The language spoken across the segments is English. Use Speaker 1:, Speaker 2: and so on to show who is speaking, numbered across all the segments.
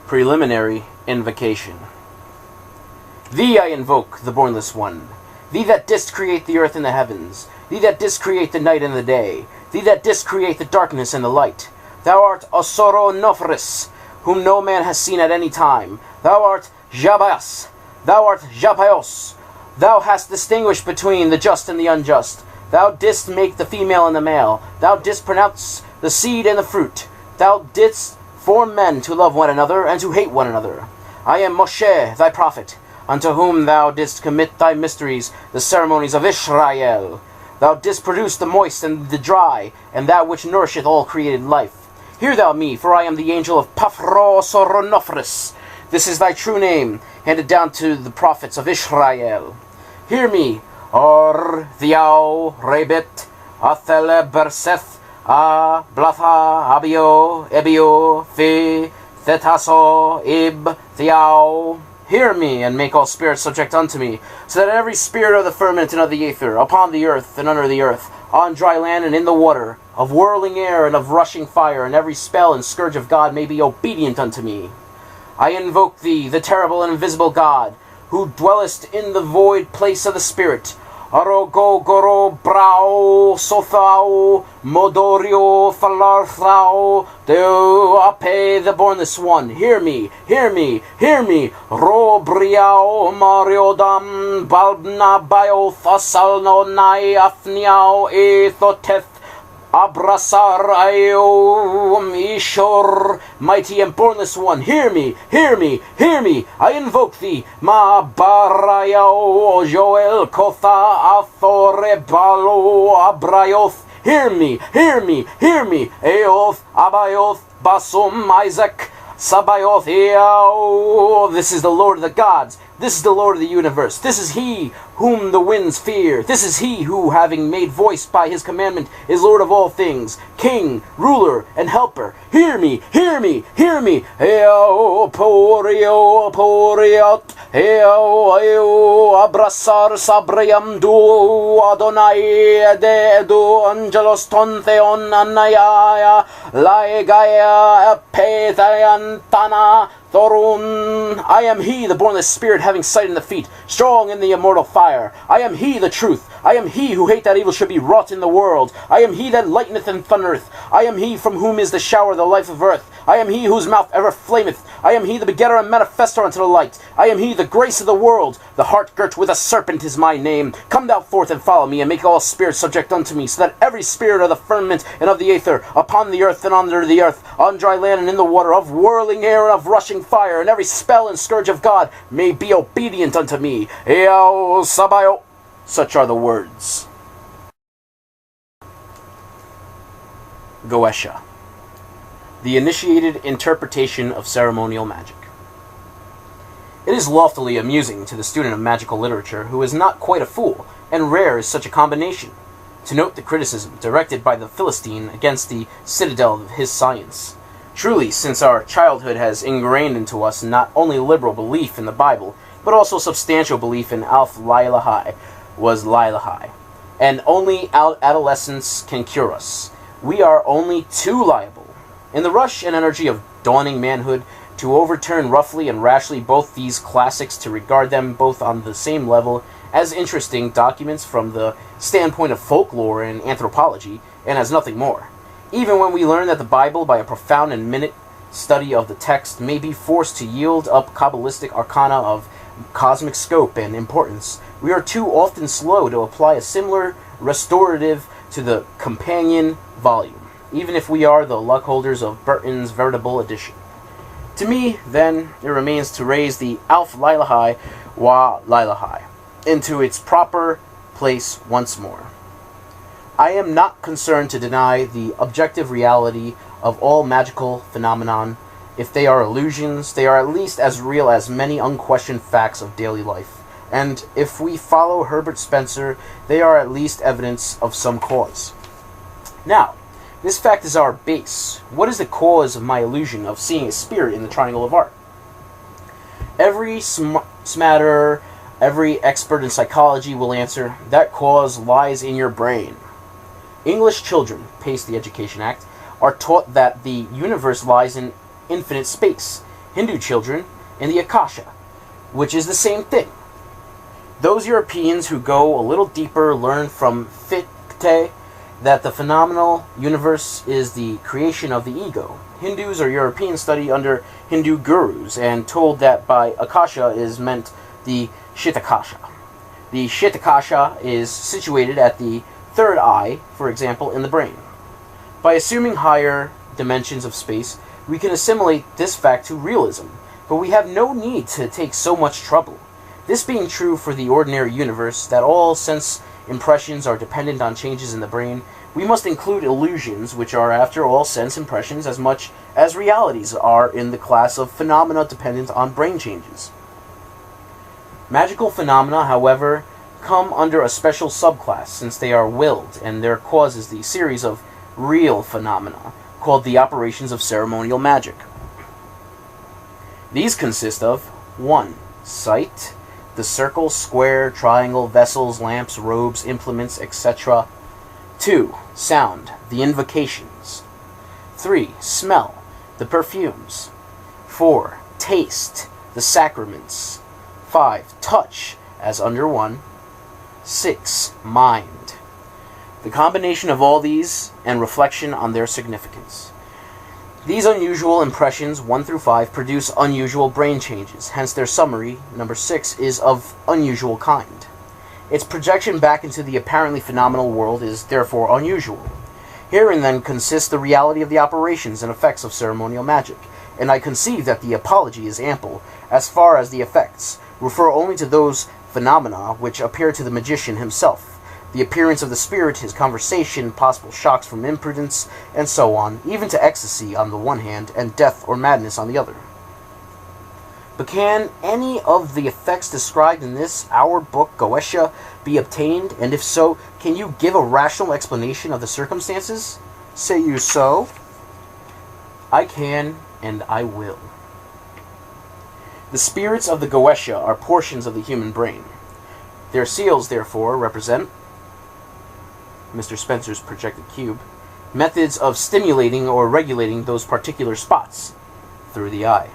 Speaker 1: Preliminary Invocation. Thee I invoke, the Bornless One. Thee that didst create the earth and the heavens. Thee that didst create the night and the day. Thee that didst create the darkness and the light. Thou art Osoronofris, whom no man has seen at any time. Thou art Jabas. Thou art Japaios. Thou hast distinguished between the just and the unjust. Thou didst make the female and the male. Thou didst pronounce the seed and the fruit. Thou didst form men to love one another and to hate one another. I am Moshe, thy prophet, unto whom thou didst commit thy mysteries, the ceremonies of Israel. Thou didst produce the moist and the dry, and that which nourisheth all created life. Hear thou me, for I am the angel of Paphros. This is thy true name, handed down to the prophets of Israel. Hear me, Or Thiao Rebet Athele Berseth A Blatha Abio Ebio Fe Thetaso Ib Thiao. Hear me, and make all spirits subject unto me, so that every spirit of the firmament and of the aether, upon the earth and under the earth, on dry land and in the water, of whirling air and of rushing fire, and every spell and scourge of God may be obedient unto me. I invoke thee, the terrible and invisible God, who dwellest in the void place of the Spirit. Arogo goro brao sothao modorio falarthao deo ape, the Bornless One. Hear me, hear me, hear me. Robriao mariodam balbna bio thasalno nai afniao ethoteth Abrasar Ayom Ishor, mighty and Bornless One, hear me, hear me, hear me. I invoke thee, Ma Barayao Joel Kotha Athore Balo Abrayoth. Hear me, hear me, hear me. Eoth Abayoth Basum Isaac Sabayoth Eao. This is the Lord of the gods. This is the Lord of the universe. This is he whom the winds fear. This is he who, having made voice by his commandment, is Lord of all things, King, ruler, and helper. Hear me, hear me, hear me. Eo porio poriot, eo eo abrasar sabriam du Adonai de edu angelos ton theon anaya laegaya epetayantana Thorun. I am he, the Bornless Spirit, having sight in the feet, strong in the immortal fire. I am he, the truth. I am he who hate that evil should be wrought in the world. I am he that lighteneth and thundereth. I am he from whom is the shower, the life of earth. I am he whose mouth ever flameth. I am he, the begetter and manifestor unto the light. I am he, the grace of the world. The heart girt with a serpent is my name. Come thou forth and follow me, and make all spirits subject unto me, so that every spirit of the firmament and of the aether, upon the earth and under the earth, on dry land and in the water, of whirling air and of rushing fire, and every spell and scourge of God may be obedient unto me. Eo Sabayo. Such are the words. Goesha. The initiated interpretation of ceremonial magic. It is loftily amusing to the student of magical literature, who is not quite a fool, and rare is such a combination, to note the criticism directed by the Philistine against the citadel of his science. Truly, since our childhood has ingrained into us not only liberal belief in the Bible, but also substantial belief in Alf Lailahai was Lailahai, and only adolescence can cure us. We are only too liable, in the rush and energy of dawning manhood, to overturn roughly and rashly both these classics, to regard them both on the same level as interesting documents from the standpoint of folklore and anthropology, and as nothing more. Even when we learn that the Bible, by a profound and minute study of the text, may be forced to yield up Kabbalistic arcana of cosmic scope and importance, we are too often slow to apply a similar restorative to the companion volume, even if we are the luck holders of Burton's veritable edition. To me, then, it remains to raise the Alf Lailahai wa Lailahai into its proper place once more. I am not concerned to deny the objective reality of all magical phenomenon. If they are illusions, they are at least as real as many unquestioned facts of daily life. And if we follow Herbert Spencer, they are at least evidence of some cause. Now, this fact is our base. What is the cause of my illusion of seeing a spirit in the triangle of art? Every smatterer, every expert in psychology will answer, that cause lies in your brain. English children, pace the Education Act, are taught that the universe lies in infinite space, Hindu children in the Akasha, which is the same thing. Those Europeans who go a little deeper learn from Fichte that the phenomenal universe is the creation of the ego. Hindus or Europeans study under Hindu gurus and told that by Akasha is meant the Chitakasha. The Chitakasha is situated at the third eye, for example, in the brain. By assuming higher dimensions of space, we can assimilate this fact to realism, but we have no need to take so much trouble. This being true for the ordinary universe, that all sense impressions are dependent on changes in the brain, we must include illusions, which are, after all, sense impressions as much as realities are, in the class of phenomena dependent on brain changes. Magical phenomena, however, come under a special subclass, since they are willed, and their cause is the series of real phenomena, called the operations of ceremonial magic. These consist of 1. Sight, the circle, square, triangle, vessels, lamps, robes, implements, etc. 2. Sound, the invocations. 3. Smell, the perfumes. 4. Taste, the sacraments. 5. Touch, as under 1. 6. Mind. The combination of all these and reflection on their significance. These unusual impressions, 1 through 5, produce unusual brain changes, hence their summary, number 6, is of unusual kind. Its projection back into the apparently phenomenal world is therefore unusual. Herein then consists the reality of the operations and effects of ceremonial magic, and I conceive that the apology is ample as far as the effects refer only to those phenomena which appear to the magician himself. The appearance of the spirit, his conversation, possible shocks from imprudence, and so on, even to ecstasy on the one hand, and death or madness on the other. But can any of the effects described in this, our book, Goetia, be obtained? And if so, can you give a rational explanation of the circumstances? Say you so? I can, and I will. The spirits of the Goetia are portions of the human brain. Their seals, therefore, represent Mr. Spencer's projected cube, methods of stimulating or regulating those particular spots through the eye.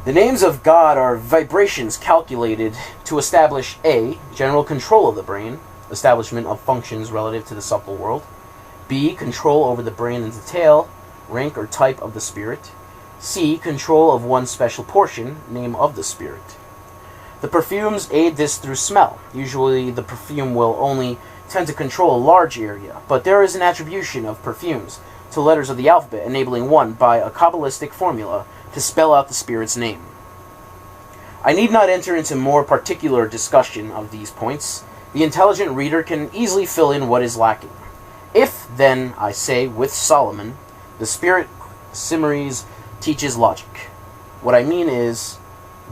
Speaker 1: The names of God are vibrations calculated to establish A. General control of the brain, establishment of functions relative to the subtle world. B. Control over the brain and detail, rank or type of the spirit. C. Control of one special portion, name of the spirit. The perfumes aid this through smell. Usually the perfume will only tend to control a large area, but there is an attribution of perfumes to letters of the alphabet, enabling one, by a Kabbalistic formula, to spell out the spirit's name. I need not enter into more particular discussion of these points. The intelligent reader can easily fill in what is lacking. If, then, I say, with Solomon, the spirit Simmeries teaches logic. What I mean is,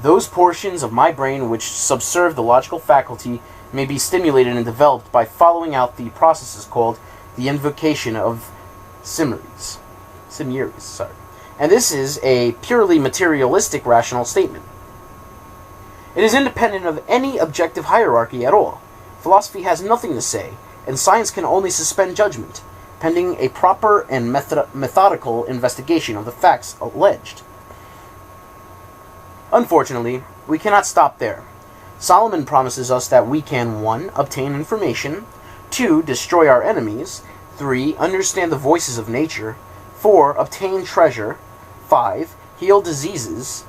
Speaker 1: those portions of my brain which subserve the logical faculty may be stimulated and developed by following out the processes called the invocation of Simmeries. And this is a purely materialistic rational statement. It is independent of any objective hierarchy at all. Philosophy has nothing to say, and science can only suspend judgment, pending a proper and methodical investigation of the facts alleged. Unfortunately, we cannot stop there. Solomon promises us that we can 1. Obtain information, 2. Destroy our enemies, 3. Understand the voices of nature, 4. Obtain treasure, 5. Heal diseases,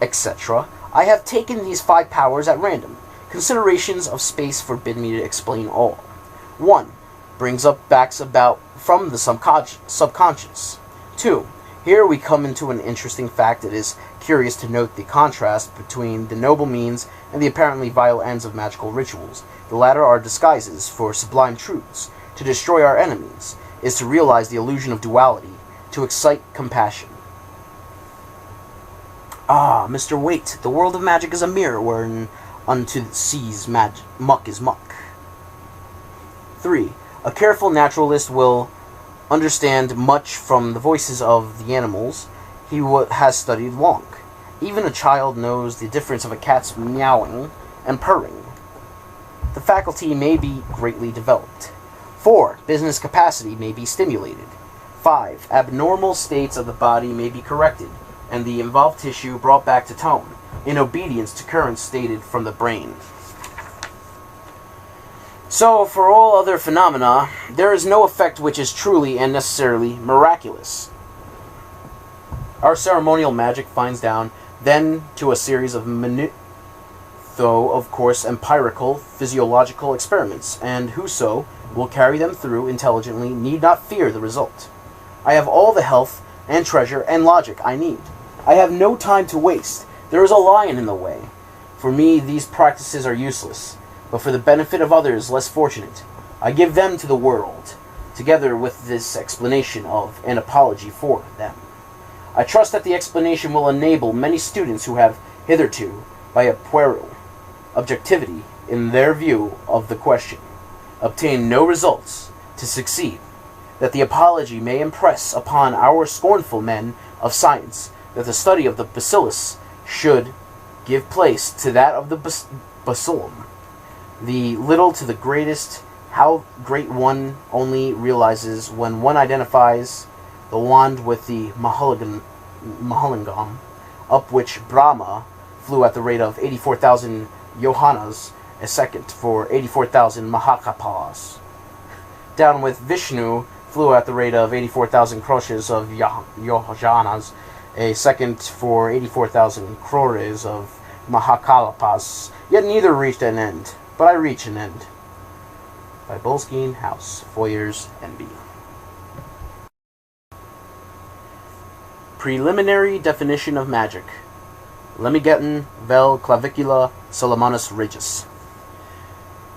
Speaker 1: etc. I have taken these 5 powers at random. Considerations of space forbid me to explain all. 1. Brings up facts about from the subconscious. 2. Here we come into an interesting fact. It is curious to note the contrast between the noble means and the apparently vile ends of magical rituals. The latter are disguises for sublime truths. To destroy our enemies is to realize the illusion of duality, to excite compassion. Ah, Mr. Waite, the world of magic is a mirror wherein unto the seas muck is muck. 3. A careful naturalist will understand much from the voices of the animals he has studied long. Even a child knows the difference of a cat's meowing and purring. The faculty may be greatly developed. 4. Business capacity may be stimulated. 5. Abnormal states of the body may be corrected. and the involved tissue brought back to tone, in obedience to currents stated from the brain. So, for all other phenomena, there is no effect which is truly and necessarily miraculous. Our ceremonial magic finds down, then, to a series of though, of course, empirical, physiological experiments, and whoso will carry them through intelligently need not fear the result. I have all the health and treasure and logic I need. I have no time to waste. There is a lion in the way. For me, these practices are useless, but for the benefit of others less fortunate, I give them to the world, together with this explanation of an apology for them. I trust that the explanation will enable many students who have hitherto, by a puerile objectivity in their view of the question, obtained no results, to succeed, that the apology may impress upon our scornful men of science that the study of the bacillus should give place to that of the bacillum. The little to the greatest, how great one only realizes when one identifies the wand with the Mahalingam, up which Brahma flew at the rate of 84,000 yohanas a second for 84,000 mahakapalas. Down with Vishnu flew at the rate of 84,000 crores of yohanas a second for 84,000 crores of mahakalapas. Yet neither reached an end, but I reach an end. By Boleskine House, Foyers, N.B. Preliminary definition of magic. Lemigetin vel clavicula Solomonus Regis.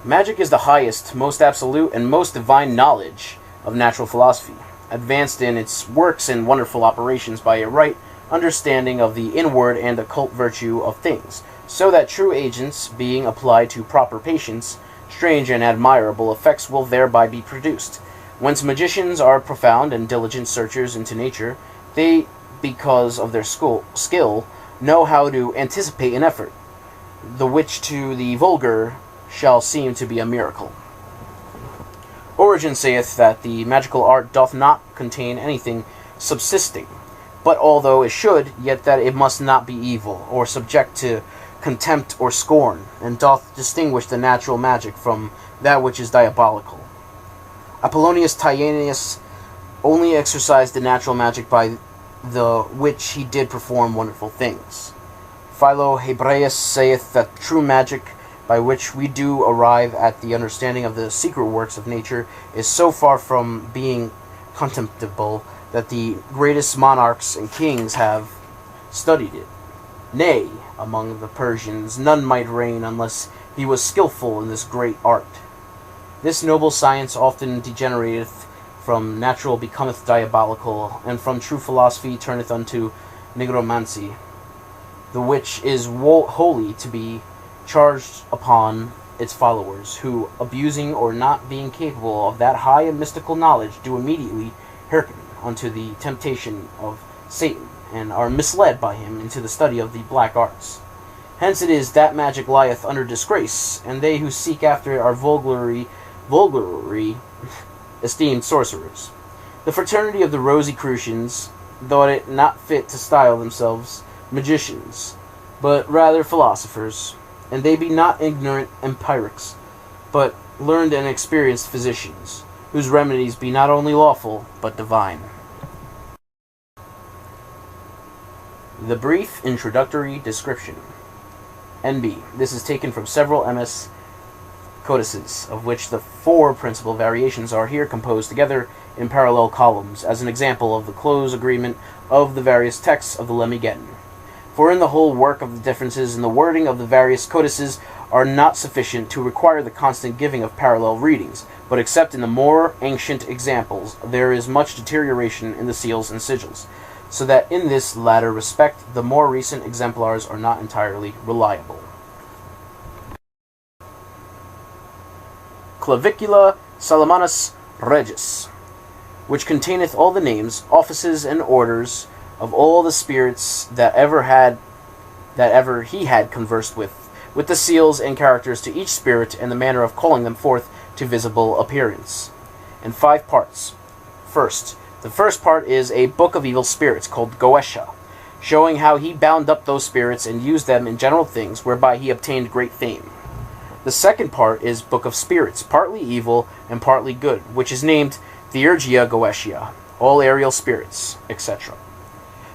Speaker 1: Magic is the highest, most absolute, and most divine knowledge of natural philosophy, advanced in its works and wonderful operations by a right understanding of the inward and occult virtue of things, so that true agents, being applied to proper patients, strange and admirable effects will thereby be produced. Whence magicians are profound and diligent searchers into nature, they, because of their skill, know how to anticipate an effort, the which to the vulgar shall seem to be a miracle. Origen saith that the magical art doth not contain anything subsisting, but although it should, yet that it must not be evil, or subject to contempt or scorn, and doth distinguish the natural magic from that which is diabolical. Apollonius Tyanius only exercised the natural magic by the which he did perform wonderful things. Philo Hebraeus saith that true magic, by which we do arrive at the understanding of the secret works of nature, is so far from being contemptible that the greatest monarchs and kings have studied it. Nay, among the Persians none might reign unless he was skillful in this great art. This noble science often degenerateth, from natural becometh diabolical, and from true philosophy turneth unto nigromancy, the which is wholly to be charged upon its followers, who, abusing or not being capable of that high and mystical knowledge, do immediately hearken unto the temptation of Satan, and are misled by him into the study of the black arts. Hence it is that magic lieth under disgrace, and they who seek after it are vulgarly esteemed sorcerers. The fraternity of the Rosicrucians thought it not fit to style themselves magicians, but rather philosophers, and they be not ignorant empirics, but learned and experienced physicians, whose remedies be not only lawful, but divine. The brief introductory description. N.B. This is taken from several MS codices, of which the 4 principal variations are here composed together in parallel columns, as an example of the close agreement of the various texts of the Lemigetin. For in the whole work of the differences in the wording of the various codices are not sufficient to require the constant giving of parallel readings, but except in the more ancient examples there is much deterioration in the seals and sigils, so that in this latter respect the more recent exemplars are not entirely reliable. Clavicula Salomonus Regis, which containeth all the names, offices, and orders of all the spirits that ever he had conversed with the seals and characters to each spirit, and the manner of calling them forth to visible appearance, in 5 parts. First, the first part is a book of evil spirits called Goesha, showing how he bound up those spirits and used them in general things, whereby he obtained great fame. The second part is Book of Spirits, partly evil and partly good, which is named Theurgia Goetia, all aerial spirits, etc.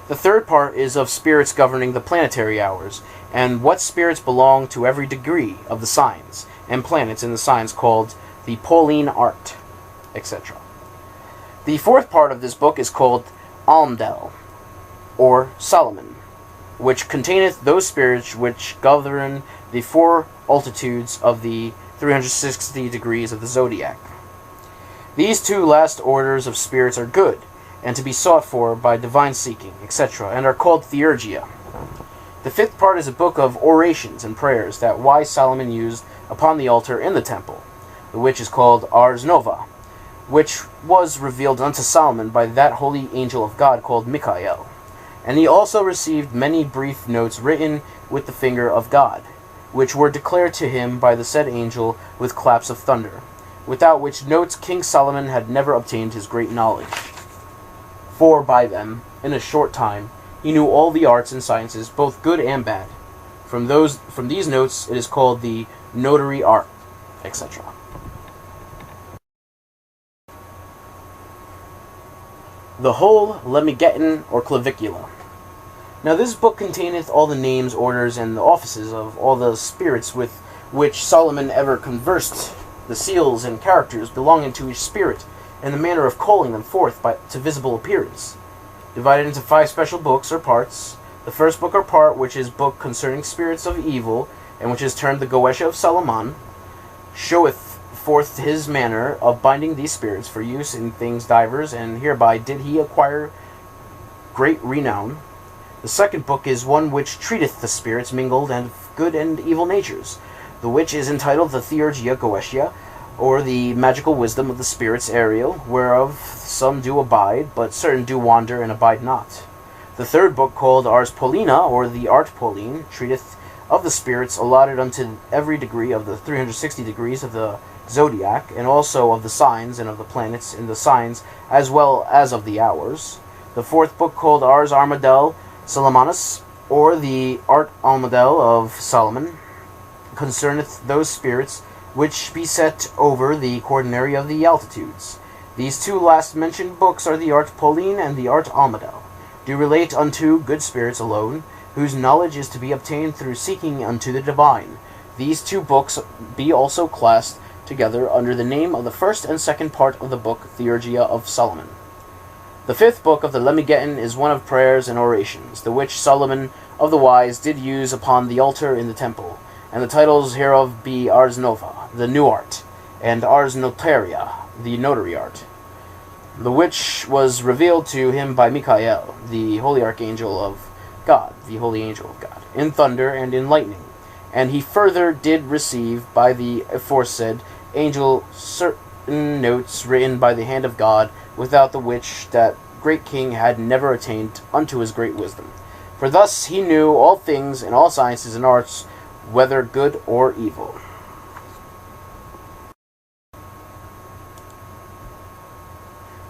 Speaker 1: The third part is of spirits governing the planetary hours, and what spirits belong to every degree of the signs and planets in the signs, called the Pauline art, etc. The fourth part of this book is called Almdel, or Solomon, which containeth those spirits which govern the four altitudes of the 360 degrees of the zodiac. These two last orders of spirits are good, and to be sought for by divine seeking, etc., and are called Theurgia. The fifth part is a book of orations and prayers that wise Solomon used upon the altar in the temple, the which is called Ars Nova, which was revealed unto Solomon by that holy angel of God called Michael. And he also received many brief notes written with the finger of God, which were declared to him by the said angel with claps of thunder, without which notes King Solomon had never obtained his great knowledge. For by them, in a short time, he knew all the arts and sciences, both good and bad. From these notes it is called the notary art, etc. The whole Lemmigeton, or Clavicula. Now this book containeth all the names, orders, and the offices of all the spirits with which Solomon ever conversed, the seals and characters belonging to each spirit, and the manner of calling them forth to visible appearance, divided into 5 special books or parts. The first book or part, which is book concerning spirits of evil, and which is termed the Goetia of Solomon, showeth forth his manner of binding these spirits for use in things divers, and hereby did he acquire great renown. The second book is one which treateth the spirits mingled and good and evil natures, the which is entitled the Theurgia Goetia, or the magical wisdom of the spirits aerial, whereof some do abide, but certain do wander and abide not. The third book, called Ars Paulina, or the Art Pauline, treateth of the spirits allotted unto every degree of the 360 degrees of the zodiac, and also of the signs and of the planets in the signs, as well as of the hours. The fourth book, called Ars Armadel Solomonus, or the Art Almadel of Solomon, concerneth those spirits which be set over the quaternary of the altitudes. These two last mentioned books are the Art Pauline and the Art Almadel, do relate unto good spirits alone, whose knowledge is to be obtained through seeking unto the divine. These two books be also classed together under the name of the first and second part of the book Theurgia of Solomon. The fifth book of the Lemmigeton is one of prayers and orations, the which Solomon of the Wise did use upon the altar in the temple, and the titles hereof be Ars Nova, the new art, and Ars Notaria, the notary art, the which was revealed to him by Michael, the holy archangel of God, the holy angel of God, in thunder and in lightning. And he further did receive by the aforesaid angel certain notes written by the hand of God, without the which that great king had never attained unto his great wisdom. For thus he knew all things and all sciences and arts, whether good or evil.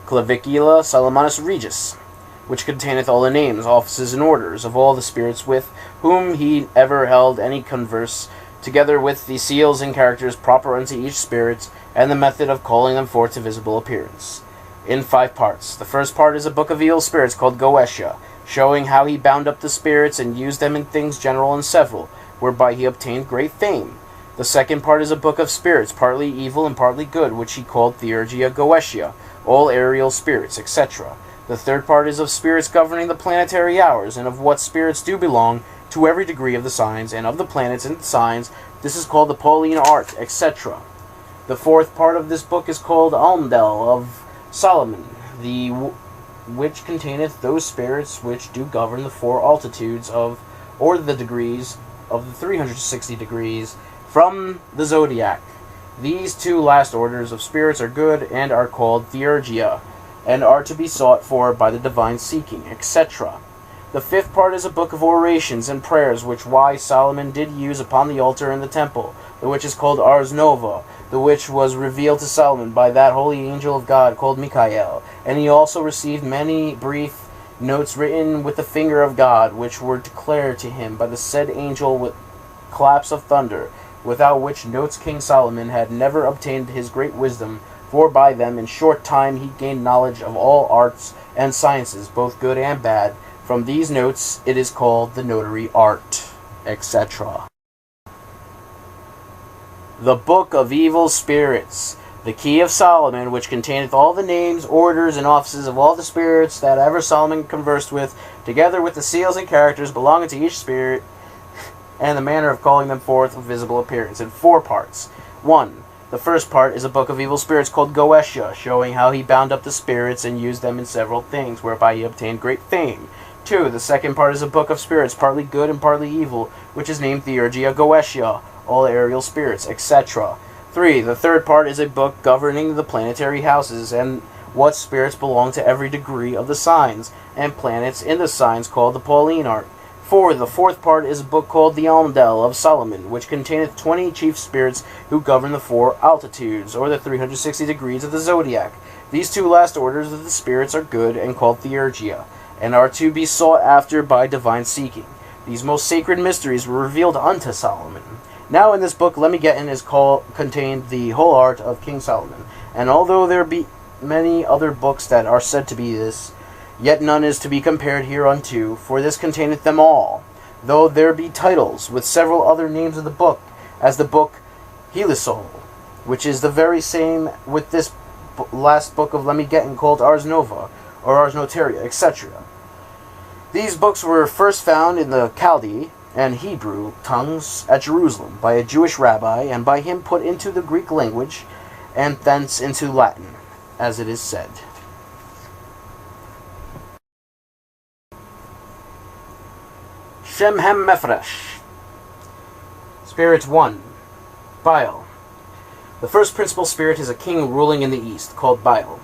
Speaker 1: Clavicula Solomonus Regis, which containeth all the names, offices, and orders of all the spirits with whom he ever held any converse, together with the seals and characters proper unto each spirit, and the method of calling them forth to visible appearance, in 5 parts. The first part is a book of evil spirits called Goetia, showing how he bound up the spirits and used them in things general and several, whereby he obtained great fame. The second part is a book of spirits, partly evil and partly good, which he called Theurgia Goetia, all aerial spirits, etc. The third part is of spirits governing the planetary hours, and of what spirits do belong to every degree of the signs, and of the planets and signs. This is called the Pauline art, etc. The fourth part of this book is called Almdel of Solomon, which containeth those spirits which do govern the 4 altitudes of, or the degrees of the 360 degrees from the zodiac. These 2 last orders of spirits are good, and are called Theurgia, and are to be sought for by the divine seeking, etc. The fifth part is a book of orations and prayers, which wise Solomon did use upon the altar in the temple, the which is called Ars Nova, the which was revealed to Solomon by that holy angel of God called Michael. And he also received many brief notes written with the finger of God, which were declared to him by the said angel with claps of thunder, without which notes King Solomon had never obtained his great wisdom, for by them in short time he gained knowledge of all arts and sciences, both good and bad. From these notes it is called the notary art, etc. The Book of Evil Spirits, the Key of Solomon, which containeth all the names, orders, and offices of all the spirits that ever Solomon conversed with, together with the seals and characters belonging to each spirit, and the manner of calling them forth with visible appearance, in 4 parts. 1. The first part is a book of evil spirits called Goetia, showing how he bound up the spirits and used them in several things, whereby he obtained great fame. 2. The second part is a book of spirits, partly good and partly evil, which is named Theurgia Goetia, all aerial spirits, etc. 3. The third part is a book governing the planetary houses, and what spirits belong to every degree of the signs, and planets in the signs, called the Pauline art. 4. The fourth part is a book called the Almdel of Solomon, which containeth 20 chief spirits who govern the 4 altitudes, or the 360 degrees of the zodiac. These 2 last orders of the spirits are good, and called Theurgia, and are to be sought after by divine seeking. These most sacred mysteries were revealed unto Solomon. Now in this book Lemmigeddon is contained the whole art of King Solomon, and although there be many other books that are said to be this, yet none is to be compared hereunto, for this containeth them all, though there be titles with several other names of the book, as the book Helisol, which is the very same with this last book of Lemmigeddon called Ars Nova, or Ars Notaria, etc. These books were first found in the Chaldee and Hebrew tongues at Jerusalem by a Jewish rabbi, and by him put into the Greek language, and thence into Latin, as it is said. Shemhem Mefresh. Spirit 1. Baal. The first principal spirit is a king ruling in the east, called Baal.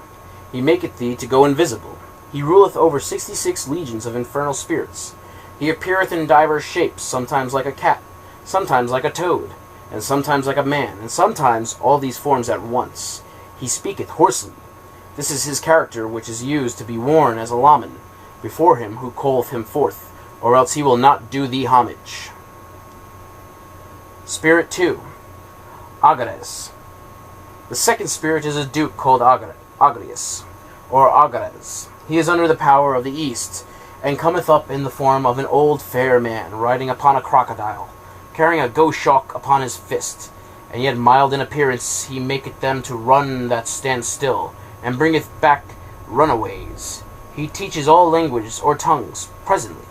Speaker 1: He maketh thee to go invisible. He ruleth over 66 legions of infernal spirits. He appeareth in divers shapes, sometimes like a cat, sometimes like a toad, and sometimes like a man, and sometimes all these forms at once. He speaketh hoarsely. This is his character, which is used to be worn as a lamen before him who calleth him forth, or else he will not do thee homage. Spirit 2. Agares. The second spirit is a duke called Agrius, or Agares. He is under the power of the east, and cometh up in the form of an old fair man, riding upon a crocodile, carrying a goshawk upon his fist, and yet mild in appearance. He maketh them to run that stand still, and bringeth back runaways. He teaches all languages or tongues presently.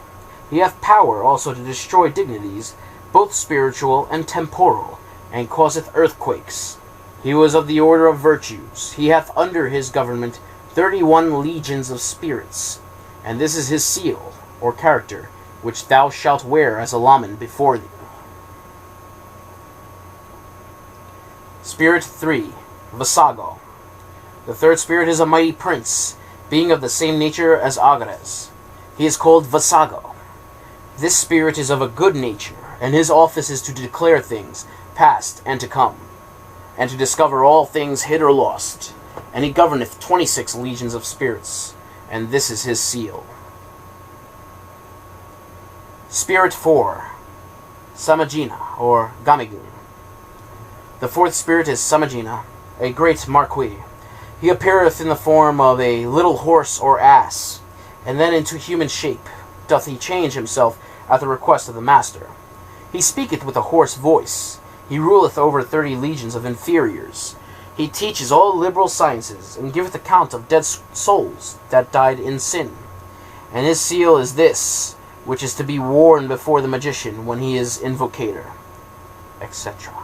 Speaker 1: He hath power also to destroy dignities, both spiritual and temporal, and causeth earthquakes. He was of the order of virtues. He hath under his government 31 legions of spirits, and this is his seal, or character, which thou shalt wear as a lamen before thee. Spirit 3. Vasago. The third spirit is a mighty prince, being of the same nature as Agares. He is called Vasago. This spirit is of a good nature, and his office is to declare things past and to come, and to discover all things hid or lost. And he governeth 26 legions of spirits, and this is his seal. Spirit 4. Samagina, or Gamigun. The fourth spirit is Samagina, a great marquis. He appeareth in the form of a little horse or ass, and then into human shape doth he change himself at the request of the master. He speaketh with a hoarse voice. He ruleth over 30 legions of inferiors. He teaches all liberal sciences, and giveth account of dead souls that died in sin. And his seal is this, which is to be worn before the magician when he is invocator, etc.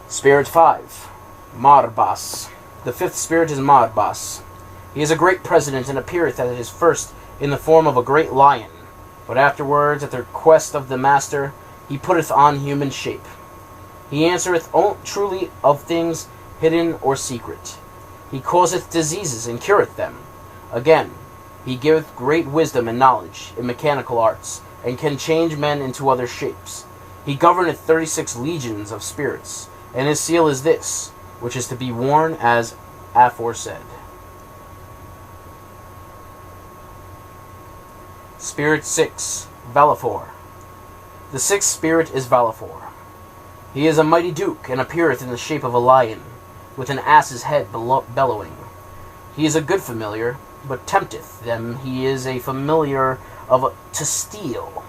Speaker 1: Spirit 5. Marbas. The fifth spirit is Marbas. He is a great president, and appeareth at his first in the form of a great lion, but afterwards, at the request of the master, he putteth on human shape. He answereth truly of things hidden or secret. He causeth diseases and cureth them. Again, he giveth great wisdom and knowledge in mechanical arts, and can change men into other shapes. He governeth 36 legions of spirits, and his seal is this, which is to be worn as aforesaid. Spirit 6, Valifor. The sixth spirit is Valifor. He is a mighty duke, and appeareth in the shape of a lion, with an ass's head bellowing. He is a good familiar, but tempteth them. He is a familiar to steal.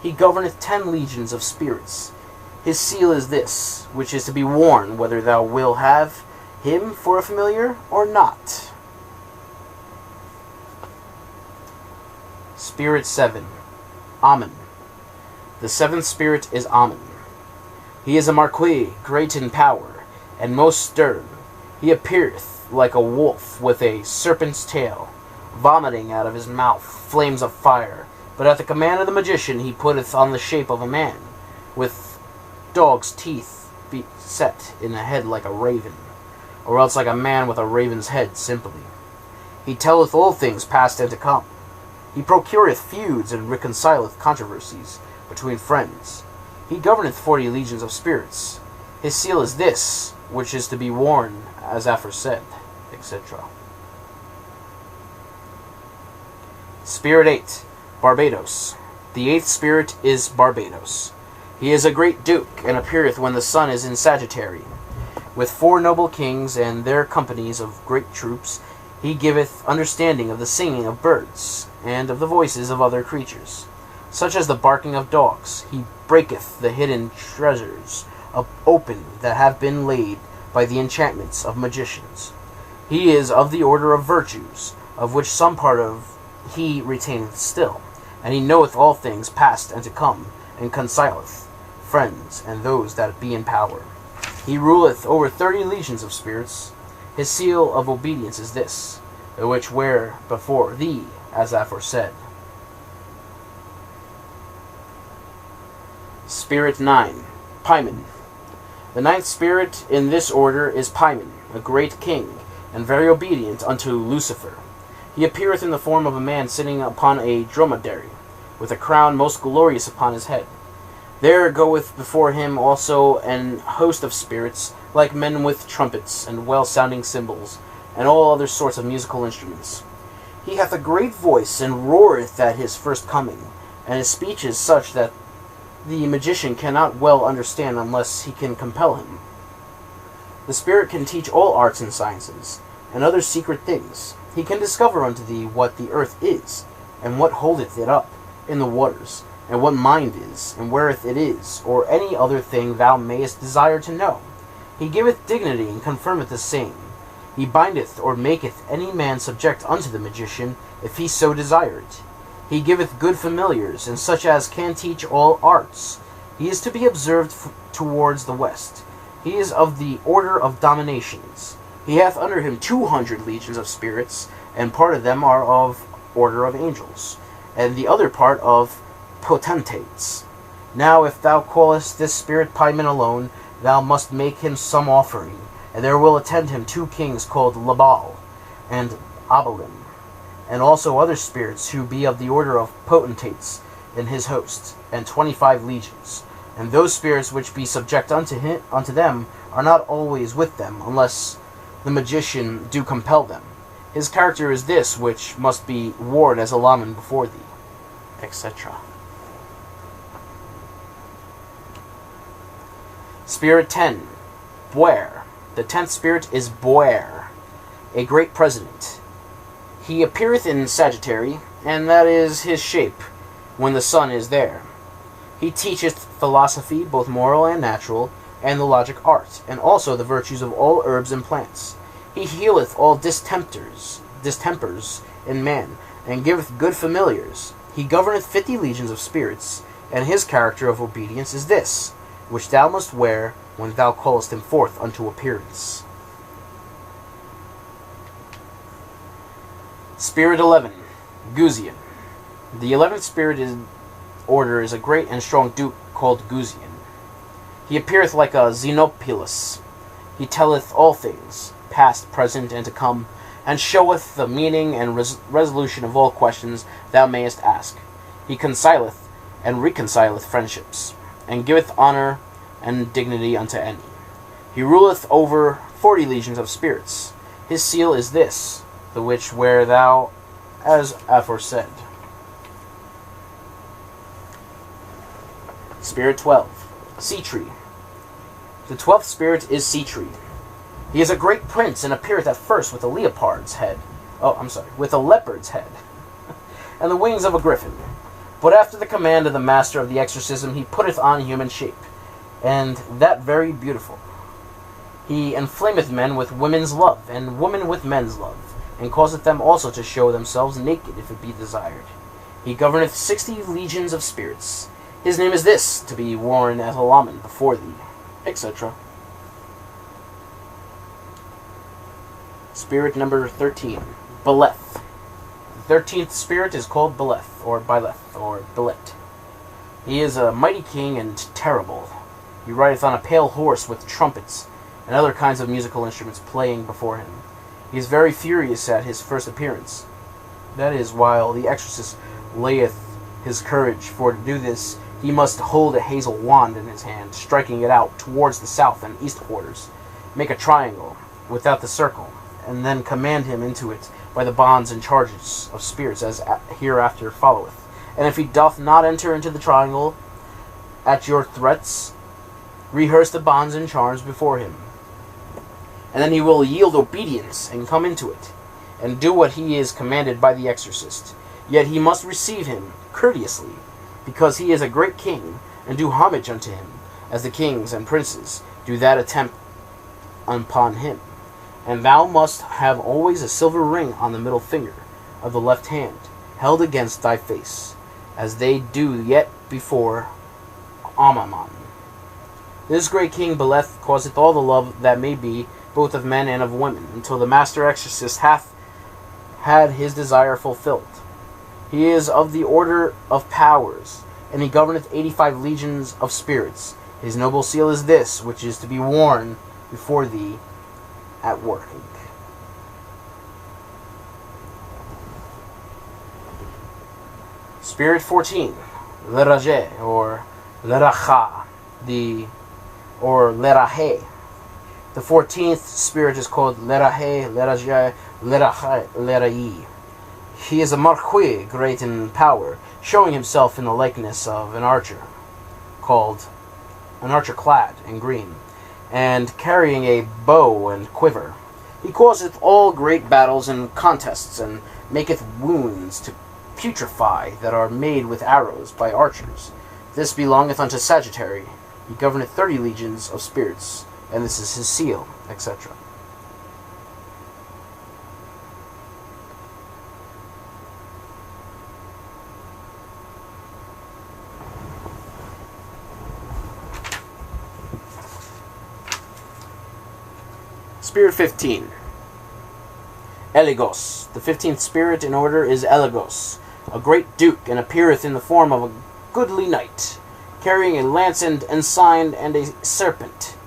Speaker 1: He governeth 10 legions of spirits. His seal is this, which is to be worn, whether thou will have him for a familiar or not. Spirit 7, Amen. The seventh spirit is Amen. He is a marquis, great in power, and most stern. He appeareth like a wolf with a serpent's tail, vomiting out of his mouth flames of fire. But at the command of the magician he putteth on the shape of a man, with dog's teeth set in a head like a raven, or else like a man with a raven's head simply. He telleth all things past and to come. He procureth feuds and reconcileth controversies between friends. He governeth 40 legions of spirits. His seal is this, which is to be worn as aforesaid, etc. Spirit 8, Barbados. The eighth spirit is Barbados. He is a great duke, and appeareth when the sun is in Sagittary. With 4 noble kings and their companies of great troops, he giveth understanding of the singing of birds, and of the voices of other creatures, such as the barking of dogs. He breaketh the hidden treasures open that have been laid by the enchantments of magicians. He is of the order of virtues, of which some part of he retaineth still, and he knoweth all things past and to come, and concealeth friends and those that be in power. He ruleth over 30 legions of spirits. His seal of obedience is this, which wear before thee, as aforesaid. Spirit 9, Paimon. The ninth spirit in this order is Paimon, a great king, and very obedient unto Lucifer. He appeareth in the form of a man sitting upon a dromedary, with a crown most glorious upon his head. There goeth before him also an host of spirits, like men with trumpets, and well-sounding cymbals, and all other sorts of musical instruments. He hath a great voice, and roareth at his first coming, and his speech is such that the magician cannot well understand unless he can compel him. The spirit can teach all arts and sciences, and other secret things. He can discover unto thee what the earth is, and what holdeth it up in the waters, and what mind is, and whereth it is, or any other thing thou mayest desire to know. He giveth dignity, and confirmeth the same. He bindeth or maketh any man subject unto the magician, if he so desire it. He giveth good familiars, and such as can teach all arts. He is to be observed towards the west. He is of the order of dominations. He hath under him 200 legions of spirits, and part of them are of order of angels, and the other part of potentates. Now if thou callest this spirit Paimon alone, thou must make him some offering, and there will attend him 2 kings called Labal and Abalim, and also other spirits who be of the order of potentates in his host, and 25 legions. And those spirits which be subject unto them are not always with them, unless the magician do compel them. His character is this, which must be worn as a lamen before thee, etc. Spirit 10, Boer. The 10th spirit is Boer, a great president. He appeareth in Sagittary, and that is his shape, when the sun is there. He teacheth philosophy, both moral and natural, and the logic art, and also the virtues of all herbs and plants. He healeth all distempers in man, and giveth good familiars. He governeth 50 legions of spirits, and his character of obedience is this, which thou must wear when thou callest him forth unto appearance. Spirit 11, Guzian. The 11th spirit in order is a great and strong duke called Guzian. He appeareth like a Xenopilus. He telleth all things, past, present, and to come, and showeth the meaning and resolution of all questions thou mayest ask. He concealeth and reconcileth friendships, and giveth honor and dignity unto any. He ruleth over 40 legions of spirits. His seal is this, the which wear thou as aforesaid. Spirit 12. Sea Tree. The 12th spirit is Sea Tree. He is a great prince and appeareth at first with a leopard's head. With a leopard's head, and the wings of a griffin. But after the command of the master of the exorcism, he putteth on human shape, and that very beautiful. He inflameth men with women's love, and women with men's love, and causeth them also to show themselves naked, if it be desired. He governeth 60 legions of spirits. His name is this, to be worn as a lament before thee, etc. Spirit number 13, Beleth. The 13th spirit is called Beleth, or Byleth, or Belet. He is a mighty king and terrible. He rideth on a pale horse with trumpets and other kinds of musical instruments playing before him. He is very furious at his first appearance. That is, while the exorcist layeth his courage, for to do this he must hold a hazel wand in his hand, striking it out towards the south and east quarters, make a triangle without the circle, and then command him into it by the bonds and charges of spirits, as hereafter followeth. And if he doth not enter into the triangle, at your threats, rehearse the bonds and charms before him. And then he will yield obedience, and come into it, and do what he is commanded by the exorcist. Yet he must receive him courteously, because he is a great king, and do homage unto him, as the kings and princes do that attempt upon him. And thou must have always a silver ring on the middle finger of the left hand, held against thy face, as they do yet before Amamon. This great king Beleth causeth all the love that may be, both of men and of women, until the master exorcist hath had his desire fulfilled. He is of the order of powers, and he governeth 85 legions of spirits. His noble seal is this, which is to be worn before thee at work. Spirit 14, Lerage, or Leracha, or Lerahe. The 14th spirit is called Lerahe, Leraje, Lerache, Lerai. He is a marquis, great in power, showing himself in the likeness of an archer, called an archer clad in green, and carrying a bow and quiver. He causeth all great battles and contests, and maketh wounds to putrefy that are made with arrows by archers. This belongeth unto Sagittary. He governeth 30 legions of spirits, and this is his seal, etc. Spirit 15. Eligos. The 15th spirit in order is Eligos, a great duke, and appeareth in the form of a goodly knight, carrying a lance and ensign and a serpent.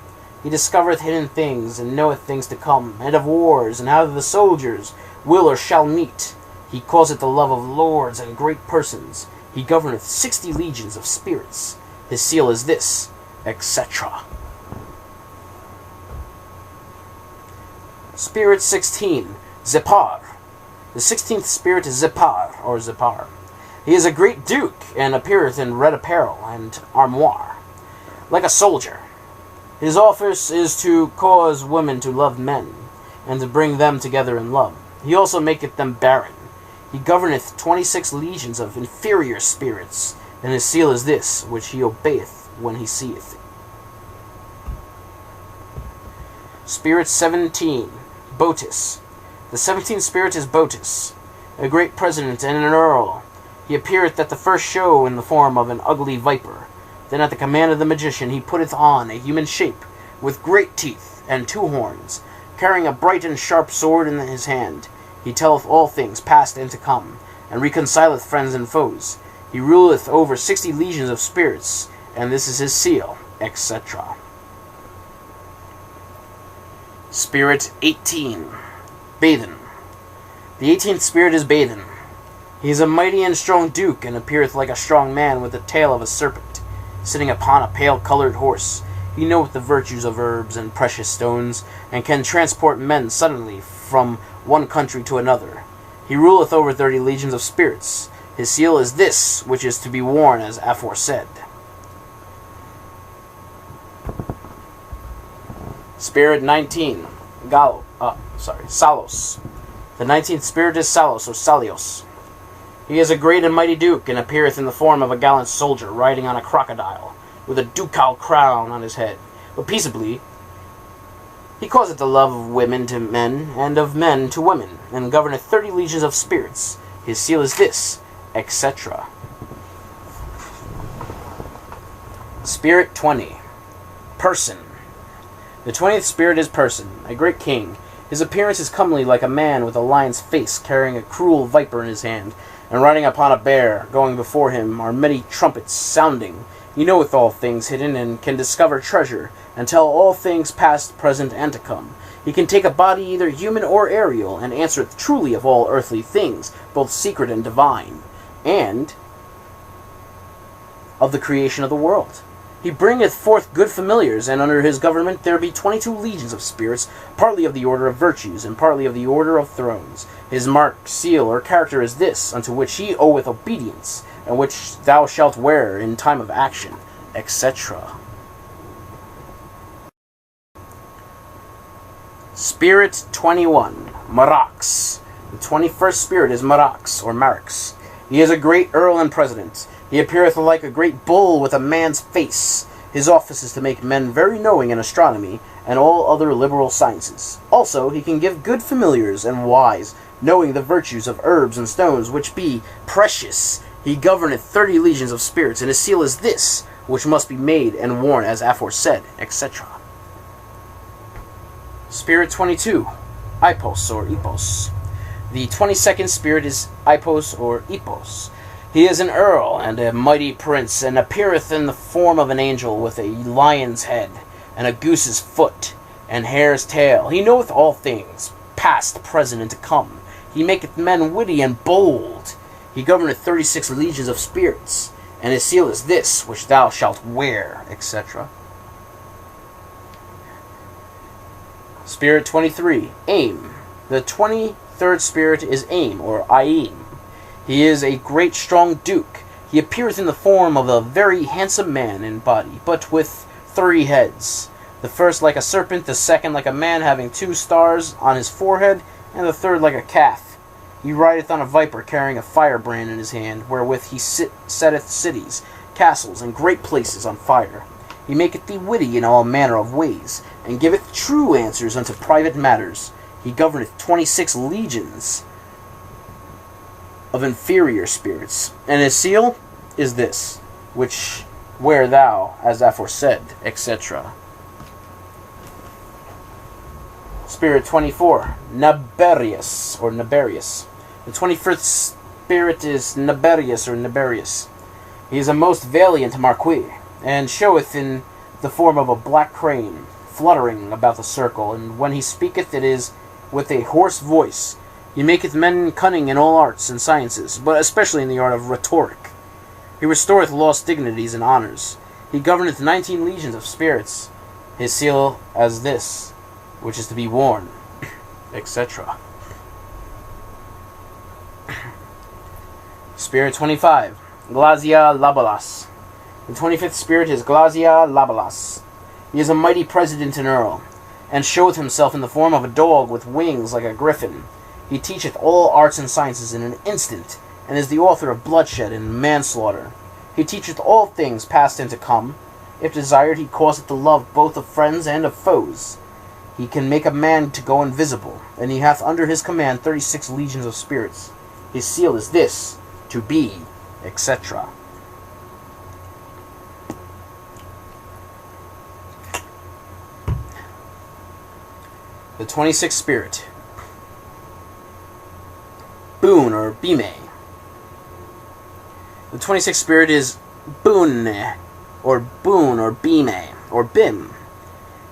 Speaker 1: He discovereth hidden things, and knoweth things to come, and of wars, and how the soldiers will or shall meet. He causeth the love of lords and great persons. He governeth 60 legions of spirits. His seal is this, etc. Spirit 16, Zepar. The 16th spirit is Zepar, or Zepar. He is a great duke, and appeareth in red apparel and armoire, like a soldier. His office is to cause women to love men, and to bring them together in love. He also maketh them barren. He governeth 26 legions of inferior spirits, and his seal is this, which he obeyeth when he seeth. Spirit 17, Botis. The 17th spirit is Botis, a great president and an earl. He appeareth at the first show in the form of an ugly viper. Then at the command of the magician he putteth on a human shape, with great teeth and 2 horns, carrying a bright and sharp sword in his hand. He telleth all things past and to come, and reconcileth friends and foes. He ruleth over 60 legions of spirits, and this is his seal, etc. Spirit 18, Bathan. The 18th spirit is Bathan. He is a mighty and strong duke, and appeareth like a strong man with the tail of a serpent, sitting upon a pale-colored horse. He knoweth the virtues of herbs and precious stones, and can transport men suddenly from one country to another. He ruleth over 30 legions of spirits. His seal is this, which is to be worn as aforesaid. Spirit 19. Salos. The 19th spirit is Salos, or Salios. He is a great and mighty duke, and appeareth in the form of a gallant soldier, riding on a crocodile, with a ducal crown on his head. But peaceably he causeth the love of women to men, and of men to women, and governeth 30 legions of spirits. His seal is this, etc. Spirit 20. Person. The 20th spirit is Person, a great king. His appearance is comely like a man with a lion's face, carrying a cruel viper in his hand, and riding upon a bear. Going before him are many trumpets sounding. He knoweth all things hidden, and can discover treasure, and tell all things past, present, and to come. He can take a body either human or aerial, and answereth truly of all earthly things, both secret and divine, and of the creation of the world. He bringeth forth good familiars, and under his government there be 22 legions of spirits, partly of the order of virtues, and partly of the order of thrones. His mark, seal, or character is this, unto which he oweth obedience, and which thou shalt wear in time of action, etc. Spirit 21. Marax. The 21st spirit is Marax, or Marax. He is a great earl and president. He appeareth like a great bull with a man's face. His office is to make men very knowing in astronomy and all other liberal sciences. Also, he can give good familiars and wise, knowing the virtues of herbs and stones, which be precious. He governeth 30 legions of spirits, and his seal is this, which must be made and worn as aforesaid, etc. Spirit 22. Ipos, or Epos. The 22nd spirit is Ipos, or Epos. He is an earl and a mighty prince, and appeareth in the form of an angel, with a lion's head, and a goose's foot, and hare's tail. He knoweth all things, past, present, and to come. He maketh men witty and bold. He governeth 36 legions of spirits, and his seal is this, which thou shalt wear, etc. Spirit 23. Aim. The 23rd spirit is Aim, or Aim. He is a great strong duke. He appeareth in the form of a very handsome man in body, but with 3 heads. The first like a serpent, the second like a man, having 2 stars on his forehead, and the third like a calf. He rideth on a viper, carrying a firebrand in his hand, wherewith he setteth cities, castles, and great places on fire. He maketh thee witty in all manner of ways, and giveth true answers unto private matters. He governeth 26 legions of inferior spirits, and his seal is this, which wear thou as aforesaid, etc. Spirit 24. Naberius, or Naberius. The 21st spirit is Naberius, or Naberius. He is a most valiant marquis, and showeth in the form of a black crane, fluttering about the circle, and when he speaketh it is with a hoarse voice. He maketh men cunning in all arts and sciences, but especially in the art of rhetoric. He restoreth lost dignities and honors. He governeth 19 legions of spirits. His seal as this, which is to be worn, etc. Spirit 25. Glazia Labalas. The 25th spirit is Glazia Labalas. He is a mighty president and earl, and showeth himself in the form of a dog with wings like a griffin. He teacheth all arts and sciences in an instant, and is the author of bloodshed and manslaughter. He teacheth all things past and to come. If desired, he causeth the love both of friends and of foes. He can make a man to go invisible, and he hath under his command 36 legions of spirits. His seal is this, to be, etc. The 26th spirit. Boon, or Bime. The 26th spirit is Boon, or Bime, or Bim.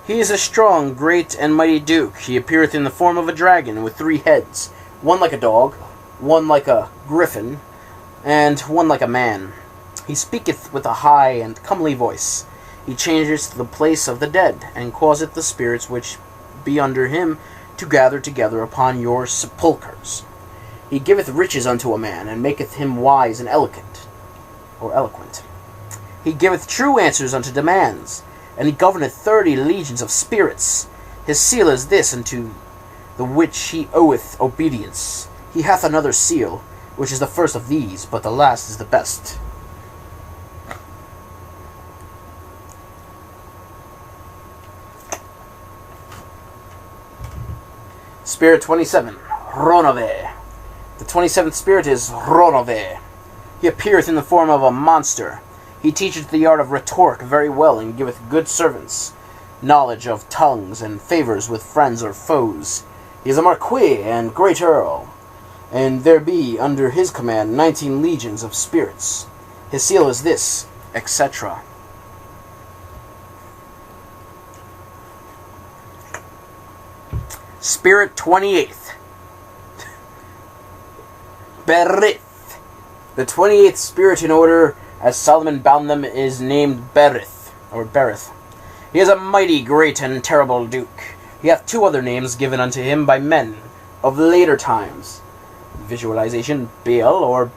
Speaker 1: He is a strong, great, and mighty duke. He appeareth in the form of a dragon with 3 heads, one like a dog, one like a griffin, and one like a man. He speaketh with a high and comely voice. He changeth the place of the dead, and causeth the spirits which be under him to gather together upon your sepulchres. He giveth riches unto a man, and maketh him wise and eloquent. He giveth true answers unto demands, and he governeth 30 legions of spirits. His seal is this, unto the which he oweth obedience. He hath another seal, which is the first of these, but the last is the best. Spirit 27, Ronove. The 27th spirit is Ronove. He appeareth in the form of a monster. He teacheth the art of rhetoric very well, and giveth good servants knowledge of tongues, and favours with friends or foes. He is a marquis and great earl, and there be under his command 19 legions of spirits. His seal is this, etc. Spirit 28th, Berith. The 28th spirit in order, as Solomon bound them, is named Berith, or Berith. He is a mighty, great, and terrible duke. He hath 2 other names given unto him by men of later times. Visualization, Baal,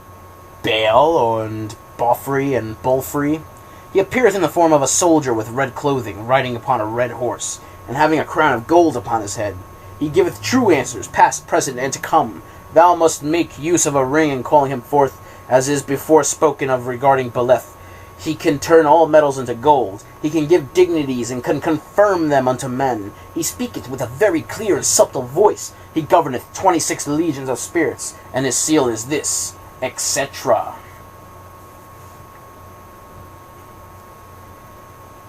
Speaker 1: and Bofrey, and Bulfrey. He appeareth in the form of a soldier with red clothing, riding upon a red horse, and having a crown of gold upon his head. He giveth true answers, past, present, and to come. Thou must make use of a ring in calling him forth, as is before spoken of regarding Beleth. He can turn all metals into gold. He can give dignities, and can confirm them unto men. He speaketh with a very clear and subtle voice. He governeth 26 legions of spirits, and his seal is this, etc.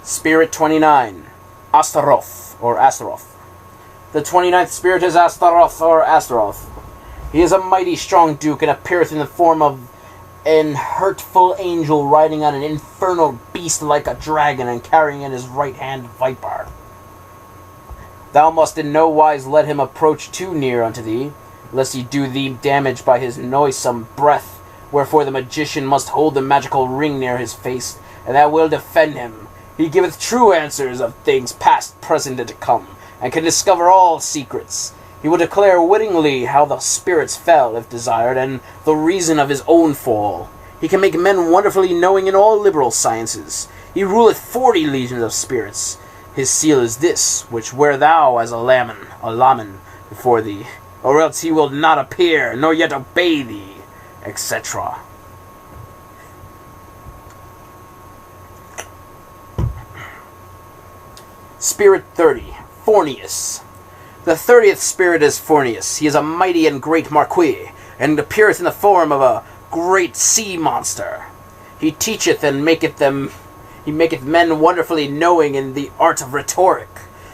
Speaker 1: Spirit 29, Astaroth, or Astaroth. The 29th spirit is Astaroth, or Astaroth. He is a mighty strong duke, and appeareth in the form of an hurtful angel riding on an infernal beast like a dragon, and carrying in his right hand viper. Thou must in no wise let him approach too near unto thee, lest he do thee damage by his noisome breath. Wherefore the magician must hold the magical ring near his face, and that will defend him. He giveth true answers of things past, present, and to come, and can discover all secrets. He will declare wittingly how the spirits fell, if desired, and the reason of his own fall. He can make men wonderfully knowing in all liberal sciences. He ruleth 40 legions of spirits. His seal is this, which wear thou as a laman before thee, or else he will not appear, nor yet obey thee, etc. Spirit 30, Fornius. The 30th spirit is Fornius. He is a mighty and great marquis, and appeareth in the form of a great sea monster. He teacheth and maketh men wonderfully knowing in the art of rhetoric.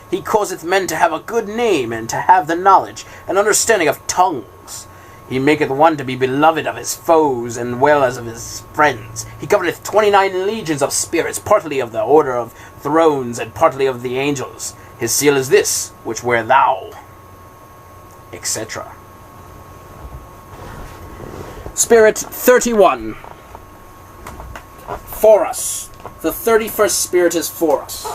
Speaker 1: He causeth men to have a good name, and to have the knowledge and understanding of tongues. He maketh one to be beloved of his foes, and well as of his friends. He governeth 29 legions of spirits, partly of the order of thrones, and partly of the angels. His seal is this, which wear thou, etc. Spirit 31, Phorus. The 31st spirit is Phorus.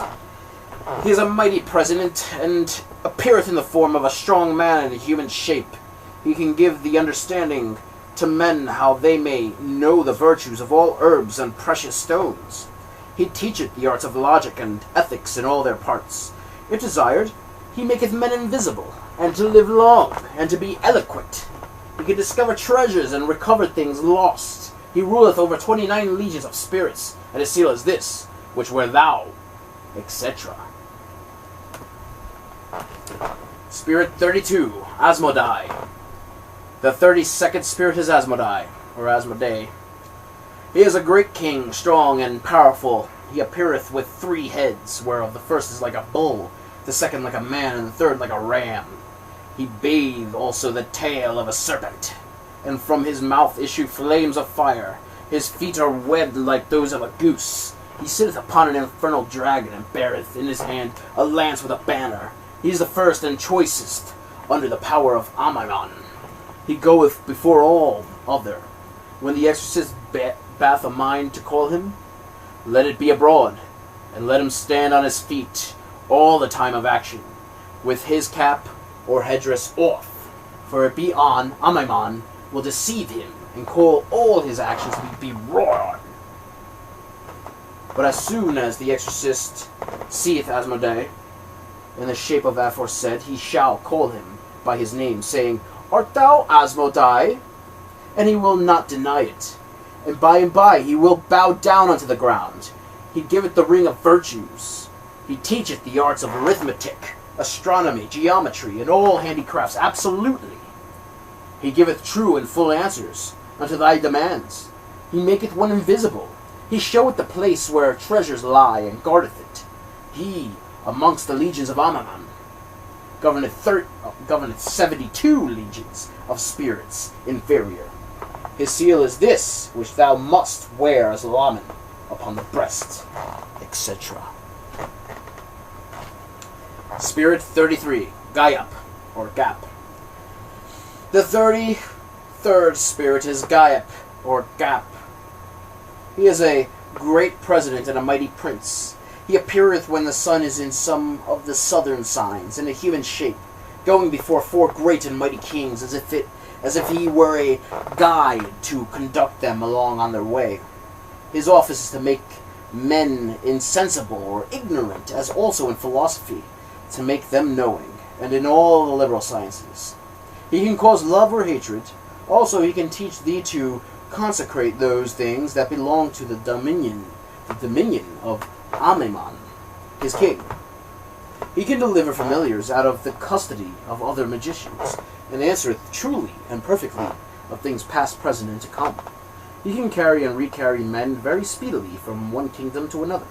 Speaker 1: He is a mighty president, and appeareth in the form of a strong man in a human shape. He can give the understanding to men how they may know the virtues of all herbs and precious stones. He teacheth the arts of logic and ethics in all their parts. If desired, he maketh men invisible, and to live long, and to be eloquent. He can discover treasures and recover things lost. He ruleth over 29 legions of spirits, and his seal is this, which wear thou, etc. Spirit 32, Asmodai. The 32nd spirit is Asmodai, or Asmodai. He is a great king, strong and powerful. He appeareth with 3 heads, whereof the first is like a bull, the second like a man, and the third like a ram. He bathed also the tail of a serpent, and from his mouth issue flames of fire. His feet are webbed like those of a goose. He sitteth upon an infernal dragon, and beareth in his hand a lance with a banner. He is the first and choicest, under the power of Amanon. He goeth before all other. When the exorcist bath a mind to call him, let it be abroad. and let him stand on his feet all the time of action, with his cap or headdress off, for it be on, Amemon will deceive him, and call all his actions to be wrong. But as soon as the exorcist seeth Asmodee, in the shape of aforesaid, he shall call him by his name, saying, Art thou Asmodee? And he will not deny it. And by he will bow down unto the ground. He giveth the ring of virtues. He teacheth the arts of arithmetic, astronomy, geometry, and all handicrafts absolutely. He giveth true and full answers unto thy demands. He maketh one invisible. He showeth the place where treasures lie, and guardeth it. He, amongst the legions of Amemon, governeth 72 legions of spirits inferior. His seal is this, which thou must wear as a lamen upon the breast, etc. Spirit 33, Gayap, or Gap. The 33rd spirit is Gayap, or Gap. He is a great president and a mighty prince. He appeareth when the sun is in some of the southern signs, in a human shape, going before 4 great and mighty kings, as if he were a guide to conduct them along on their way. His office is to make men insensible or ignorant, as also in philosophy, to make them knowing, and in all the liberal sciences. He can cause love or hatred. Also he can teach thee to consecrate those things that belong to the dominion of Amemon, his king. He can deliver familiars out of the custody of other magicians, and answereth truly and perfectly of things past, present, and to come. He can carry and recarry men very speedily from one kingdom to another,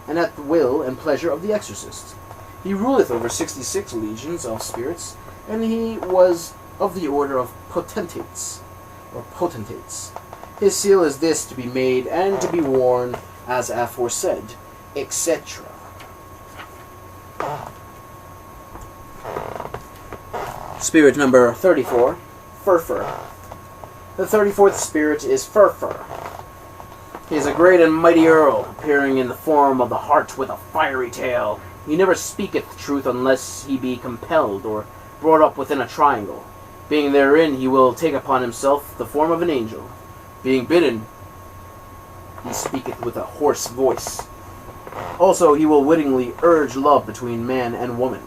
Speaker 1: and at the will and pleasure of the exorcist. He ruleth over 66 legions of spirits, and he was of the order of potentates, or potentates. His seal is this, to be made and to be worn as aforesaid, etc. Spirit number 34, Furfur. The 34th spirit is Furfur. He is a great and mighty earl, appearing in the form of the hart with a fiery tail. He never speaketh truth unless he be compelled or brought up within a triangle. Being therein, he will take upon himself the form of an angel. Being bidden, he speaketh with a hoarse voice. Also, he will wittingly urge love between man and woman.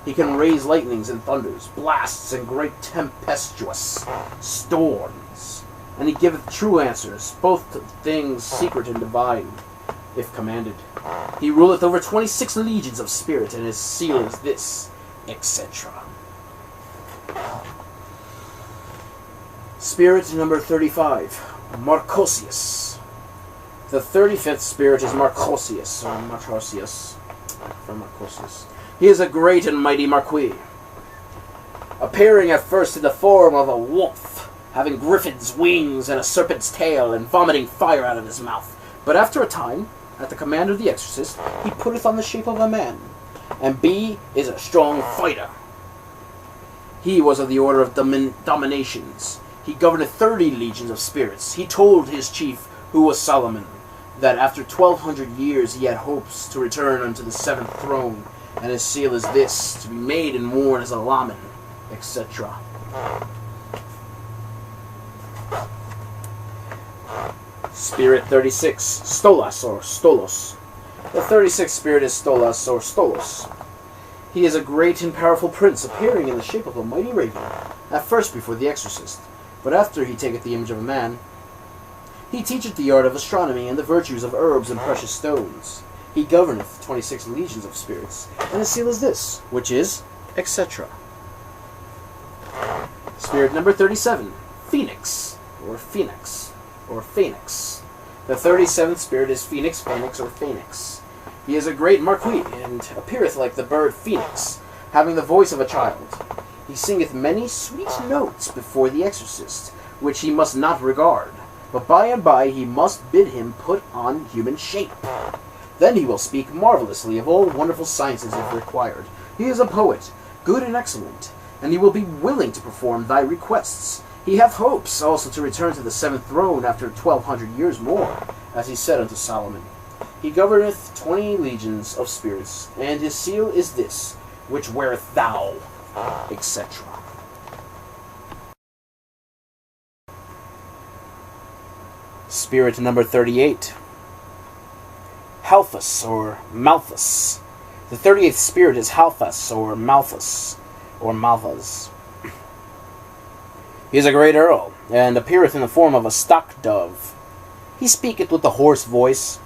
Speaker 1: He can raise lightnings and thunders, blasts and great tempestuous storms. And he giveth true answers, both to things secret and divine, if commanded. He ruleth over 26 legions of spirit, and his seal is this, etc. Spirit number 35, Marcosius. The 35th spirit is Marcosius, or Marcosius, from Marcosius. He is a great and mighty marquis, appearing at first in the form of a wolf, having griffin's wings and a serpent's tail, and vomiting fire out of his mouth. But after a time, at the command of the exorcist, he putteth on the shape of a man, and is a strong fighter. He was of the order of dominations. He governed 30 legions of spirits. He told his chief, who was Solomon, that after 1200 years he had hopes to return unto the 7th throne, and his seal is this, to be made and worn as a lamen, etc. Spirit 36, Stolas, or Stolos. The 36th spirit is Stolas, or Stolos. He is a great and powerful prince, appearing in the shape of a mighty raven, at first before the exorcist, but after he taketh the image of a man. He teacheth the art of astronomy and the virtues of herbs and precious stones. He governeth 26 legions of spirits, and his seal is this, which is, etc. Spirit number 37, Phoenix, or Phoenix, or Phoenix. The 37th spirit is Phoenix, Phoenix, or Phoenix. He is a great marquis, and appeareth like the bird Phoenix, having the voice of a child. He singeth many sweet notes before the exorcist, which he must not regard, but by and by he must bid him put on human shape. Then he will speak marvelously of all wonderful sciences if required. He is a poet, good and excellent, and he will be willing to perform thy requests. He hath hopes also to return to the 7th throne after 1200 years more, as he said unto Solomon. He governeth 20 legions of spirits, and his seal is this, which weareth thou, etc. Spirit number 38. Halphus, or Malthus. The 38th spirit is Halphus, or Malthus, or Malthus. He is a great earl, and appeareth in the form of a stock-dove. He speaketh with a hoarse voice.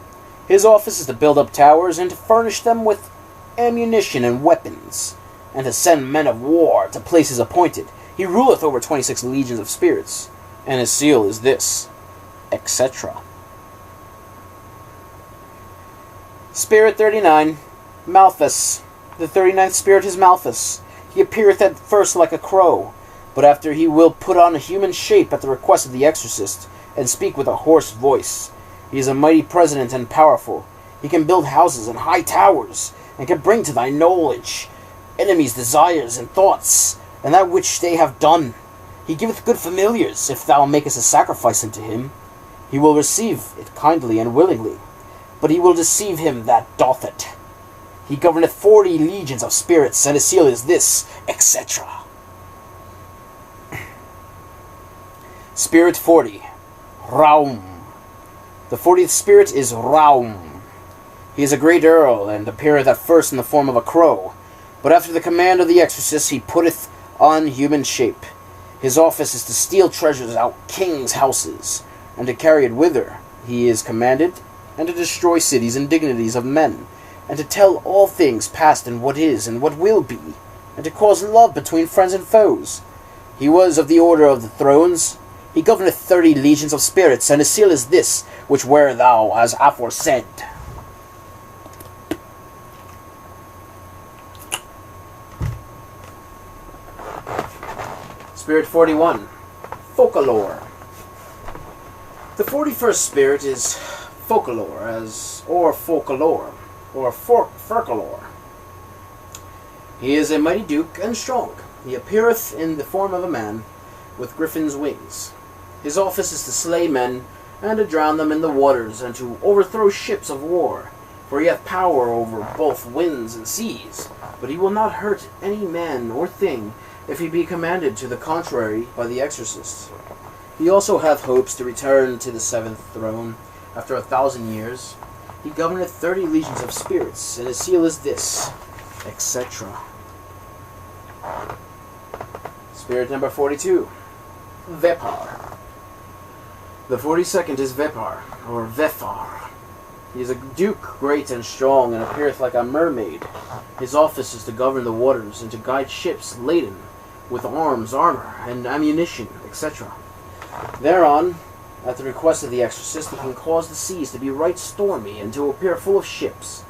Speaker 1: His office is to build up towers, and to furnish them with ammunition and weapons, and to send men of war to places appointed. He ruleth over 26 legions of spirits, and his seal is this, etc. Spirit 39, Malthus. The 39th spirit is Malthus. He appeareth at first like a crow, but after he will put on a human shape at the request of the exorcist, and speak with a hoarse voice. He is a mighty president and powerful. He can build houses and high towers, and can bring to thy knowledge enemies' desires and thoughts, and that which they have done. He giveth good familiars, if thou makest a sacrifice unto him. He will receive it kindly and willingly, but he will deceive him that doth it. He governeth 40 legions of spirits, and his seal is this, etc. Spirit 40, Raum. The 40th spirit is Raum. He is a great earl, and appeareth at first in the form of a crow, but after the command of the exorcist he putteth on human shape. His office is to steal treasures out kings' houses, and to carry it whither he is commanded, and to destroy cities and dignities of men, and to tell all things past and what is and what will be, and to cause love between friends and foes. He was of the order of the thrones. He governeth 30 legions of spirits, and his seal is this, which wear thou as aforesaid. Spirit 41, Folklore. The 41st spirit is Folklore, or Folklore. He is a mighty duke and strong. He appeareth in the form of a man, with griffin's wings. His office is to slay men, and to drown them in the waters, and to overthrow ships of war. For he hath power over both winds and seas, but he will not hurt any man or thing, if he be commanded to the contrary by the exorcist. He also hath hopes to return to the 7th throne, after 1,000 years. He governeth 30 legions of spirits, and his seal is this, etc. Spirit number 42, Vepar. The 42nd is Vepar, or Vefar. He is a duke great and strong, and appeareth like a mermaid. His office is to govern the waters, and to guide ships laden with arms, armor, and ammunition, etc. Thereon, at the request of the exorcist, he can cause the seas to be right stormy, and to appear full of ships.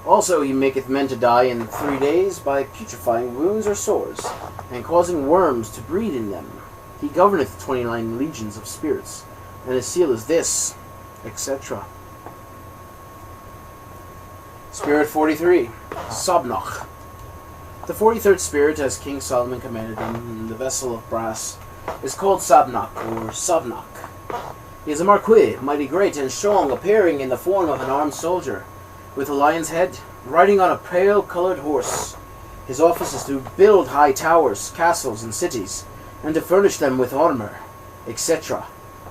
Speaker 1: Also he maketh men to die in 3 days by putrefying wounds or sores, and causing worms to breed in them. He governeth 29 legions of spirits, and his seal is this, etc. Spirit 43, Sobnoch. The 43rd spirit, as King Solomon commanded him in the vessel of brass, is called Sobnoch, or Sobnoch. He is a marquis, mighty great and strong, appearing in the form of an armed soldier, with a lion's head, riding on a pale-colored horse. His office is to build high towers, castles, and cities, and to furnish them with armor, etc.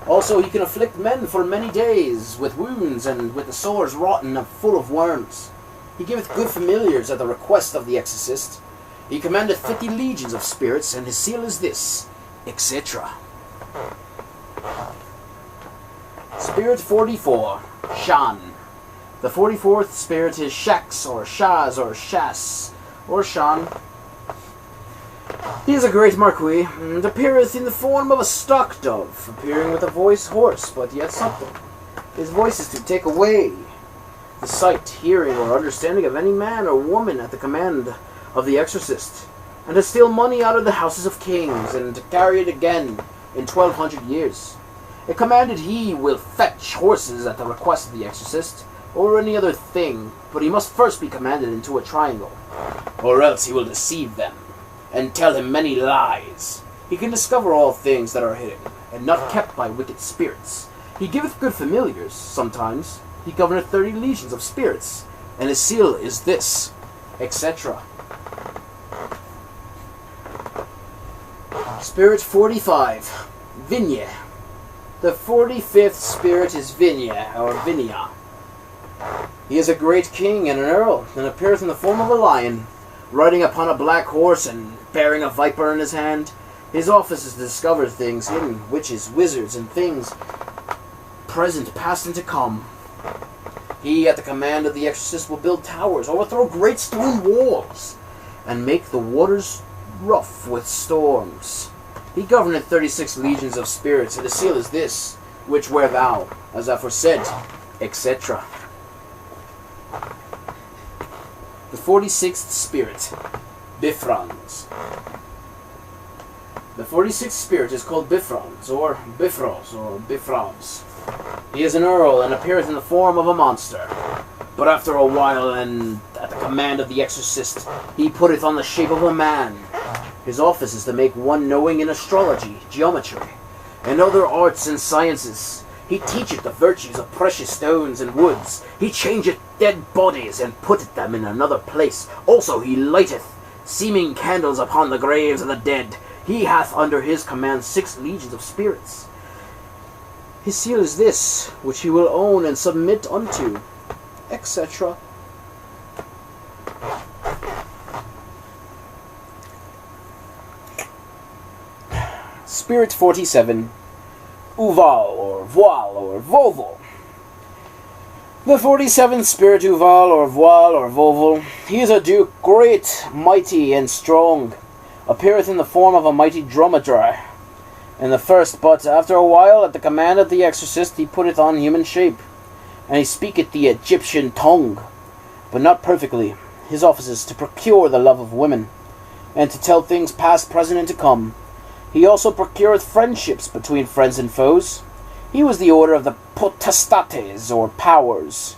Speaker 1: Also he can afflict men for many days with wounds, and with the sores rotten and full of worms. He giveth good familiars at the request of the exorcist. He commandeth 50 legions of spirits, and his seal is this, etc. Spirit 44, Shan. The 44th spirit is Shax, or Shaz, or Shas, or Shan. He is a great marquis, and appeareth in the form of a stock-dove, appearing with a voice hoarse, but yet supple. His voice is to take away the sight, hearing, or understanding of any man or woman at the command of the exorcist, and to steal money out of the houses of kings, and to carry it again in 1200 years. It commanded he will fetch horses at the request of the exorcist, or any other thing, but he must first be commanded into a triangle, or else he will deceive them, and tell him many lies. He can discover all things that are hidden, and not kept by wicked spirits. He giveth good familiars, sometimes. He governeth 30 legions of spirits, and his seal is this, etc. Spirit 45, Vinya. The 45th spirit is Vinya, or Vinya. He is a great king and an earl, and appears in the form of a lion, riding upon a black horse and bearing a viper in his hand. His office is to discover things hidden, witches, wizards, and things present, past, and to come. He, at the command of the exorcist, will build towers, overthrow great stone walls, and make the waters rough with storms. He governeth 36 legions of spirits, and his seal is this, which wear thou, as aforesaid, etc. The 46th spirit, Bifrons. The 46th spirit is called Bifrons, or Bifros, or Bifrons. He is an earl, and appears in the form of a monster. But after a while, and at the command of the exorcist, he putteth on the shape of a man. His office is to make one knowing in astrology, geometry, and other arts and sciences. He teacheth the virtues of precious stones and woods. He changeth dead bodies, and putteth them in another place. Also he lighteth seeming candles upon the graves of the dead. He hath under his command 6 legions of spirits. His seal is this, which he will own and submit unto, etc. Spirit 47, Uval, or Voile, or Voval. The 47th spirit, Uval, or Voile, or Voval, he is a duke, great, mighty, and strong, appeareth in the form of a mighty dromedary. And the first, but after a while, at the command of the exorcist, he putteth on human shape, and he speaketh the Egyptian tongue, but not perfectly. His office is to procure the love of women, and to tell things past, present, and to come. He also procureth friendships between friends and foes. He was the order of the potestates, or powers.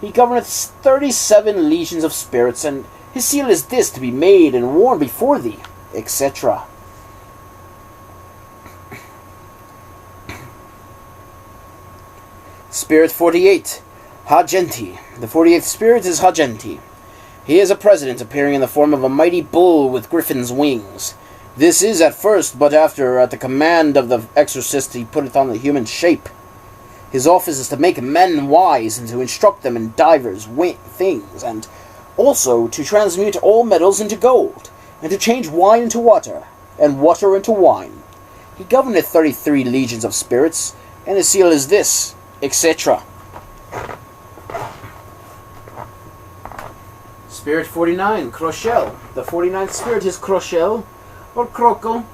Speaker 1: He governeth 37 legions of spirits, and his seal is this, to be made and worn before thee, etc. Spirit 48, Hagenti. The 48th spirit is Hagenti. He is a president, appearing in the form of a mighty bull with griffin's wings. This is at first, but after, at the command of the exorcist, he putteth on the human shape. His office is to make men wise, and to instruct them in divers things, and also to transmute all metals into gold, and to change wine into water, and water into wine. He governeth 33 legions of spirits, and his seal is this, etc. Spirit 49, Crochel. The 49th spirit is Crochel, or Croco.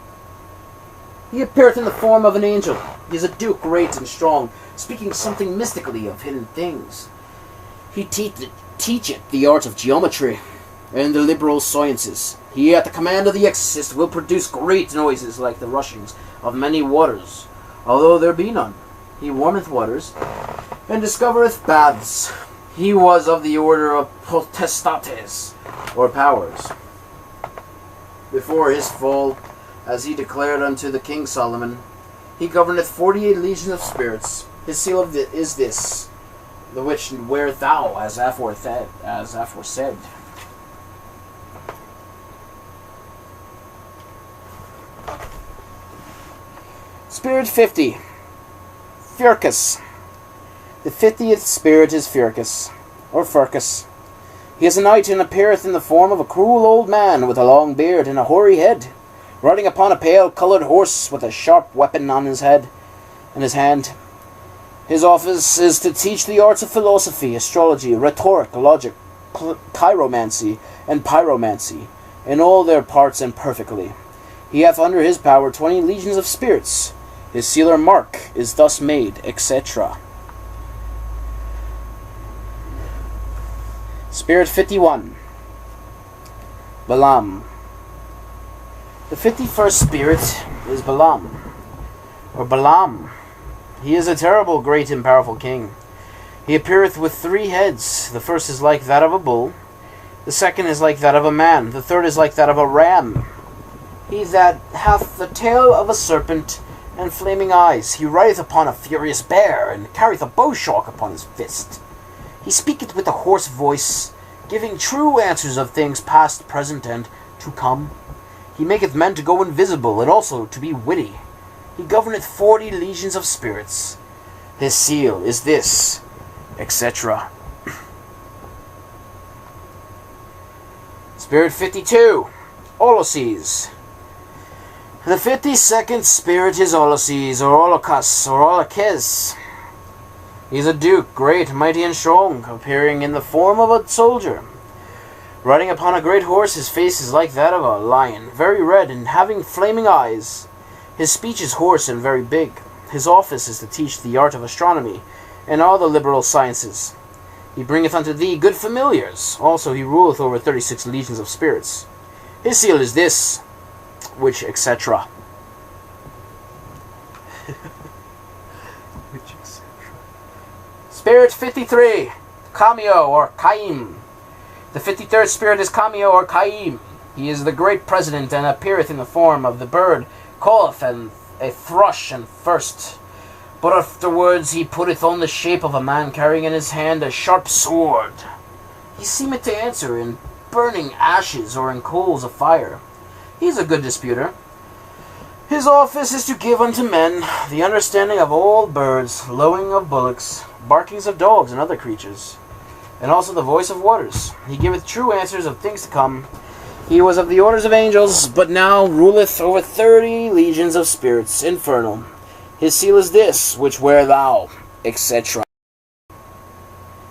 Speaker 1: He appeareth in the form of an angel. He is a duke, great and strong, speaking something mystically of hidden things. He teacheth the art of geometry and the liberal sciences. He, at the command of the exorcist, will produce great noises like the rushings of many waters, although there be none. He warmeth waters, and discovereth baths. He was of the order of potestates, or powers. Before his fall, as he declared unto the King Solomon, he governeth 48 legions of spirits. His seal is this, the which wear thou, as aforesaid. Spirit 50, Furcus. The 50th spirit is Furcus, or Furcus. He is a knight, and appeareth in the form of a cruel old man with a long beard and a hoary head, riding upon a pale-coloured horse with a sharp weapon on his head and his hand. His office is to teach the arts of philosophy, astrology, rhetoric, logic, chiromancy, and pyromancy, in all their parts and perfectly. He hath under his power 20 legions of spirits. His seal or mark is thus made, etc. Spirit 51, Balaam. The 51st spirit is Balaam, or Balaam. He is a terrible, great, and powerful king. He appeareth with 3 heads. The first is like that of a bull, the second is like that of a man, the third is like that of a ram. He that hath the tail of a serpent and flaming eyes. He rideth upon a furious bear, and carrieth a bowshot upon his fist. He speaketh with a hoarse voice, giving true answers of things past, present, and to come. He maketh men to go invisible, and also to be witty. He governeth 40 legions of spirits. His seal is this, etc. Spirit 52, Ulysses. The 52nd spirit is Ulysses, or Olocus, or Olocus. He is a duke, great, mighty, and strong, appearing in the form of a soldier. Riding upon a great horse, his face is like that of a lion, very red, and having flaming eyes. His speech is hoarse and very big. His office is to teach the art of astronomy, and all the liberal sciences. He bringeth unto thee good familiars. Also he ruleth over 36 legions of spirits. His seal is this, which etc. Which etc. Spirit 53, Cameo or Caim. The 53rd spirit is Cameo or Caim. He is the great president, and appeareth in the form of the bird, calleth and a thrush and first. But afterwards he putteth on the shape of a man, carrying in his hand a sharp sword. He seemeth to answer in burning ashes or in coals of fire. He is a good disputer. His office is to give unto men the understanding of all birds, lowing of bullocks, barkings of dogs and other creatures, and also the voice of waters. He giveth true answers of things to come. He was of the orders of angels, but now ruleth over 30 legions of spirits, infernal. His seal is this, which wear thou, etc.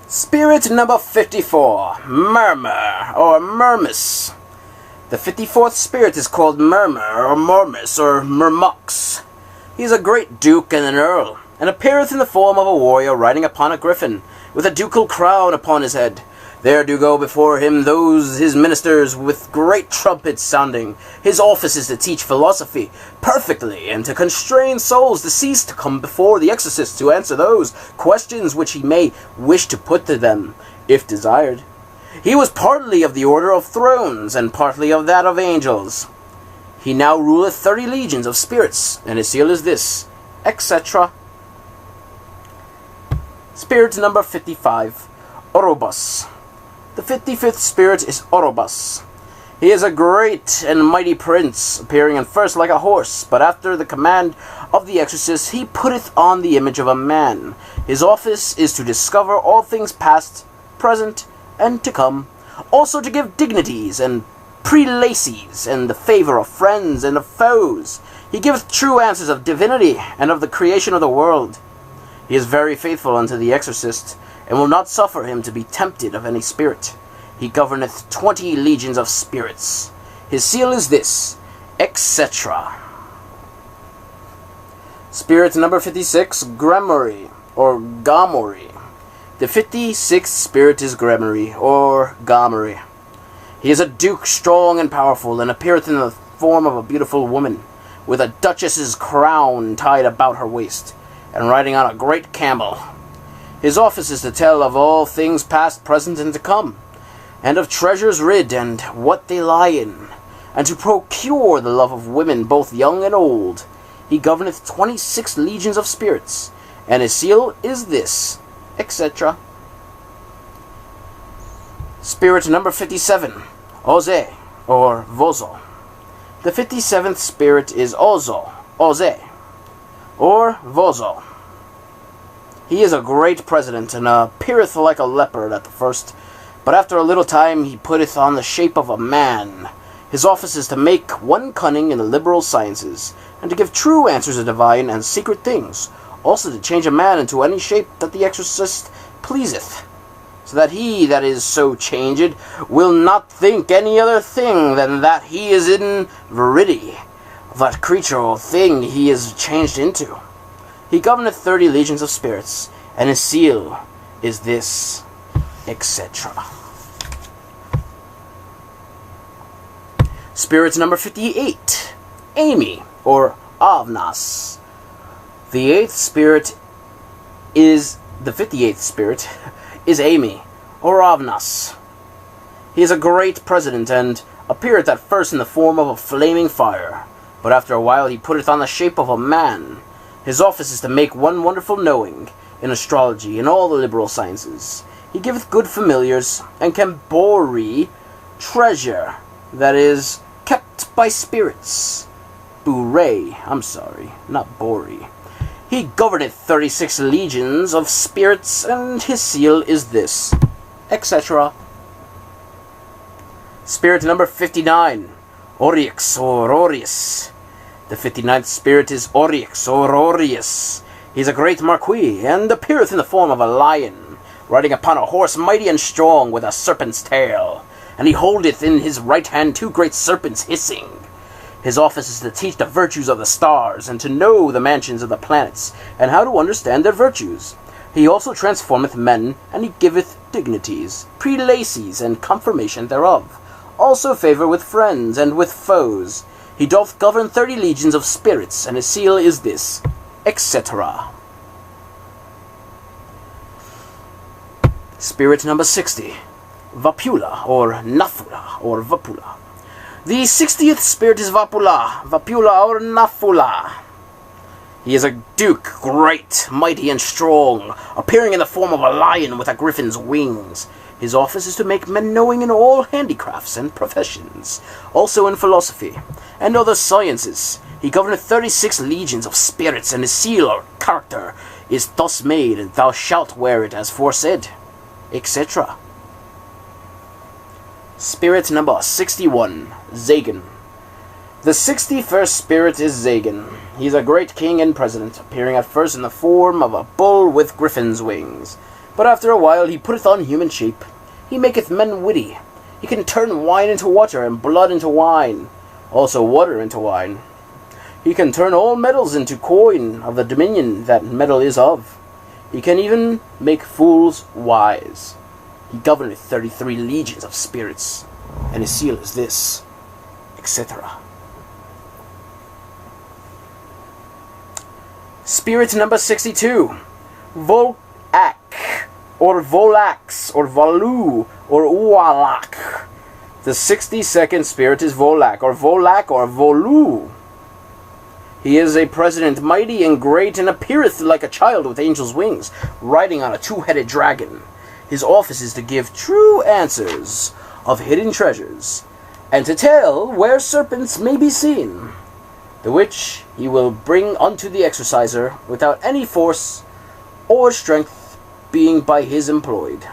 Speaker 1: Spirit number 54, Murmur, or Murmus. The 54th spirit is called Murmur, or Murmus, or Murmux. He is a great duke and an earl, and appeareth in the form of a warrior riding upon a griffin, with a ducal crown upon his head. There do go before him those his ministers with great trumpets sounding. His office is to teach philosophy perfectly, and to constrain souls to cease to come before the exorcist to answer those questions which he may wish to put to them, if desired. He was partly of the order of thrones, and partly of that of angels. He now ruleth 30 legions of spirits, and his seal is this, etc. Spirit number 55, Orobus. The 55th spirit is Orobus. He is a great and mighty prince, appearing at first like a horse, but after the command of the exorcist he putteth on the image of a man. His office is to discover all things past, present, and to come, also to give dignities and prelacies, and the favour of friends and of foes. He giveth true answers of divinity, and of the creation of the world. He is very faithful unto the exorcist, and will not suffer him to be tempted of any spirit. He governeth 20 legions of spirits. His seal is this, etc. Spirit number 56, Gremory, or Gomory. The 56th spirit is Gremory, or Gomory. He is a duke strong and powerful, and appeareth in the form of a beautiful woman, with a duchess's crown tied about her waist, and riding on a great camel. His office is to tell of all things past, present, and to come, and of treasures rid, and what they lie in, and to procure the love of women, both young and old. He governeth 26 legions of spirits, and his seal is this, etc. Spirit number 57, Oze, or Vozo. The 57th spirit is Ozo, Oze, or Vozo. He is a great president, and appeareth like a leopard at the first, but after a little time he putteth on the shape of a man. His office is to make one cunning in the liberal sciences, and to give true answers of divine and secret things, also to change a man into any shape that the exorcist pleaseth, so that he that is so changed will not think any other thing than that he is in verity, that creature or thing he is changed into. He governeth 30 legions of spirits, and his seal is this, etc. Spirit number 58, Amy, or Avnas. The 58th spirit is Amy, or Avnas. He is a great president, and appeareth at first in the form of a flaming fire, but after a while he putteth on the shape of a man. His office is to make one wonderful knowing in astrology and all the liberal sciences. He giveth good familiars, and can bury treasure that is kept by spirits. I'm sorry, not Bori. He governeth 36 legions of spirits, and his seal is this, etc. Spirit number 59, Oryx or Orius. The 59th spirit is Oryx or Orius. He is a great marquis, and appeareth in the form of a lion, riding upon a horse mighty and strong, with a serpent's tail. And he holdeth in his right hand 2 great serpents hissing. His office is to teach the virtues of the stars, and to know the mansions of the planets, and how to understand their virtues. He also transformeth men, and he giveth dignities, prelacies, and confirmation thereof. Also favour with friends and with foes. He doth govern 30 legions of spirits, and his seal is this, etc. Spirit number 60, Vapula, or Nafula, or Vapula. The 60th spirit is Vapula, or Nafula. He is a duke, great, mighty, and strong, appearing in the form of a lion with a griffin's wings. His office is to make men knowing in all handicrafts and professions, also in philosophy and other sciences. He governeth 36 legions of spirits, and his seal or character is thus made, and thou shalt wear it as foresaid, etc. Spirit number 61, Zagan. The 61st spirit is Zagan. He is a great king and president, appearing at first in the form of a bull with griffin's wings. But after a while he putteth on human shape. He maketh men witty. He can turn wine into water, and blood into wine, also water into wine. He can turn all metals into coin of the dominion that metal is of. He can even make fools wise. He governeth 33 legions of spirits, and his seal is this, etc. Spirit number 62, Volak, or Volax, or Valu, or Ualak. The 62nd spirit is Volak, or Volu. He is a president mighty and great, and appeareth like a child with angel's wings, riding on a 2-headed dragon. His office is to give true answers of hidden treasures, and to tell where serpents may be seen, the which he will bring unto the exerciser without any force or strength being by his employed.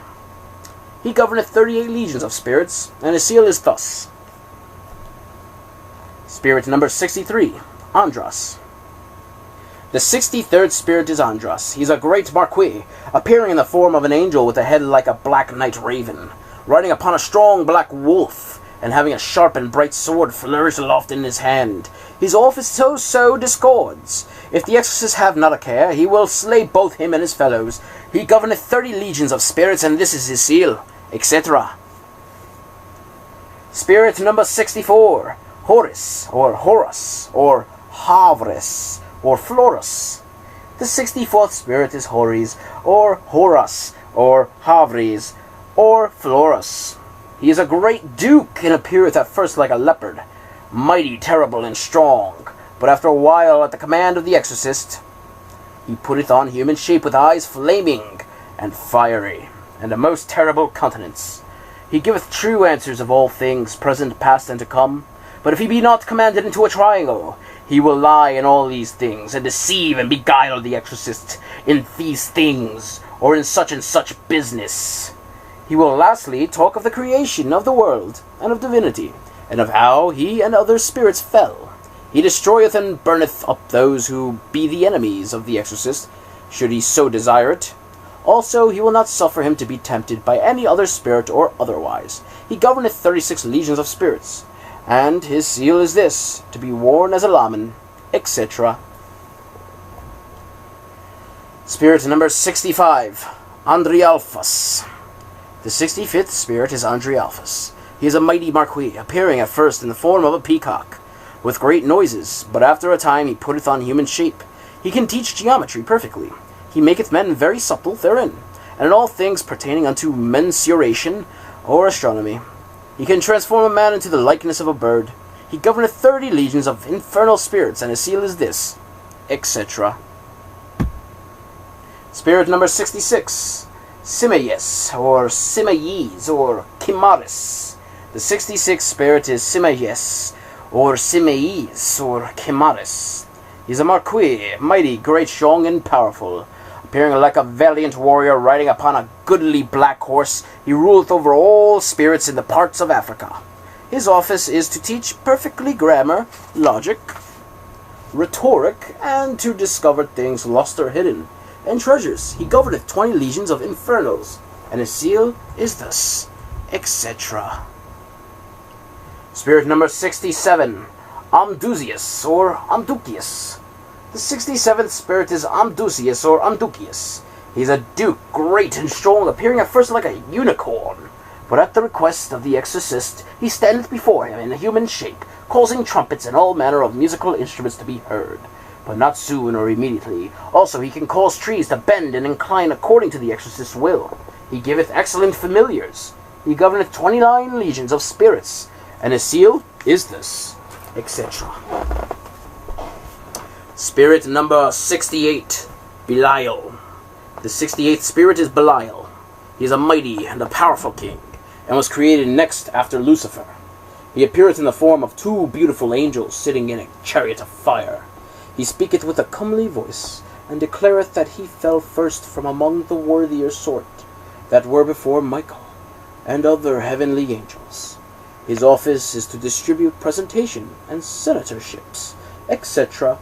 Speaker 1: He governeth 38 legions of spirits, and his seal is thus. Spirit number 63, Andras. The 63rd spirit is Andras. He is a great marquis, appearing in the form of an angel with a head like a black night raven, riding upon a strong black wolf, and having a sharp and bright sword flourished aloft in his hand. His office so discords. If the exorcist have not a care, he will slay both him and his fellows. He governeth 30 legions of spirits, and this is his seal, etc. Spirit number 64, Horus, or Havres, or Florus. The 64th spirit is Horus, or Horus, or Havres, or Florus. He is a great duke, and appeareth at first like a leopard, mighty, terrible, and strong. But after a while, at the command of the exorcist, he putteth on human shape, with eyes flaming and fiery, and a most terrible countenance. He giveth true answers of all things, present, past, and to come. But if he be not commanded into a triangle, he will lie in all these things, and deceive and beguile the exorcist in these things, or in such and such business. He will lastly talk of the creation of the world, and of divinity, and of how he and other spirits fell. He destroyeth and burneth up those who be the enemies of the exorcist, should he so desire it. Also he will not suffer him to be tempted by any other spirit or otherwise. He governeth 36 legions of spirits, and his seal is this, to be worn as a lamen, etc. Spirit number 65, Andrialphus. The 65th spirit is Andrialphus. He is a mighty marquis, appearing at first in the form of a peacock, with great noises, but after a time he putteth on human shape. He can teach geometry perfectly. He maketh men very supple therein, and in all things pertaining unto mensuration or astronomy. He can transform a man into the likeness of a bird. He governeth 30 legions of infernal spirits, and his seal is this, etc. Spirit number 66, Simayes, or Simayes, or Chimaris. The 66th spirit is Simayes, or Simayes, or Chimaris. He is a marquis, mighty, great, strong, and powerful. Appearing like a valiant warrior riding upon a goodly black horse, he ruleth over all spirits in the parts of Africa. His office is to teach perfectly grammar, logic, rhetoric, and to discover things lost or hidden, and treasures. He governeth 20 legions of infernals, and his seal is thus, etc. Spirit number 67, Amdusius, or Amducius. The 67th spirit is Amdusius, or Amducius. He is a duke, great and strong, appearing at first like a unicorn. But at the request of the exorcist, he standeth before him in a human shape, causing trumpets and all manner of musical instruments to be heard, but not soon or immediately. Also he can cause trees to bend and incline according to the exorcist's will. He giveth excellent familiars. He governeth 29 legions of spirits, and his seal is this, etc. Spirit number 68, Belial. The 68th spirit is Belial. He is a mighty and a powerful king, and was created next after Lucifer. He appeareth in the form of 2 beautiful angels sitting in a chariot of fire. He speaketh with a comely voice, and declareth that he fell first from among the worthier sort that were before Michael and other heavenly angels. His office is to distribute presentation and senatorships, etc.,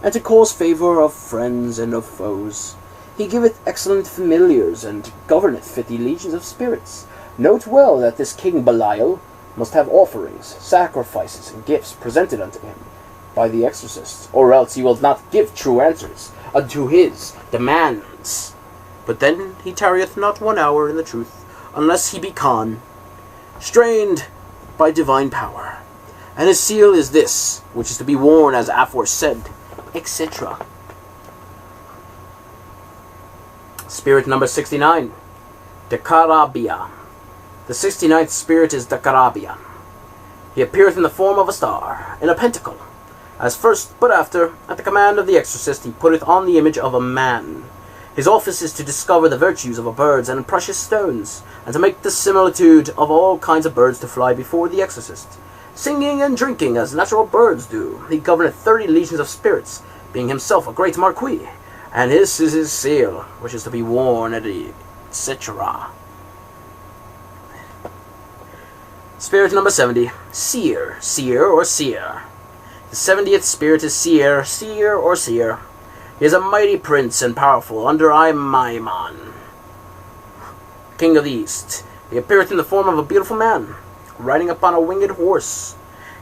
Speaker 1: and to cause favour of friends and of foes. He giveth excellent familiars, and governeth 50 legions of spirits. Note well that this King Belial must have offerings, sacrifices, and gifts presented unto him by the exorcist, or else he will not give true answers unto his demands. But then he tarrieth not 1 hour in the truth, unless he be constrained by divine power. And his seal is this, which is to be worn as aforesaid, etc. Spirit number 69, Dekarabia. The 69th spirit is Dekarabia. He appeareth in the form of a star, in a pentacle. As first, but after, at the command of the exorcist, he putteth on the image of a man. His office is to discover the virtues of birds and precious stones, and to make the similitude of all kinds of birds to fly before the exorcist, singing and drinking as natural birds do. He governeth 30 legions of spirits, being himself a great marquis, and this is his seal, which is to be worn at etc. Spirit number 70, Seer, Seer, or Seer. The 70th spirit is Seer, Seer, or Seer. He is a mighty prince and powerful under Maimon, king of the east. He appeareth in the form of a beautiful man, riding upon a winged horse.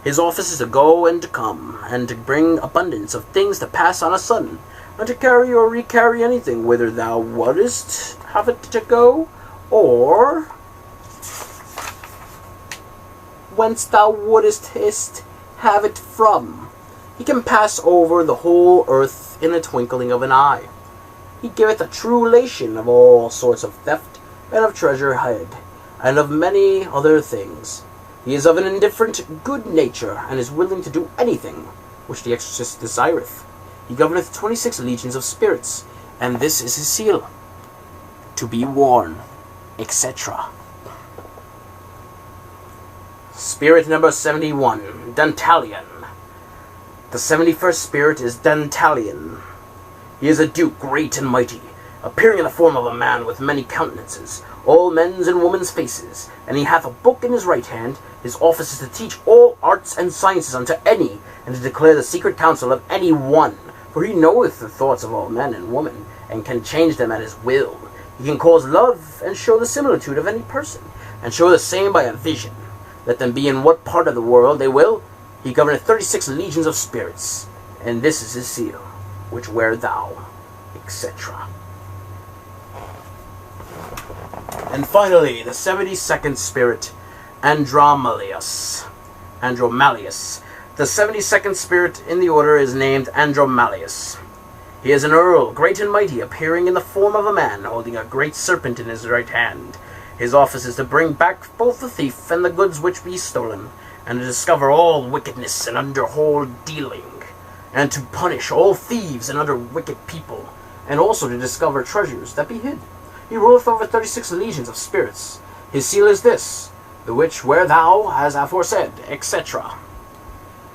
Speaker 1: His office is to go and to come, and to bring abundance of things to pass on a sudden, and to carry or recarry anything, whither thou wouldest have it to go, or whence thou wouldest have it from. He can pass over the whole earth in a twinkling of an eye. He giveth a true relation of all sorts of theft, and of treasure hid, and of many other things. He is of an indifferent good nature, and is willing to do anything which the exorcist desireth. He governeth 26 legions of spirits, and this is his seal, to be worn, etc. Spirit number 71, Dantalion. The 71st spirit is Dantalion. He is a duke, great and mighty, appearing in the form of a man with many countenances, all men's and women's faces, and he hath a book in his right hand. His office is to teach all arts and sciences unto any, and to declare the secret counsel of any one, for he knoweth the thoughts of all men and women, and can change them at his will. He can cause love, and show the similitude of any person, and show the same by a vision. Let them be in what part of the world they will. He governeth 36 legions of spirits, and this is his seal, which wear thou, etc. And finally, the 72nd spirit, Andromalius. Andromalius. The 72nd spirit in the order is named Andromalius. He is an earl, great and mighty, appearing in the form of a man, holding a great serpent in his right hand. His office is to bring back both the thief and the goods which be stolen, and to discover all wickedness and underhold dealing, and to punish all thieves and other wicked people, and also to discover treasures that be hid. He ruleth over 36 legions of spirits. His seal is this, the which wear thou, as aforesaid, etc.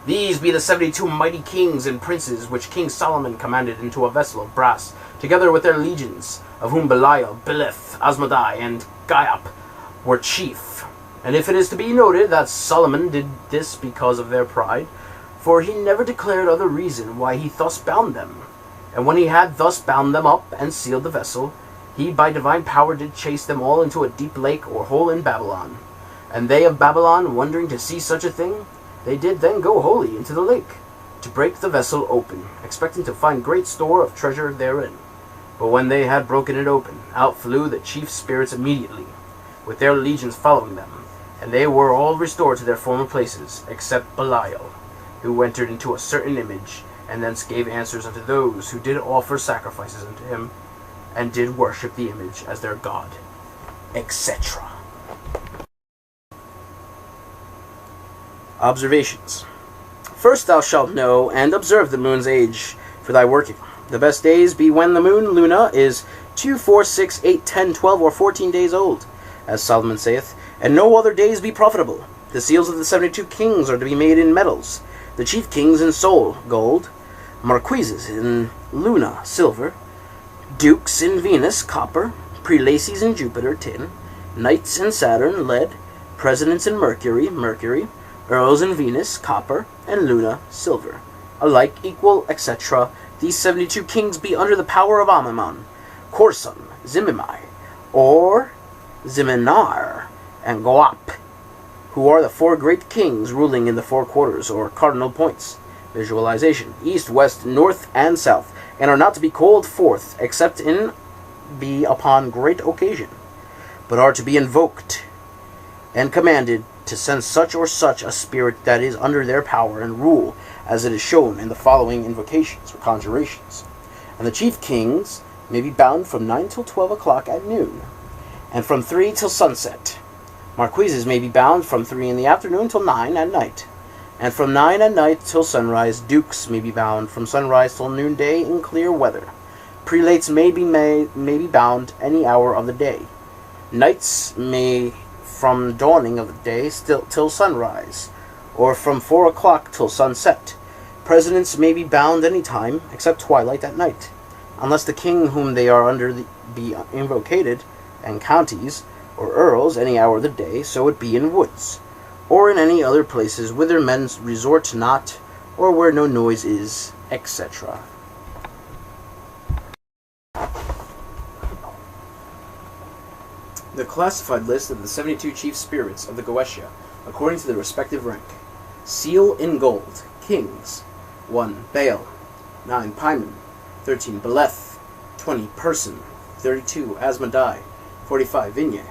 Speaker 1: These be the 72 mighty kings and princes which King Solomon commanded into a vessel of brass, together with their legions, of whom Belial, Belith, Asmodai, and Gaiap were chief. And if it is to be noted that Solomon did this because of their pride, for he never declared other reason why he thus bound them. And when he had thus bound them up and sealed the vessel, he by divine power did chase them all into a deep lake or hole in Babylon. And they of Babylon, wondering to see such a thing, they did then go wholly into the lake, to break the vessel open, expecting to find great store of treasure therein. But when they had broken it open, out flew the chief spirits immediately, with their legions following them, and they were all restored to their former places, except Belial, who entered into a certain image, and thence gave answers unto those who did offer sacrifices unto him, and did worship the image as their god, etc. Observations. First thou shalt know and observe the moon's age for thy working. The best days be when the moon, Luna, is 2, 4, 6, 8, 10, 12, or 14 days old, as Solomon saith, and no other days be profitable. The seals of the 72 kings are to be made in metals, the chief kings in Sol, gold, marquises in Luna, silver, dukes in Venus, copper, prelacies in Jupiter, tin, knights in Saturn, lead, presidents in Mercury, mercury, earls in Venus, copper, and Luna, silver, alike equal, etc. These 72 kings be under the power of Amamon, Korsun, Zimimai, or Ziminar, and Goap, who are the 4 great kings ruling in the 4 quarters, or cardinal points, visualization, east, west, north, and south, and are not to be called forth, except in be upon great occasion, but are to be invoked and commanded to send such or such a spirit that is under their power and rule, as it is shown in the following invocations or conjurations. And the chief kings may be bound from 9 till 12 o'clock at noon, and from 3 till sunset. Marquises may be bound from 3 in the afternoon till 9 at night, and from 9 at night till sunrise. Dukes may be bound from sunrise till noonday in clear weather. Prelates may be bound any hour of the day. Knights may from dawning of the day till sunrise, or from 4 o'clock till sunset. Presidents may be bound any time, except twilight at night, unless the king whom they are under be invocated, and counties, or earls, any hour of the day, so it be in woods, or in any other places whither men resort not, or where no noise is, etc. The classified list of the 72 chief spirits of the Goetia, according to their respective rank. Seal in gold. Kings. 1. Baal. 9. Paiman. 13. Beleth. 20. Person. 32. Asmodai. 45. Vinye.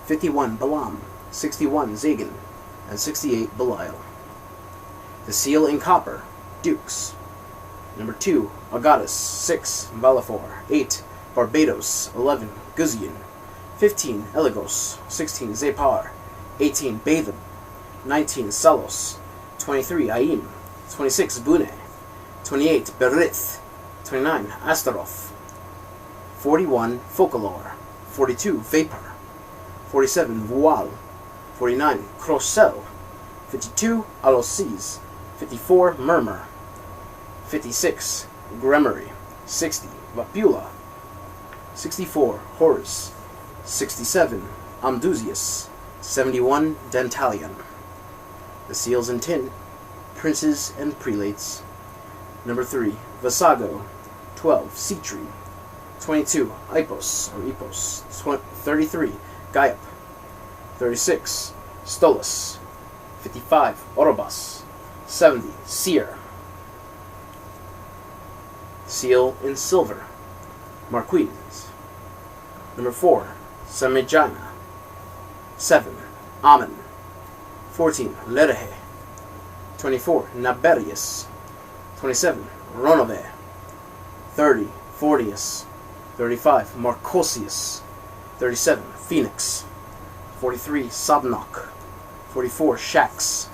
Speaker 1: 51. Balaam. 61. Zagan. And 68. Belial. The seal in copper. Dukes. Number 2. Agatus. 6. Balafor. 8. Barbados. 11. Guzian. 15. Eligos. 16. Zepar. 18. Batham. 19. Salos. 23. Aim. 26. Bune. 28. Berith. 29. Astaroth. 41. Focalor. 42. Vapor. 47. Vual. 49. Crocel. 52. Alosis. 54. Murmur. 56. Gremory. 60. Vapula. 64. Horus. 67. Amdusius. 71. Dantalion. The seals in tin. Princes and prelates. Number 3. Vasago. 12. Citri. 22. Ipos, or Epos. 33. Gaiap. 36. Stolas. 55. Orobas. 70. Seer. Seal in silver. Marquis. Number 4. Samijana. 7. Amen. 14. Lerhe. 24. Naberius. 27. Ronove. 30. Fortius. 35. Marcosius. 37. Phoenix. 43. Sabnok. 44. Shax.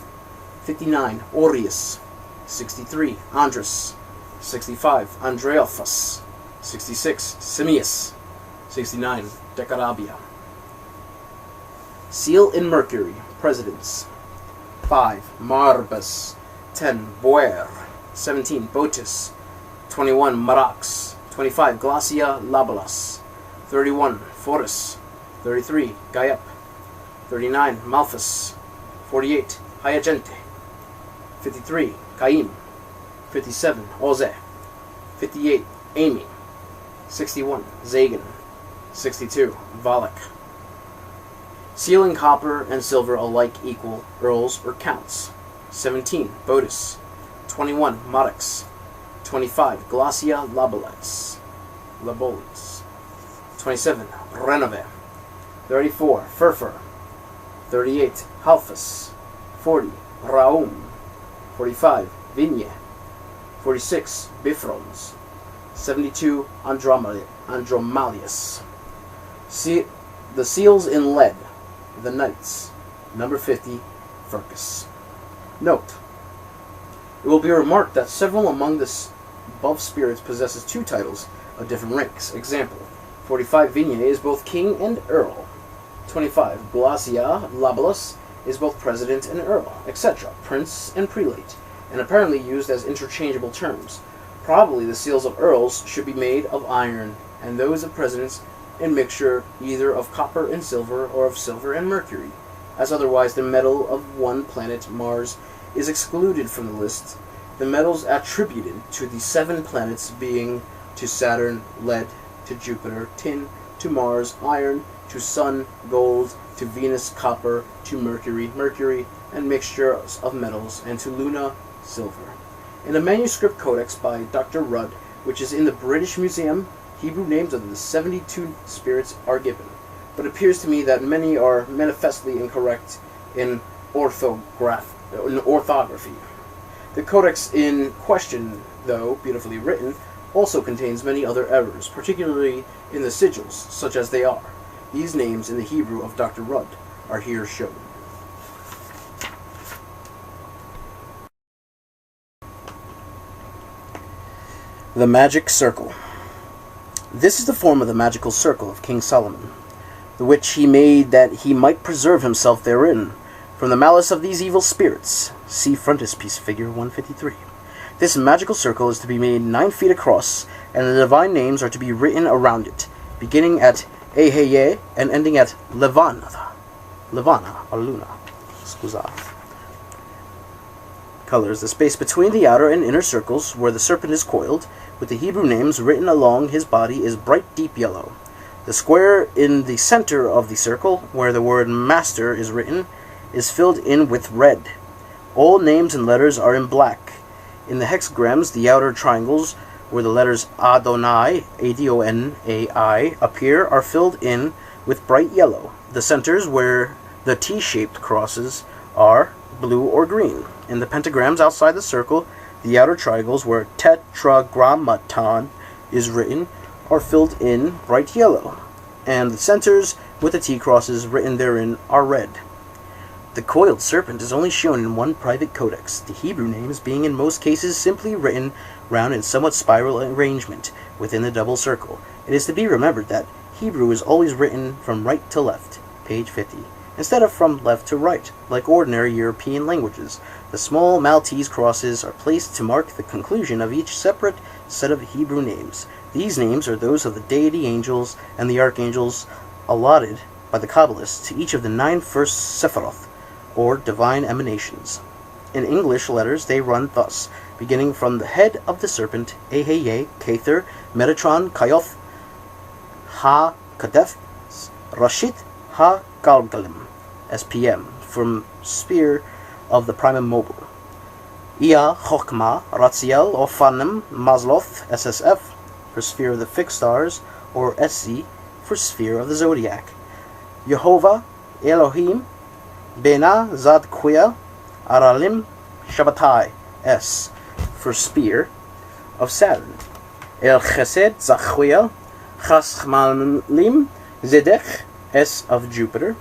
Speaker 1: 59. Orius. 63. Andrus. 65. Andreophus. 66. Simius. 69. Decarabia. Seal in Mercury. Presidents. 5. Marbas. 10. Boer. 17. Botis. 21. Marax. 25. Glacia Labalas. 31. Forus. 33. Gaiep. 39. Malphus. 48. Hyacente. 53. Caim. 57. Oze. 58. Amy. 61. Zagan. 62. Valak. Seal in copper and silver alike equal earls or counts. 17. Botus. 21. Marix. 25. Glacia Labolis. 27. Renove. 34. Furfur. 38. Halphus. 40. Raum. 45. Vigne. 46. Bifrons. 72. Andromalius. The seals in lead. The Knights. Number 50. Furcus. Note: it will be remarked that several among the above spirits possesses two titles of different ranks. Example: 45. Vigne is both king and earl. 25. Glacia Labalus is both president and earl, etc., prince and prelate, and apparently used as interchangeable terms. Probably the seals of earls should be made of iron, and those of presidents in mixture either of copper and silver or of silver and mercury, as otherwise the metal of one planet, Mars, is excluded from the list, the metals attributed to the 7 planets being to Saturn lead, to Jupiter tin, to Mars iron, to Sun gold, to Venus copper, to Mercury, and mixtures of metals, and to Luna silver. In a manuscript codex by Dr. Rudd, which is in the British Museum, Hebrew names of the 72 spirits are given, but it appears to me that many are manifestly incorrect in orthography. The codex in question, though beautifully written, also contains many other errors, particularly in the sigils, such as they are. These names in the Hebrew of Dr. Rudd are here shown. The Magic Circle. This is the form of the magical circle of King Solomon, the which he made that he might preserve himself therein from the malice of these evil spirits. See frontispiece figure 153. This magical circle is to be made 9 feet across, and the divine names are to be written around it, beginning at Eheye and ending at Levana or Luna. Scusa. Colors. The space between the outer and inner circles, where the serpent is coiled, with the Hebrew names written along his body, is bright deep yellow. The square in the center of the circle, where the word Master is written, is filled in with red. All names and letters are in black. In the hexagrams, the outer triangles, where the letters Adonai, Adonai, appear, are filled in with bright yellow. The centers, where the T-shaped crosses, are blue or green. In the pentagrams outside the circle, the outer triangles, where Tetragrammaton is written, are filled in bright yellow, and the centers with the T-crosses written therein are red. The coiled serpent is only shown in one private codex, the Hebrew names being in most cases simply written round in somewhat spiral arrangement within the double circle. It is to be remembered that Hebrew is always written from right to left, page 50, instead of from left to right, like ordinary European languages. The small Maltese crosses are placed to mark the conclusion of each separate set of Hebrew names. These names are those of the deity angels and the archangels allotted by the Kabbalists to each of the 9 first Sephiroth, or divine emanations. In English letters they run thus, beginning from the head of the serpent, Eheye, Kether, Metatron, Kayoth, Ha-Kadef, Rashit, Ha-Galgalim, SPM, from spear of the primum mobile. Ia, Chokmah, Ratziel, Ophanim, Mazloth, SSF, for sphere of the fixed stars, or SC, for sphere of the zodiac. Yehovah, Elohim, Bena, Zadkuya, Aralim, Shabbatai, S, for spear of Saturn. El Chesed, Zachuel, Chasmalim, Zedek, S of Jupiter,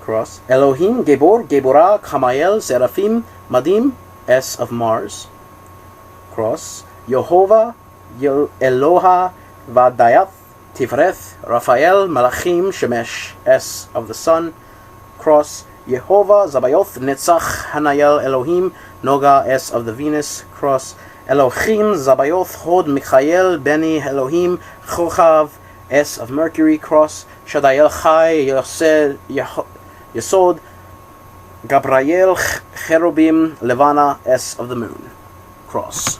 Speaker 1: cross. Elohim, Gebor, Geborah, Chamael, Seraphim, Madim, S of Mars, cross. Yehovah, Eloha, Vadayath, Tifereth, Raphael, Malachim, Shemesh, S of the sun, cross, Yehovah, Zabayoth, Netzach, Hanayel, Elohim, Noga, S of the Venus, cross, Elohim, Zabayoth, Hod, Michael, Beni, Elohim, Chochav, S of Mercury, cross, Shadael, Chai, Yesod, Gabriel, Cherubim, Levana, S of the moon, cross.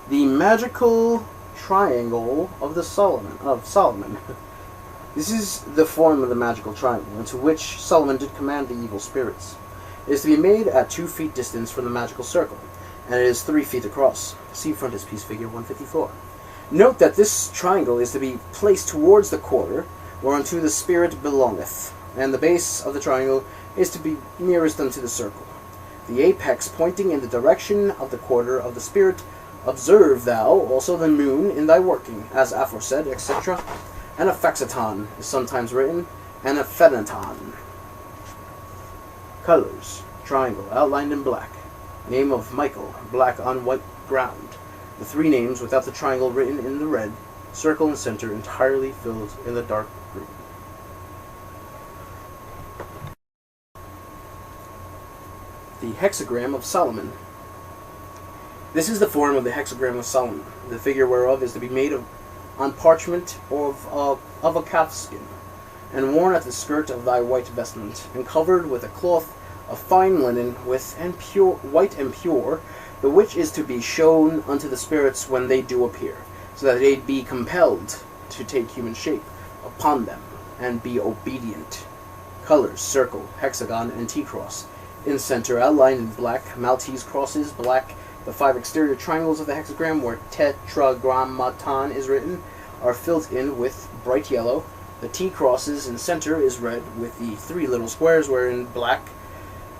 Speaker 1: The magical triangle of Solomon. This is the form of the magical triangle into which Solomon did command the evil spirits. It is to be made at 2 feet distance from the magical circle, and it is 3 feet across. See frontispiece figure 154. Note that this triangle is to be placed towards the quarter whereunto the spirit belongeth, and the base of the triangle is to be nearest unto the circle, the apex pointing in the direction of the quarter of the spirit. Observe thou also the moon in thy working, as aforesaid, etc. And a fexaton is sometimes written, and a phenaton. Colors: triangle, outlined in black. Name of Michael, black on white ground. The 3 names without the triangle written in the red. Circle and center entirely filled in the dark green. The hexagram of Solomon. This is the form of the hexagram of Solomon, the figure whereof is to be made on parchment of a calf skin, and worn at the skirt of thy white vestment, and covered with a cloth of fine linen, white and pure, the which is to be shown unto the spirits when they do appear, so that they be compelled to take human shape upon them, and be obedient. Colors: circle, hexagon, and T-cross. In center, outlined in black, Maltese crosses, black. The 5 exterior triangles of the hexagram, where tetragrammaton is written, are filled in with bright yellow. The T-crosses in center is red, with the 3 little squares wherein black.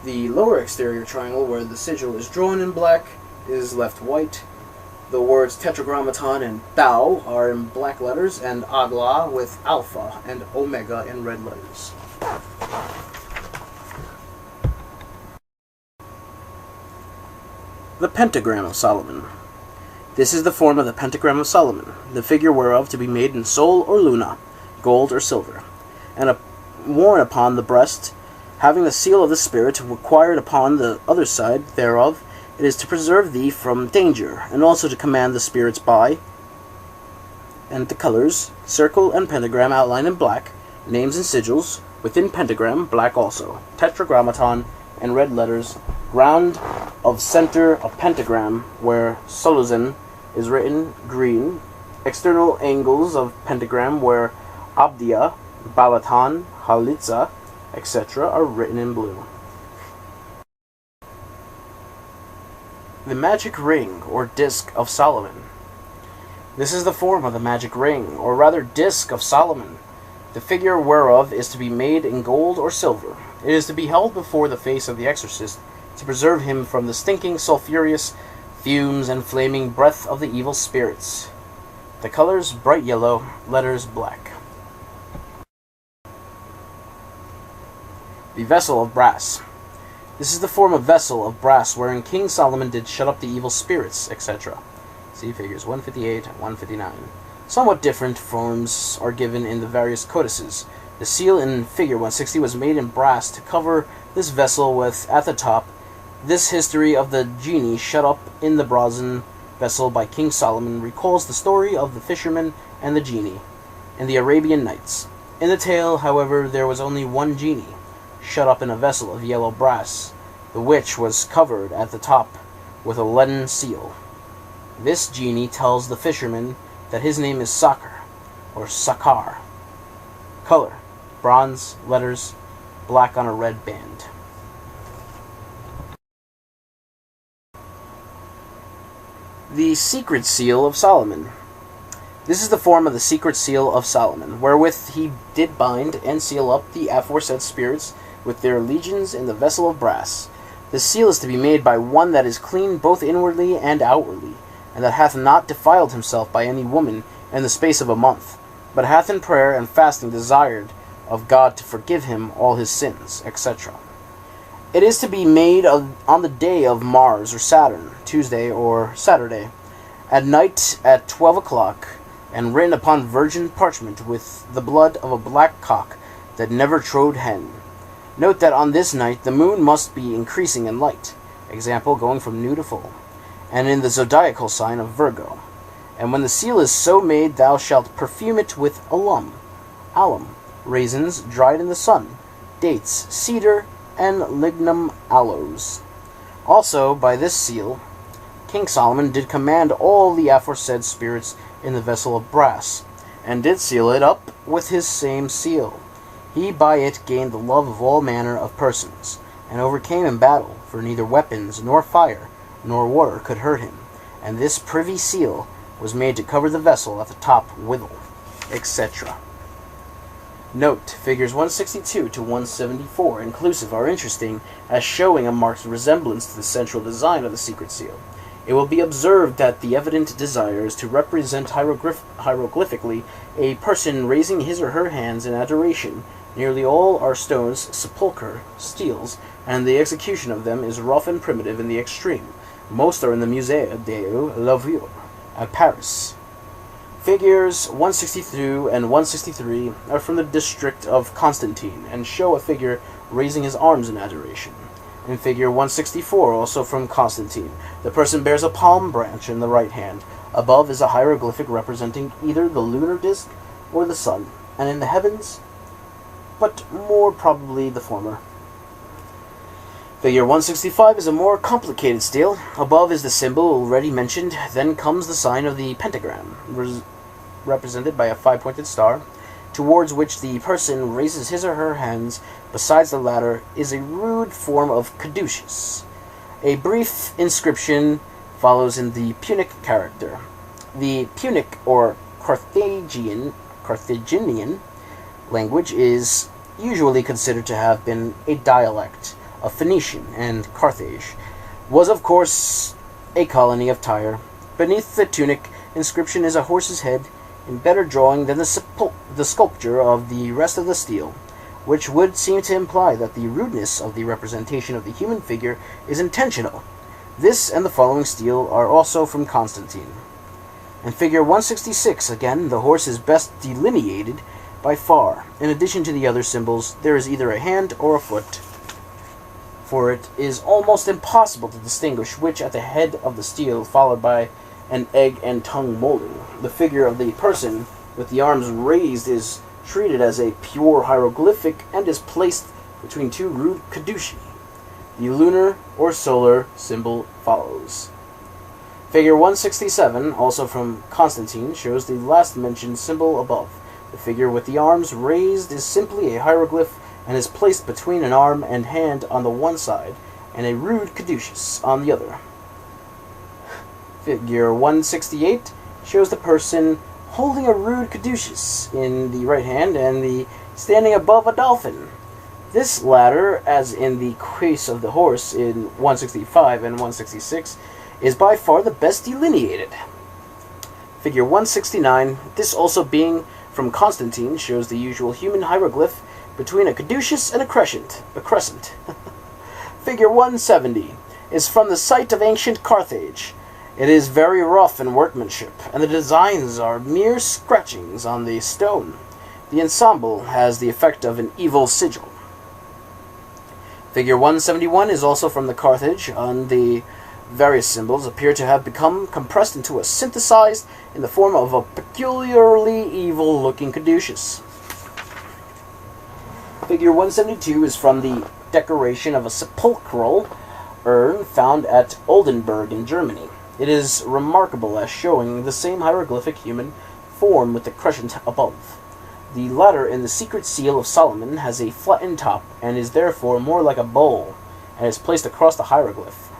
Speaker 1: The lower exterior triangle, where the sigil is drawn in black, is left white. The words tetragrammaton and thou are in black letters, and agla with alpha and omega in red letters. The pentagram of Solomon. This is the form of the pentagram of Solomon, the figure whereof to be made in sol or luna, gold or silver, and worn upon the breast, having the seal of the Spirit required upon the other side thereof. It is to preserve thee from danger, and also to command the spirits by. And the colors: circle and pentagram outlined in black, names and sigils, within pentagram, black also, tetragrammaton, and red letters, ground of center of pentagram, where Soluzan is written, green. External angles of pentagram, where Abdia, Balaton, Halitza, etc. are written in blue. The magic ring, or disc of Solomon. This is the form of the magic ring, or rather disc of Solomon, the figure whereof is to be made in gold or silver. It is to be held before the face of the exorcist, to preserve him from the stinking, sulphurous fumes and flaming breath of the evil spirits. The colors: bright yellow, letters black. The vessel of brass. This is the form of vessel of brass wherein King Solomon did shut up the evil spirits, etc. See figures 158 and 159. Somewhat different forms are given in the various codices. The seal in figure 160 was made in brass to cover this vessel with, at the top, this history of the genie shut up in the brazen vessel by King Solomon recalls the story of the fisherman and the genie in the Arabian Nights. In the tale, however, there was only one genie, shut up in a vessel of yellow brass, the which was covered at the top with a leaden seal. This genie tells the fisherman that his name is Sakar, or Sakar. Color: bronze, letters black on a red band. The secret seal of Solomon. This is the form of the secret seal of Solomon, wherewith he did bind and seal up the aforesaid spirits with their legions in the vessel of brass. The seal is to be made by one that is clean both inwardly and outwardly, and that hath not defiled himself by any woman in the space of a month, but hath in prayer and fasting desired of God to forgive him all his sins, etc. It is to be made on the day of Mars or Saturn, Tuesday or Saturday, at night at 12 o'clock, and written upon virgin parchment with the blood of a black cock that never trode hen. Note that on this night the moon must be increasing in light, example, going from new to full, and in the zodiacal sign of Virgo. And when the seal is so made, thou shalt perfume it with alum, raisins dried in the sun, dates, cedar, and lignum aloes. Also, by this seal, King Solomon did command all the aforesaid spirits in the vessel of brass, and did seal it up with his same seal. He by it gained the love of all manner of persons, and overcame in battle, for neither weapons, nor fire, nor water could hurt him. And this privy seal was made to cover the vessel at the top withal, etc. Note, figures 162 to 174 inclusive are interesting as showing a marked resemblance to the central design of the secret seal. It will be observed that the evident desire is to represent hieroglyphically a person raising his or her hands in adoration. Nearly all are stones, sepulchre, steels, and the execution of them is rough and primitive in the extreme. Most are in the Musée de Louvre at Paris. Figures 162 and 163 are from the district of Constantine, and show a figure raising his arms in adoration. In figure 164, also from Constantine, the person bears a palm branch in the right hand. Above is a hieroglyphic representing either the lunar disk or the sun, and in the heavens, but more probably the former. Figure 165 is a more complicated stele. Above is the symbol already mentioned, then comes the sign of the pentagram, represented by a 5-pointed star, towards which the person raises his or her hands. Besides the latter is a rude form of caduceus. A brief inscription follows in the Punic character. The Punic or Carthaginian language is usually considered to have been a dialect of Phoenician, and Carthage was of course a colony of Tyre. Beneath the tunic inscription is a horse's head, in better drawing than the sculpture of the rest of the stele, which would seem to imply that the rudeness of the representation of the human figure is intentional. This and the following stele are also from Constantine. In figure 166, again, the horse is best delineated by far. In addition to the other symbols, there is either a hand or a foot, for it is almost impossible to distinguish which at the head of the stele, followed by an egg and tongue molding. The figure of the person with the arms raised is treated as a pure hieroglyphic and is placed between two rude caducei. The lunar or solar symbol follows. Figure 167, also from Constantine, shows the last mentioned symbol above. The figure with the arms raised is simply a hieroglyph and is placed between an arm and hand on the one side and a rude caduceus on the other. Figure 168 shows the person holding a rude caduceus in the right hand and standing above a dolphin. This latter, as in the case of the horse in 165 and 166, is by far the best delineated. Figure 169, this also being from Constantine, shows the usual human hieroglyph between a caduceus and a crescent. Figure 170 is from the site of ancient Carthage. It is very rough in workmanship, and the designs are mere scratchings on the stone. The ensemble has the effect of an evil sigil. Figure 171 is also from the Carthage, and the various symbols appear to have become compressed into a synthesized in the form of a peculiarly evil-looking caduceus. Figure 172 is from the decoration of a sepulchral urn found at Oldenburg in Germany. It is remarkable as showing the same hieroglyphic human form with the crescent above. The latter in the secret seal of Solomon has a flattened top and is therefore more like a bowl, and is placed across the hieroglyph.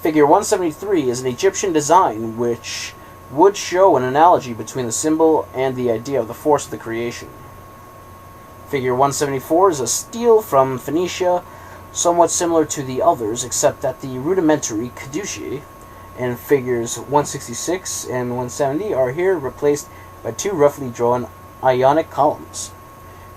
Speaker 1: Figure 173 is an Egyptian design which would show an analogy between the symbol and the idea of the force of the creation. Figure 174 is a stele from Phoenicia, somewhat similar to the others, except that the rudimentary caducei and figures 166 and 170 are here replaced by two roughly drawn Ionic columns.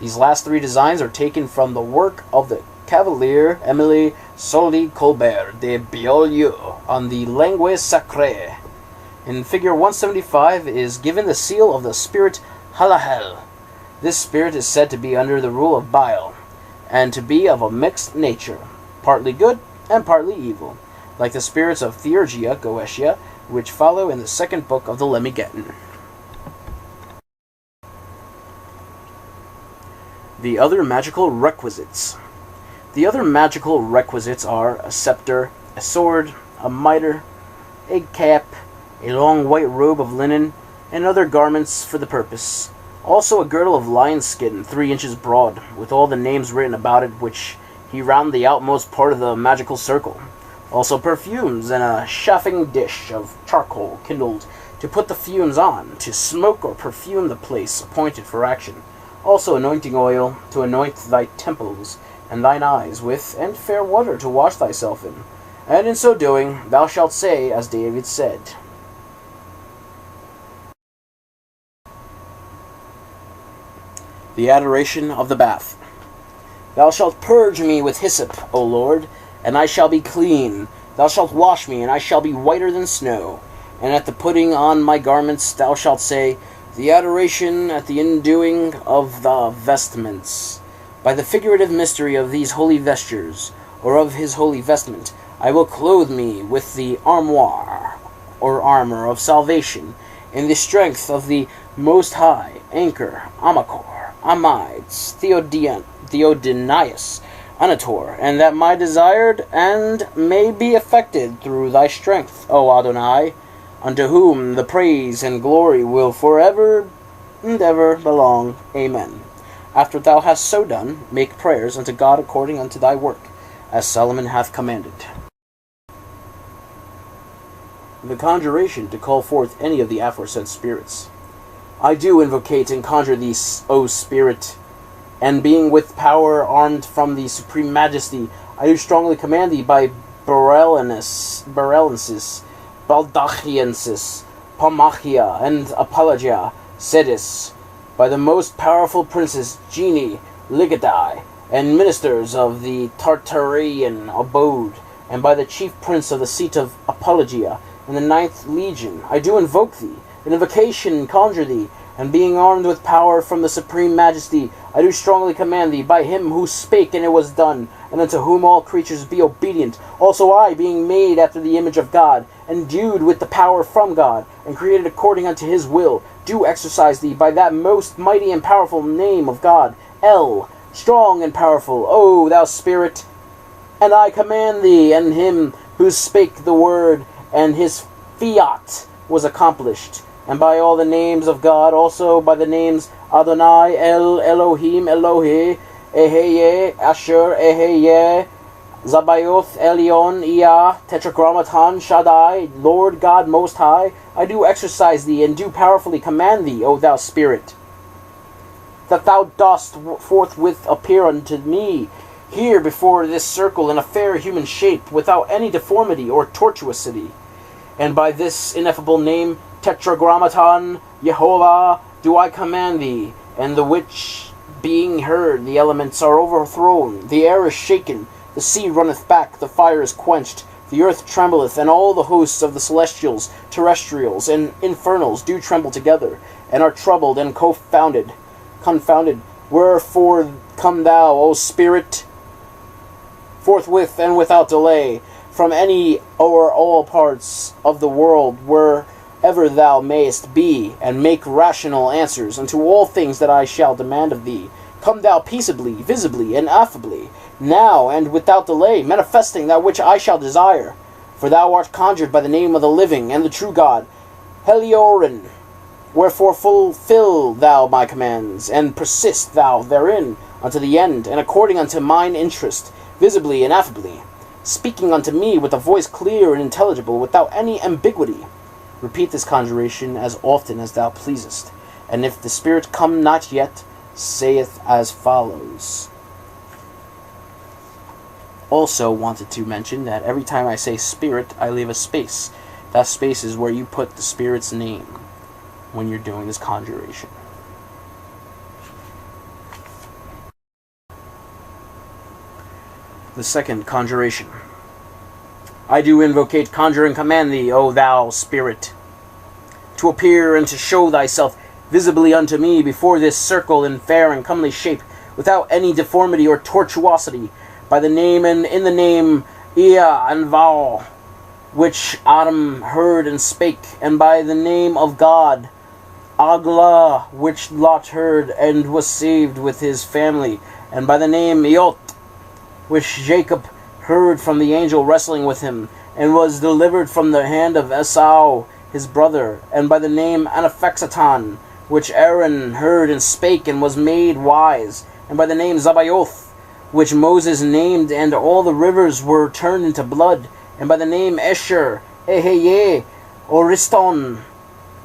Speaker 1: These last three designs are taken from the work of the Cavalier Émile Sully Colbert de Beaulieu on the Langue Sacrée. In figure 175 is given the seal of the spirit Halahel. This spirit is said to be under the rule of Baal, and to be of a mixed nature, partly good and partly evil, like the spirits of Theurgia, Goetia, which follow in the second book of the Lemmigeddon. The other magical requisites. The other magical requisites are a scepter, a sword, a mitre, a cap, a long white robe of linen, and other garments for the purpose. Also a girdle of lion skin, 3 inches broad, with all the names written about it, which he round the outmost part of the magical circle. Also perfumes, and a chafing dish of charcoal kindled to put the fumes on, to smoke or perfume the place appointed for action. Also anointing oil, to anoint thy temples and thine eyes with, and fair water to wash thyself in. And in so doing, thou shalt say, as David said, The adoration of the bath. Thou shalt purge me with hyssop, O Lord, and I shall be clean. Thou shalt wash me, and I shall be whiter than snow. And at the putting on my garments thou shalt say, The adoration at the indoing of the vestments. By the figurative mystery of these holy vestures, or of his holy vestment, I will clothe me with the armoire, or armor of salvation, in the strength of the Most High, Anchor, Amacor, Amides, Theodinius, Anator, and that my desired and may be effected through thy strength, O Adonai, unto whom the praise and glory will forever and ever belong. Amen. After thou hast so done, make prayers unto God according unto thy work, as Solomon hath commanded. The conjuration to call forth any of the aforesaid spirits. I do invocate and conjure thee, O Spirit, and being with power armed from the supreme majesty, I do strongly command thee by Berelensis, Baldachiensis, Palmachia, and Apologia, Sedis, by the most powerful princes, genii, Ligadai, and ministers of the Tartarian abode, and by the chief prince of the seat of Apologia, in the 9th legion, I do invoke thee, in invocation conjure thee, and being armed with power from the supreme majesty, I do strongly command thee, by him who spake and it was done, and unto whom all creatures be obedient. Also I, being made after the image of God, endued with the power from God, and created according unto his will, do exercise thee by that most mighty and powerful name of God, El, strong and powerful, O thou Spirit. And I command thee, and him who spake the word, and his fiat was accomplished, and by all the names of God, also by the names Adonai, El, Elohim, Elohe, Eheye, Asher, Eheye, Zabayoth, Elion, Iyah, Tetragrammaton, Shaddai, Lord God Most High, I do exercise thee, and do powerfully command thee, O thou Spirit, that thou dost forthwith appear unto me, here before this circle in a fair human shape, without any deformity or tortuosity. And by this ineffable name, Tetragrammaton, Jehovah, do I command thee, and the which, being heard, the elements are overthrown, the air is shaken, the sea runneth back, the fire is quenched, the earth trembleth, and all the hosts of the celestials, terrestrials, and infernals do tremble together, and are troubled and confounded. Wherefore come thou, O Spirit, forthwith and without delay, from any or all parts of the world, wherever thou mayest be, and make rational answers unto all things that I shall demand of thee. Come thou peaceably, visibly, and affably, now and without delay, manifesting that which I shall desire. For thou art conjured by the name of the living and the true God, Heliorin. Wherefore fulfill thou my commands, and persist thou therein unto the end, and according unto mine interest, visibly and affably, speaking unto me with a voice clear and intelligible, without any ambiguity. Repeat this conjuration as often as thou pleasest, and if the Spirit come not yet, saith as follows. Also wanted to mention that every time I say Spirit, I leave a space. That space is where you put the Spirit's name when you're doing this conjuration. The second conjuration. I do invocate, conjure, and command thee, O thou Spirit. to appear and to show thyself visibly unto me before this circle in fair and comely shape, without any deformity or tortuosity, by the name and in the name Ea and Vau, which Adam heard and spake, and by the name of God, Agla, which Lot heard and was saved with his family, and by the name Eot, which Jacob heard from the angel wrestling with him, and was delivered from the hand of Esau his brother, and by the name Anaphexaton, which Aaron heard and spake and was made wise, and by the name Zabaoth, which Moses named, and all the rivers were turned into blood, and by the name Esher, Eheye, Oriston,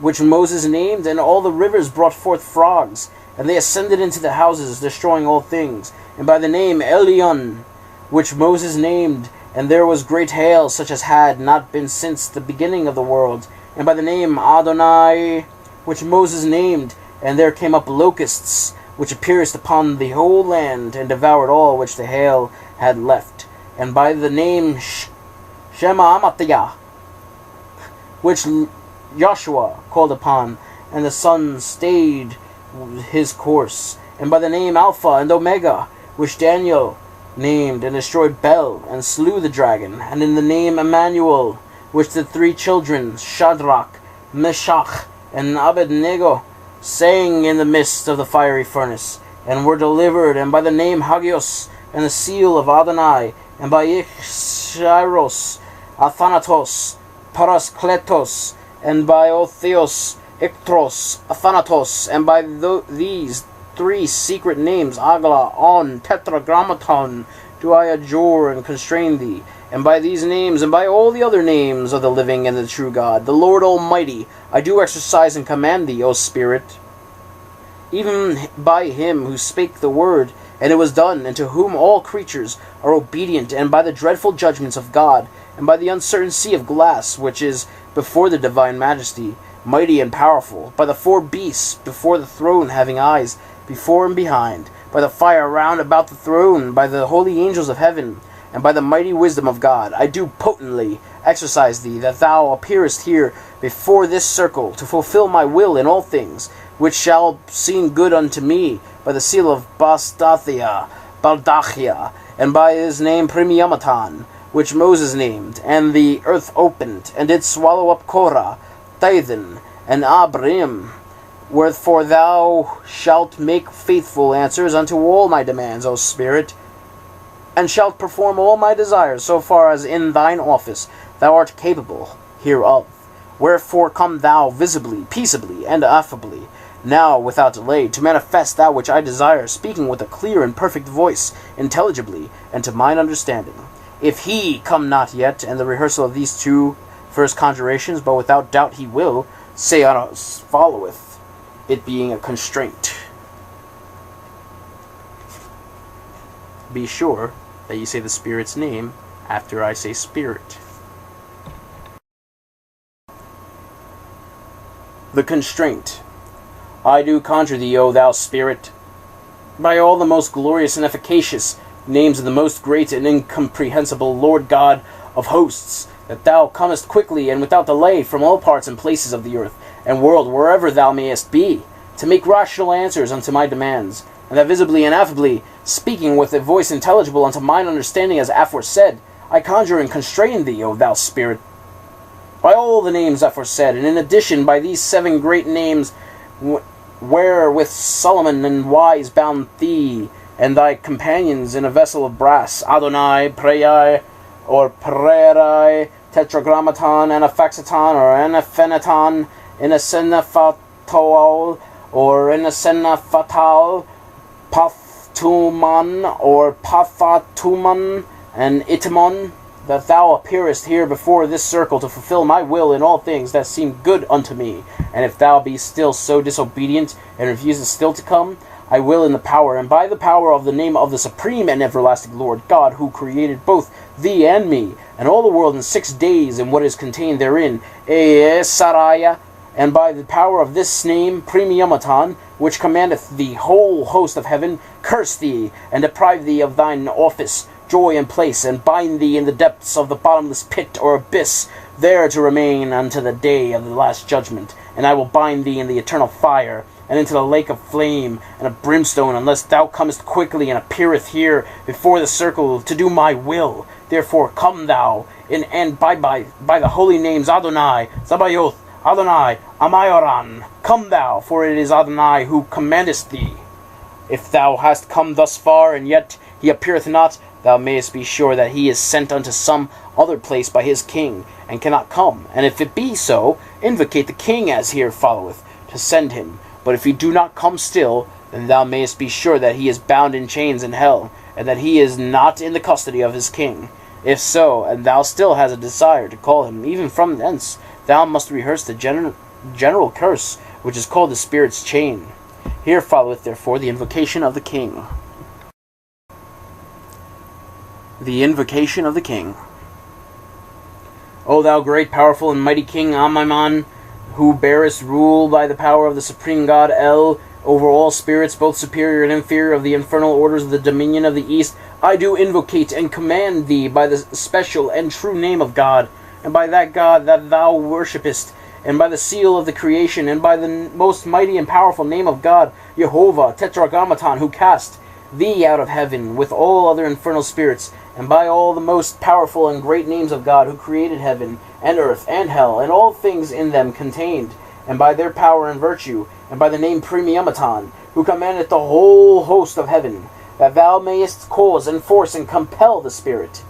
Speaker 1: which Moses named, and all the rivers brought forth frogs, and they ascended into the houses, destroying all things, and by the name Elion, which Moses named, and there was great hail, such as had not been since the beginning of the world, and by the name Adonai, which Moses named, and there came up locusts, which appeared upon the whole land, and devoured all which the hail had left, and by the name Shema Amatiyah, which Joshua called upon, and the sun stayed his course, and by the name Alpha and Omega, which Daniel named, and destroyed Bel, and slew the dragon, and in the name Emmanuel, which the three children, Shadrach, Meshach, and Abednego, sang in the midst of the fiery furnace, and were delivered, and by the name Hagios, and the seal of Adonai, and by Ichshiros, Athanatos, Paraskletos, and by Otheos, Iktros, Athanatos, and by these three secret names, Agla, On, Tetragrammaton, do I adjure and constrain thee, and by these names, and by all the other names of the living and the true God, the Lord Almighty, I do exercise and command thee, O Spirit, even by him who spake the word, and it was done, and to whom all creatures are obedient, and by the dreadful judgments of God, and by the uncertain sea of glass, which is before the divine majesty, mighty and powerful, by the four beasts before the throne having eyes, before and behind, by the fire round about the throne, by the holy angels of heaven, and by the mighty wisdom of God, I do potently exercise thee, that thou appearest here before this circle, to fulfill my will in all things, which shall seem good unto me, by the seal of Baldachia, and by his name Premiamatan, which Moses named, and the earth opened, and did swallow up Korah, Dathan, and Abiram, wherefore thou shalt make faithful answers unto all my demands, O Spirit, and shalt perform all my desires, so far as in thine office thou art capable hereof. Wherefore come thou visibly, peaceably, and affably, now without delay, to manifest that which I desire, speaking with a clear and perfect voice, intelligibly, and to mine understanding. If he come not yet, and the rehearsal of these two first conjurations, but without doubt he will, say us followeth, it being a constraint. Be sure that you say the Spirit's name after I say Spirit. The constraint. I do conjure thee, O thou Spirit, by all the most glorious and efficacious names of the most great and incomprehensible Lord God of hosts, that thou comest quickly and without delay from all parts and places of the earth and world, wherever thou mayest be, to make rational answers unto my demands, and that visibly and affably, speaking with a voice intelligible unto mine understanding as aforesaid, I conjure and constrain thee, O thou Spirit, by all the names aforesaid, and in addition by these 7 great names, wherewith Solomon and wise bound thee and thy companions in a vessel of brass, Adonai, Prei, or Prerai, Tetragrammaton, Anaphexaton, or Anaphenaton, Inasenaphatol, or Inasenafatal, Pathtuman, or Pathatuman, and Itamon, that thou appearest here before this circle to fulfill my will in all things that seem good unto me. And if thou be still so disobedient, and refusest still to come, I will in the power, and by the power of the name of the supreme and everlasting Lord God, who created both thee and me, and all the world in 6 days, and what is contained therein, Saraya, and by the power of this name, Premiamatan, which commandeth the whole host of heaven, curse thee, and deprive thee of thine office, joy, and place, and bind thee in the depths of the bottomless pit or abyss, there to remain unto the day of the last judgment, and I will bind thee in the eternal fire, and into the lake of flame and of brimstone, unless thou comest quickly and appeareth here before the circle to do my will. Therefore come thou, and by the holy names Adonai, Zabaoth, Adonai, Amayoran, come thou, for it is Adonai who commandeth thee. If thou hast come thus far, and yet he appeareth not, thou mayest be sure that he is sent unto some other place by his king, and cannot come. And if it be so, invocate the king as here followeth, to send him. But if he do not come still, then thou mayest be sure that he is bound in chains in hell, and that he is not in the custody of his king. If so, and thou still hast a desire to call him even from thence, thou must rehearse the general curse, which is called the spirit's chain. Here followeth therefore the invocation of the king. The invocation of the king. O thou great, powerful, and mighty King Amimon, who bearest rule by the power of the supreme God El over all spirits, both superior and inferior, of the infernal orders of the dominion of the East, I do invocate and command thee by the special and true name of God, and by that God that thou worshippest, and by the seal of the creation, and by the most mighty and powerful name of God, Jehovah, Tetragrammaton, who cast thee out of heaven with all other infernal spirits, and by all the most powerful and great names of God, who created heaven, and earth, and hell, and all things in them contained, and by their power and virtue, and by the name Premiumaton, who commandeth the whole host of heaven, that thou mayest cause and force and compel the spirit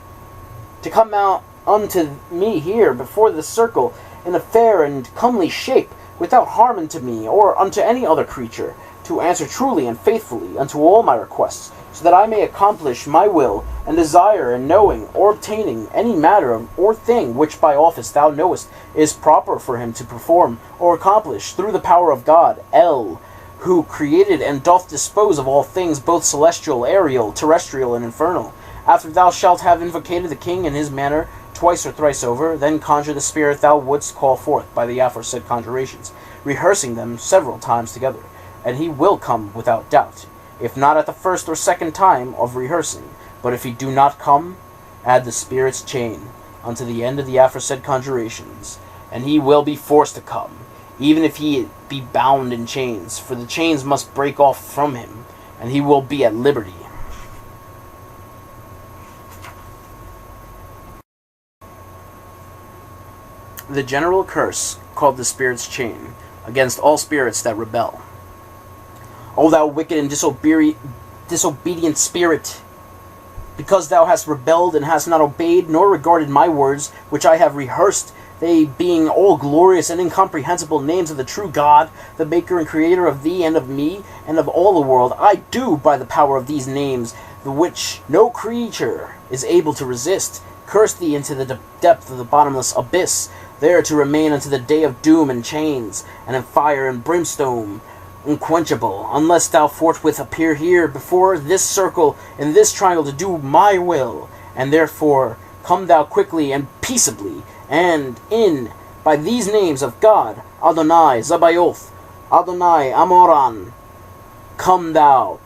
Speaker 1: to come out unto me here before the circle in a fair and comely shape, without harm unto me, or unto any other creature, to answer truly and faithfully unto all my requests, so that I may accomplish my will and desire in knowing or obtaining any matter or thing which by office thou knowest is proper for him to perform or accomplish, through the power of God, El, who created and doth dispose of all things, both celestial, aerial, terrestrial, and infernal. After thou shalt have invocated the king in his manner twice or thrice over, then conjure the spirit thou wouldst call forth by the aforesaid conjurations, rehearsing them several times together, and he will come without doubt, if not at the first or second time of rehearsing. But if he do not come, add the spirit's chain unto the end of the aforesaid conjurations, and he will be forced to come, even if he be bound in chains, for the chains must break off from him, and he will be at liberty. The general curse, called the spirit's chain, against all spirits that rebel. O thou wicked and disobedient spirit, because thou hast rebelled and hast not obeyed nor regarded my words, which I have rehearsed, they being all glorious and incomprehensible names of the true God, the maker and creator of thee and of me and of all the world, I do, by the power of these names, the which no creature is able to resist, curse thee into the depth of the bottomless abyss, there to remain unto the day of doom in chains, and in fire and brimstone, unquenchable, unless thou forthwith appear here before this circle in this triangle to do my will. And therefore come thou quickly and peaceably, and in by these names of God, Adonai, Zabaoth, Adonai, Amoran, come thou,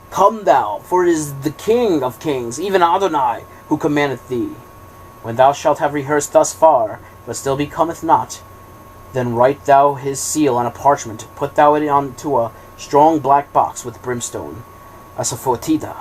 Speaker 1: for it is the King of kings, even Adonai, who commandeth thee. When thou shalt have rehearsed thus far, but still he cometh not, then write thou his seal on a parchment, put thou it unto a strong black box with brimstone, asafoetida,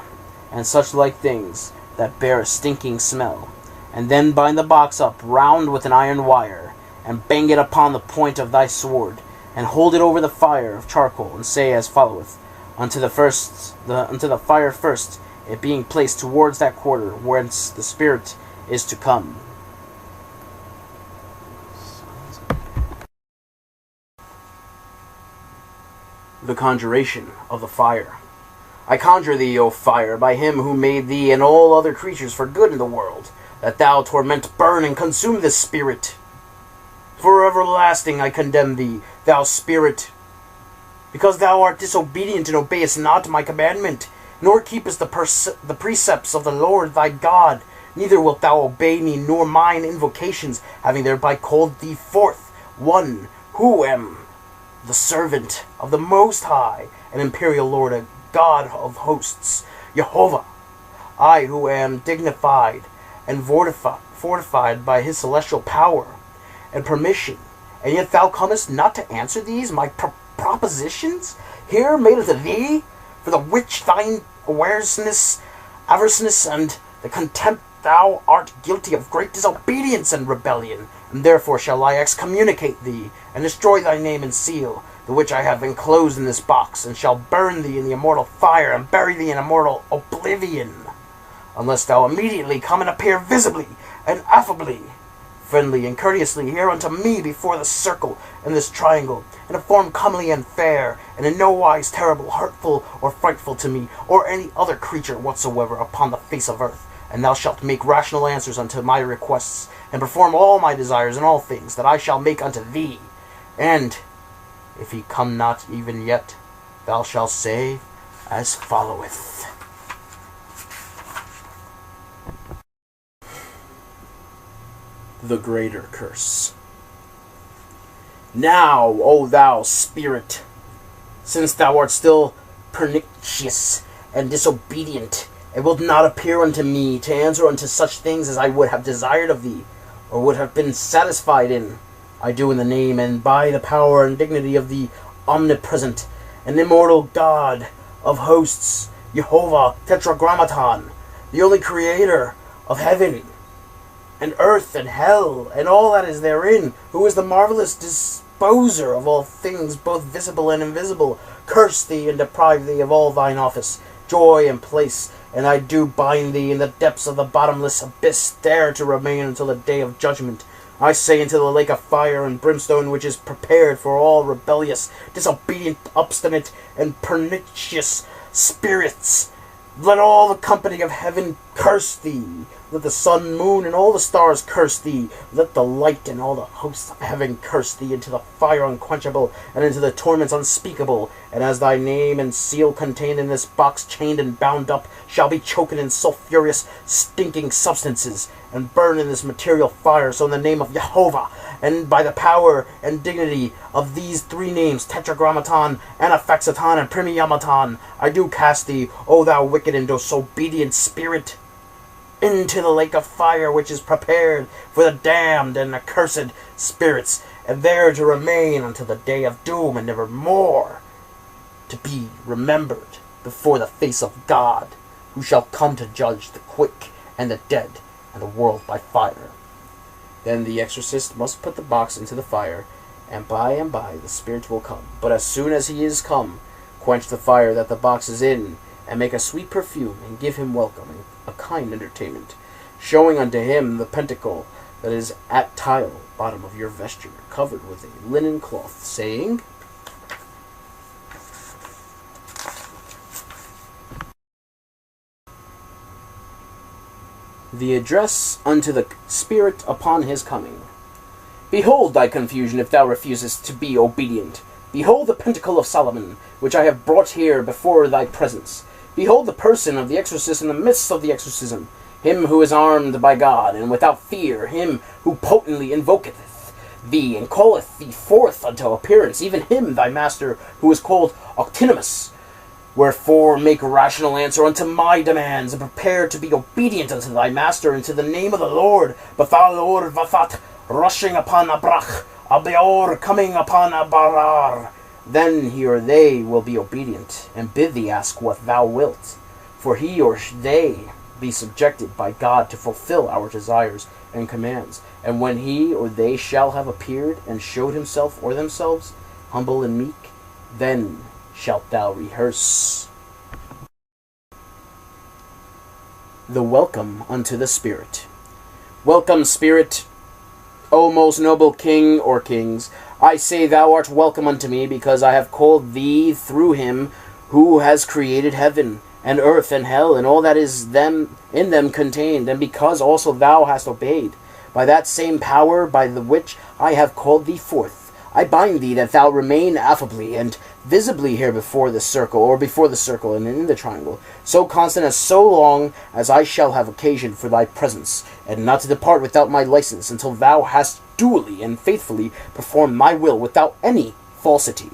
Speaker 1: and such like things that bear a stinking smell, and then bind the box up round with an iron wire, and bang it upon the point of thy sword, and hold it over the fire of charcoal, and say as followeth, unto the fire first, it being placed towards that quarter whence the spirit is to come. The conjuration of the fire. I conjure thee, O fire, by him who made thee and all other creatures for good in the world, that thou torment, burn, and consume this spirit. For everlasting I condemn thee, thou spirit, because thou art disobedient and obeyest not my commandment, nor keepest the precepts of the Lord thy God, neither wilt thou obey me nor mine invocations, having thereby called thee forth, one who am the servant of the Most High and Imperial Lord, a God of hosts, Jehovah, I who am dignified and fortified by his celestial power, and permission, and yet thou comest not to answer these my propositions, here made unto thee, for the which thine averseness, and the contempt thou art guilty of great disobedience and rebellion, and therefore shall I excommunicate thee, and destroy thy name and seal, the which I have enclosed in this box, and shall burn thee in the immortal fire, and bury thee in immortal oblivion, unless thou immediately come and appear visibly and affably, friendly and courteously here unto me before the circle and this triangle, in a form comely and fair, and in no wise terrible, hurtful, or frightful to me, or any other creature whatsoever upon the face of earth. And thou shalt make rational answers unto my requests, and perform all my desires in all things that I shall make unto thee. And if he come not even yet, thou shalt say as followeth. The Greater Curse. Now, O thou spirit, since thou art still pernicious and disobedient, and wilt not appear unto me to answer unto such things as I would have desired of thee, or would have been satisfied in, I do in the name and by the power and dignity of the omnipresent and immortal God of hosts, Jehovah Tetragrammaton, the only creator of heaven and earth and hell and all that is therein, who is the marvelous disposer of all things, both visible and invisible, curse thee and deprive thee of all thine office, joy and place, and I do bind thee in the depths of the bottomless abyss, there to remain until the day of judgment. I say into the lake of fire and brimstone, which is prepared for all rebellious, disobedient, obstinate, and pernicious spirits. Let all the company of heaven curse thee. Let the sun, moon, and all the stars curse thee. Let the light and all the hosts of heaven curse thee into the fire unquenchable, and into the torments unspeakable. And as thy name and seal contained in this box, chained and bound up, shall be choken in sulphurous, stinking substances, and burned in this material fire, so in the name of Jehovah, and by the power and dignity of these three names, Tetragrammaton, Anaphaxaton, and Primiyamaton, I do cast thee, O thou wicked and disobedient spirit, into the lake of fire which is prepared for the damned and accursed spirits, and there to remain until the day of doom, and never more to be remembered before the face of God, who shall come to judge the quick and the dead, and the world by fire. Then the exorcist must put the box into the fire, and by the spirit will come. But as soon as he is come, quench the fire that the box is in, and make a sweet perfume, and give him welcome, and a kind entertainment, showing unto him the pentacle that is at tile bottom of your vesture, covered with a linen cloth, saying, The address unto the spirit upon his coming. Behold thy confusion if thou refusest to be obedient. Behold the pentacle of Solomon, which I have brought here before thy presence. Behold the person of the exorcist in the midst of the exorcism, him who is armed by God, and without fear, him who potently invoketh thee, and calleth thee forth unto appearance, even him thy master, who is called Octinimus. Wherefore make rational answer unto my demands, and prepare to be obedient unto thy master, and to the name of the Lord, Bathalor Vathat, rushing upon Abrach, Abeor coming upon Abarar. Then he or they will be obedient, and bid thee ask what thou wilt. For he or they be subjected by God to fulfill our desires and commands. And when he or they shall have appeared, and showed himself or themselves, humble and meek, then shalt thou rehearse. The welcome unto the Spirit. Welcome, Spirit, O most noble King or kings. I say thou art welcome unto me, because I have called thee through him who has created heaven, and earth, and hell, and all that is them in them contained, and because also thou hast obeyed. By that same power by the which I have called thee forth, I bind thee that thou remain affably and visibly here before the circle, or before the circle and in the triangle, so constant as so long as I shall have occasion for thy presence, and not to depart without my license, until thou hast duly and faithfully performed my will without any falsity.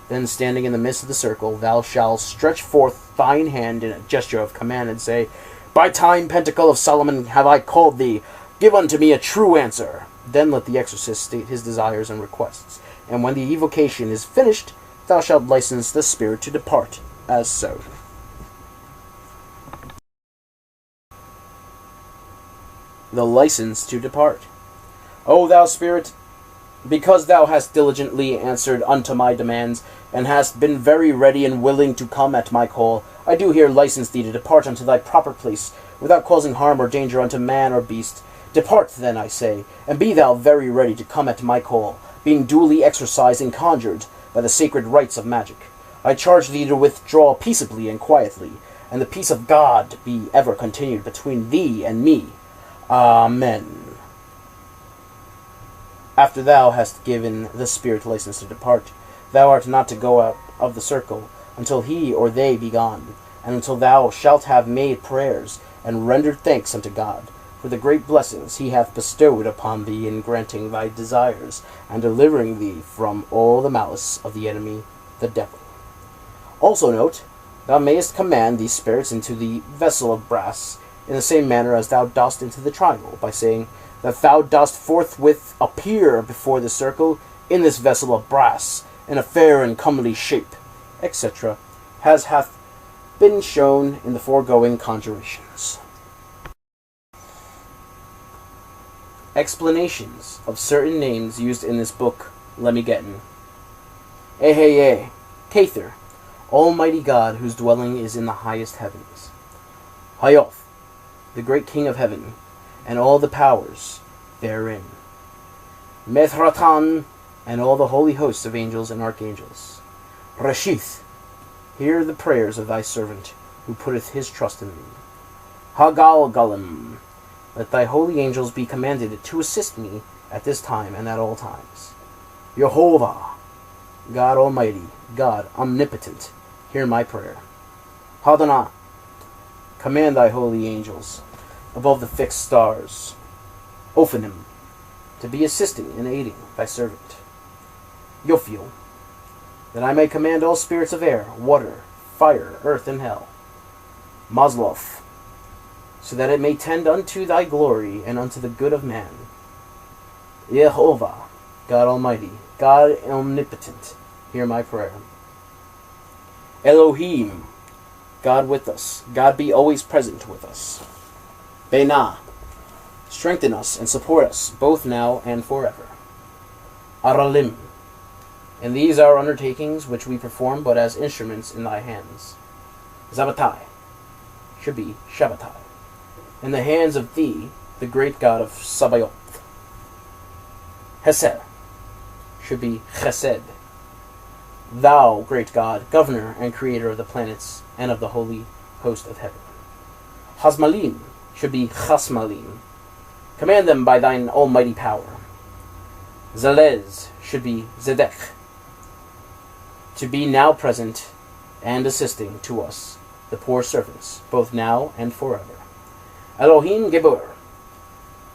Speaker 1: Then, standing in the midst of the circle, thou shalt stretch forth thine hand in a gesture of command, and say, By time, pentacle of Solomon, have I called thee. Give unto me a true answer. Then let the exorcist state his desires and requests, and when the evocation is finished, thou shalt license the spirit to depart, as so. The license to depart. O thou spirit, because thou hast diligently answered unto my demands, and hast been very ready and willing to come at my call, I do here license thee to depart unto thy proper place, without causing harm or danger unto man or beast. Depart then, I say, and be thou very ready to come at my call, being duly exorcised and conjured by the sacred rites of magic. I charge thee to withdraw peaceably and quietly, and the peace of God be ever continued between thee and me. Amen. After thou hast given the spirit license to depart, thou art not to go out of the circle until he or they be gone, and until thou shalt have made prayers and rendered thanks unto God for the great blessings he hath bestowed upon thee in granting thy desires and delivering thee from all the malice of the enemy, the devil. Also note, thou mayest command these spirits into the vessel of brass in the same manner as thou dost into the triangle, by saying that thou dost forthwith appear before the circle in this vessel of brass, in a fair and comely shape, etc., as hath been shown in the foregoing conjurations. Explanations of certain names used in this book, Lemmigeddon. Eheye, Cather, Almighty God, whose dwelling is in the highest heavens. Hayoth, the great King of heaven, and all the powers therein. Methratan, and all the holy hosts of angels and archangels. Reshith, hear the prayers of thy servant, who putteth his trust in thee. Hagalgalim, let thy holy angels be commanded to assist me at this time and at all times. Jehovah, God Almighty, God Omnipotent, hear my prayer. Hadana, command thy holy angels above the fixed stars. Ophanim, to be assisting and aiding thy servant. Yophiel, that I may command all spirits of air, water, fire, earth, and hell. Masloth, so that it may tend unto thy glory and unto the good of man. Jehovah, God Almighty, God Omnipotent, hear my prayer. Elohim, God with us, God be always present with us. Benah, strengthen us and support us, both now and forever. Aralim, and these are undertakings which we perform but as instruments in thy hands. Zabbatai, should be Shabbatai, in the hands of thee, the great God of Sabaoth. Hesed, should be Chesed, thou, great God, governor and creator of the planets and of the holy host of heaven. Hasmalim, should be Chasmalim, command them by thine almighty power. Zelez, should be Zedek, to be now present and assisting to us, the poor servants, both now and forever. Elohim Gebor,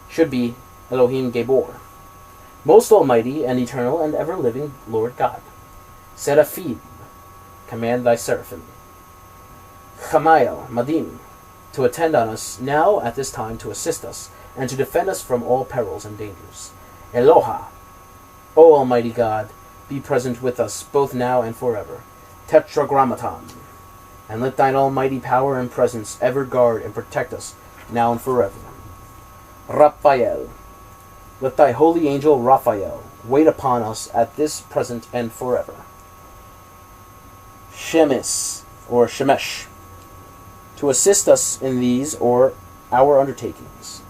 Speaker 1: should be Elohim Gebor, most almighty and eternal and ever-living Lord God. Seraphim, command thy seraphim. Chamael Madim, to attend on us now at this time, to assist us, and to defend us from all perils and dangers. Eloha, O Almighty God, be present with us both now and forever. Tetragrammaton, and let thine almighty power and presence ever guard and protect us now and forever. Raphael, let thy holy angel Raphael wait upon us at this present and forever. Shemis, or Shemesh, to assist us in these or our undertakings.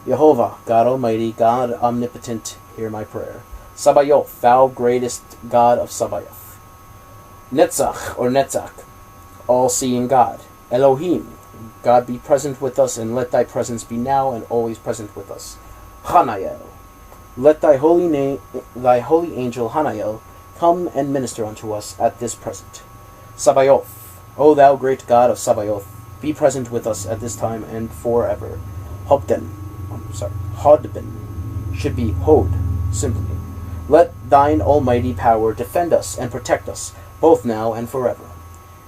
Speaker 1: Jehovah, God Almighty, God Omnipotent, hear my prayer. Sabaoth, thou greatest God of Sabaoth. Netzach, or Netzach, all-seeing God. Elohim, God be present with us, and let thy presence be now and always present with us. Hanael, let thy holy angel Hanael come and minister unto us at this present. Sabaoth, O thou great God of Sabaoth, be present with us at this time and forever. Hodben, should be Hod, simply. Let thine almighty power defend us and protect us, both now and forever.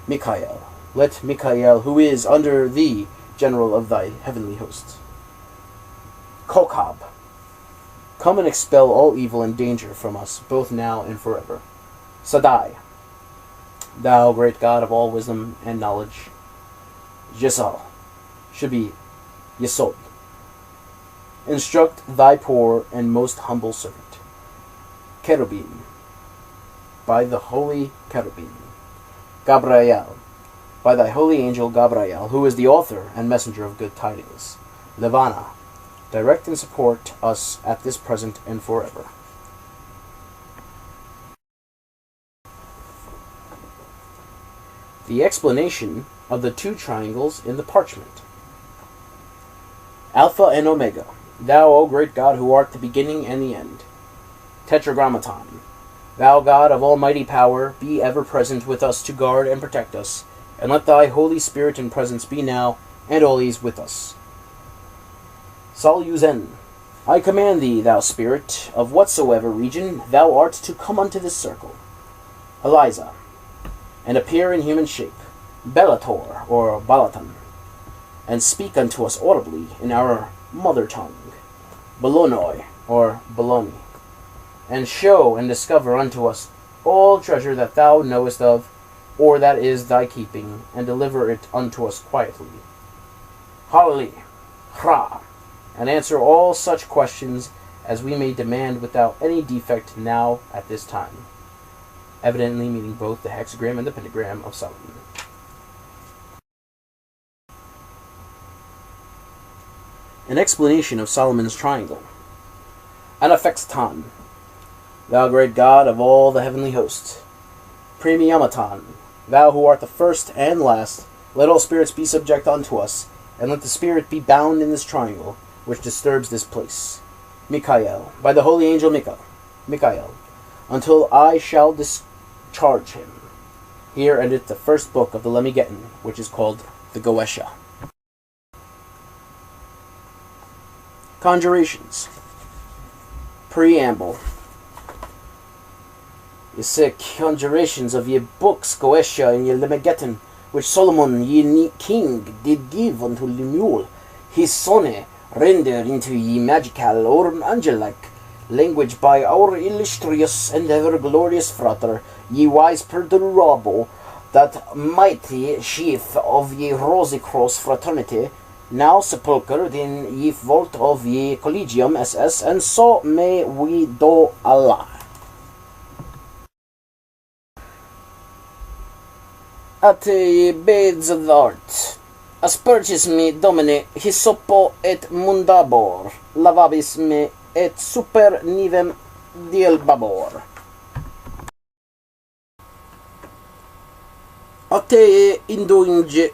Speaker 1: Mikael, let Mikael, who is under thee, general of thy heavenly hosts. Kokab, come and expel all evil and danger from us, both now and forever. Sadai, thou great God of all wisdom and knowledge. Yesal should be Yesod. Instruct thy poor and most humble servant. Cherubim, by the holy Cherubim. Gabriel, by thy holy angel Gabriel, who is the author and messenger of good tidings. Levana, direct and support us at this present and forever. The explanation of the two triangles in the parchment. Alpha and Omega, thou, O great God, who art the beginning and the end. Tetragrammaton, thou God of almighty power, be ever present with us to guard and protect us, and let thy Holy Spirit and presence be now and always with us. Saluzen, I command thee, thou Spirit, of whatsoever region thou art, to come unto this circle. Eliza, and appear in human shape, Bellator, or Balatan, and speak unto us audibly in our mother tongue, Bolonoi, or Bologna, and show and discover unto us all treasure that thou knowest of, or that is thy keeping, and deliver it unto us quietly. Halli, Hra, and answer all such questions as we may demand without any defect now at this time. Evidently meaning both the hexagram and the pentagram of Solomon. An explanation of Solomon's triangle. Anaphexton, thou great God of all the heavenly host. Premiamaton, thou who art the first and last, let all spirits be subject unto us, and let the spirit be bound in this triangle, which disturbs this place. Michael, by the holy angel Michael, until I shall discharge him. Here endeth the first book of the Lemmigeddon, which is called the Goetia. Conjurations. Preamble. Ye say conjurations of ye books Goetia and ye Lemmigeddon, which Solomon ye king did give unto Lemuel, his sonne, render into ye magical or angelic language by our illustrious and ever glorious frater, ye wise perdurable, that mighty chief of ye Rosicross fraternity, now sepulchred in ye vault of ye Collegium SS, and so may we do Allah. At ye beds of art, aspergis me domine hyssopo et mundabor, lavabis me et super nivem dielbabor. Ate indulge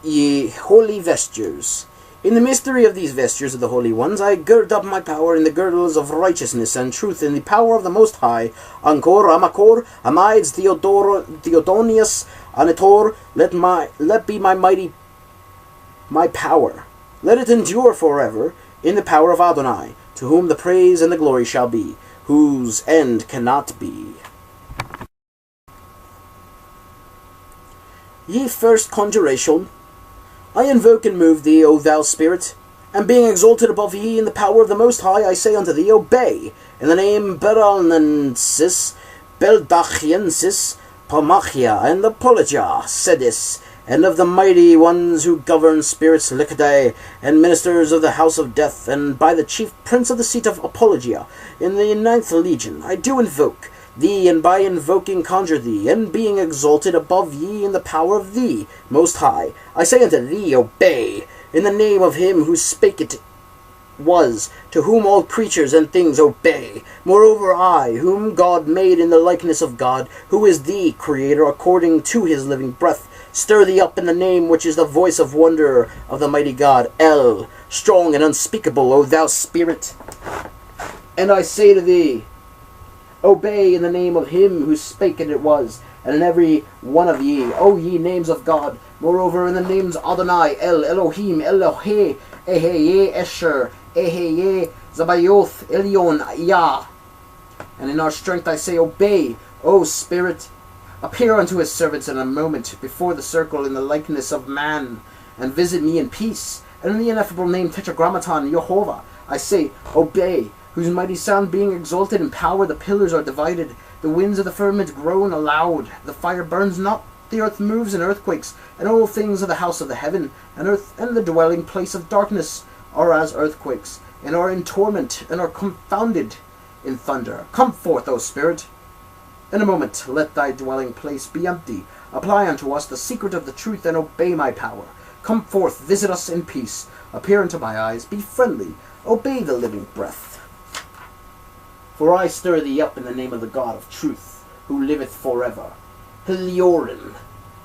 Speaker 1: ye holy vestures. In the mystery of these vestures of the holy ones, I gird up my power in the girdles of righteousness and truth in the power of the Most High. Ancor, Amacor, Amides, Theodonius, Anator, let be my power. Let it endure forever in the power of Adonai, to whom the praise and the glory shall be, whose end cannot be. Ye first conjuration, I invoke and move thee, O thou Spirit, and being exalted above ye in the power of the Most High, I say unto thee, Obey, in the name Beralnensis, Beldachiensis, Palmachia, and Apologia, Sedis, and of the mighty ones who govern spirits Liquidae, and ministers of the house of death, and by the chief prince of the seat of Apologia, in the 9th legion, I do invoke thee, and by invoking conjure thee, and being exalted above ye in the power of thee, Most High, I say unto thee, Obey, in the name of him who spake it was, to whom all creatures and things obey. Moreover I, whom God made in the likeness of God, who is the Creator according to his living breath, stir thee up in the name which is the voice of wonder of the mighty God, El, strong and unspeakable, O thou Spirit. And I say to thee, Obey in the name of him who spake and it was, and in every one of ye, O ye names of God. Moreover in the names Adonai, El, Elohim, Elohe, Eheye, Esher, Eheye, Zabayoth, Elyon, Yah. And in our strength I say, Obey, O Spirit. Appear unto his servants in a moment before the circle in the likeness of man, and visit me in peace. And in the ineffable name Tetragrammaton, Jehovah, I say, Obey, whose mighty sound being exalted in power, the pillars are divided, the winds of the firmament groan aloud, the fire burns not, the earth moves in earthquakes, and all things of the house of the heaven, and earth, and the dwelling place of darkness, are as earthquakes, and are in torment, and are confounded in thunder. Come forth, O Spirit! In a moment let thy dwelling place be empty. Apply unto us the secret of the truth, and obey my power. Come forth, visit us in peace. Appear unto my eyes, be friendly. Obey the living breath. For I stir thee up in the name of the God of truth, who liveth forever. Heliorin,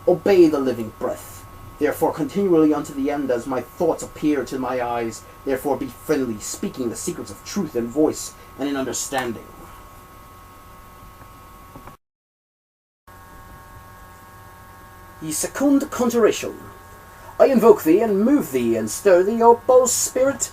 Speaker 1: obey the living breath. Therefore continually unto the end, as my thoughts appear to my eyes. Therefore be friendly, speaking the secrets of truth in voice and in understanding. Ye secund conjuration. I invoke thee, and move thee, and stir thee, O bow spirit.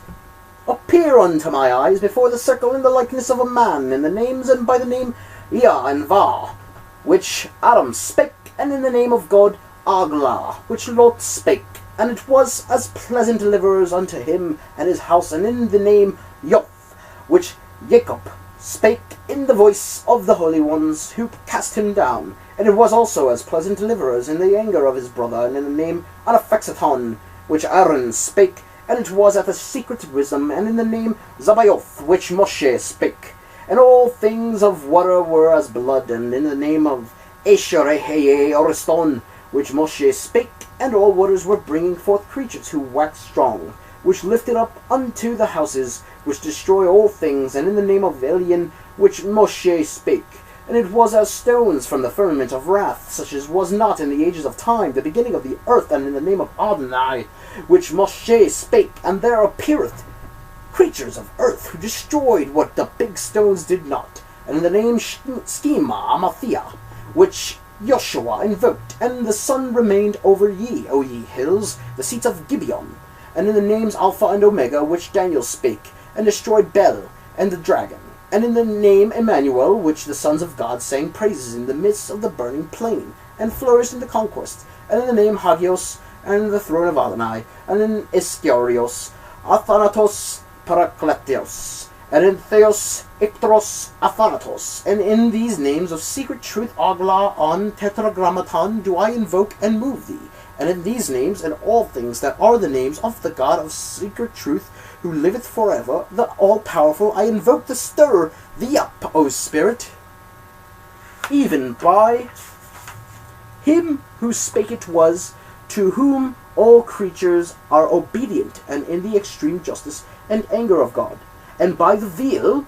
Speaker 1: Appear unto my eyes before the circle in the likeness of a man, in the names and by the name Ea and Va, which Adam spake, and in the name of God Agla, which Lot spake, and it was as pleasant deliverers unto him and his house, and in the name Yoth, which Jacob spake in the voice of the holy ones who cast him down, and it was also as pleasant deliverers in the anger of his brother, and in the name Anaphaxathon, which Aaron spake, and it was at the secret wisdom, and in the name Zabaoth, which Moshe spake, and all things of water were as blood, and in the name of Eshereheye Oriston, which Moshe spake, and all waters were bringing forth creatures who waxed strong, which lifted up unto the houses, which destroy all things, and in the name of Elion, which Moshe spake. And it was as stones from the firmament of wrath, such as was not in the ages of time, the beginning of the earth, and in the name of Adonai, which Moshe spake, and there appeareth creatures of earth, who destroyed what the big stones did not, and in the name Schema Amathia, which Joshua invoked, and the sun remained over ye, O ye hills, the seats of Gibeon, and in the names Alpha and Omega, which Daniel spake, and destroyed Bel and the dragon, and in the name Emmanuel, which the sons of God sang praises in the midst of the burning plain, and flourished in the conquest, and in the name Hagios, and in the throne of Adonai, and in Ischiorios, Athanatos Parakletios, and in Theos Ictros Athanatos, and in these names of secret truth Agla on Tetragrammaton do I invoke and move thee, and in these names and all things that are the names of the God of secret truth, who liveth forever, the all-powerful, I invoke to stir thee up, O Spirit, even by him who spake it was, to whom all creatures are obedient, and in the extreme justice and anger of God, and by the veil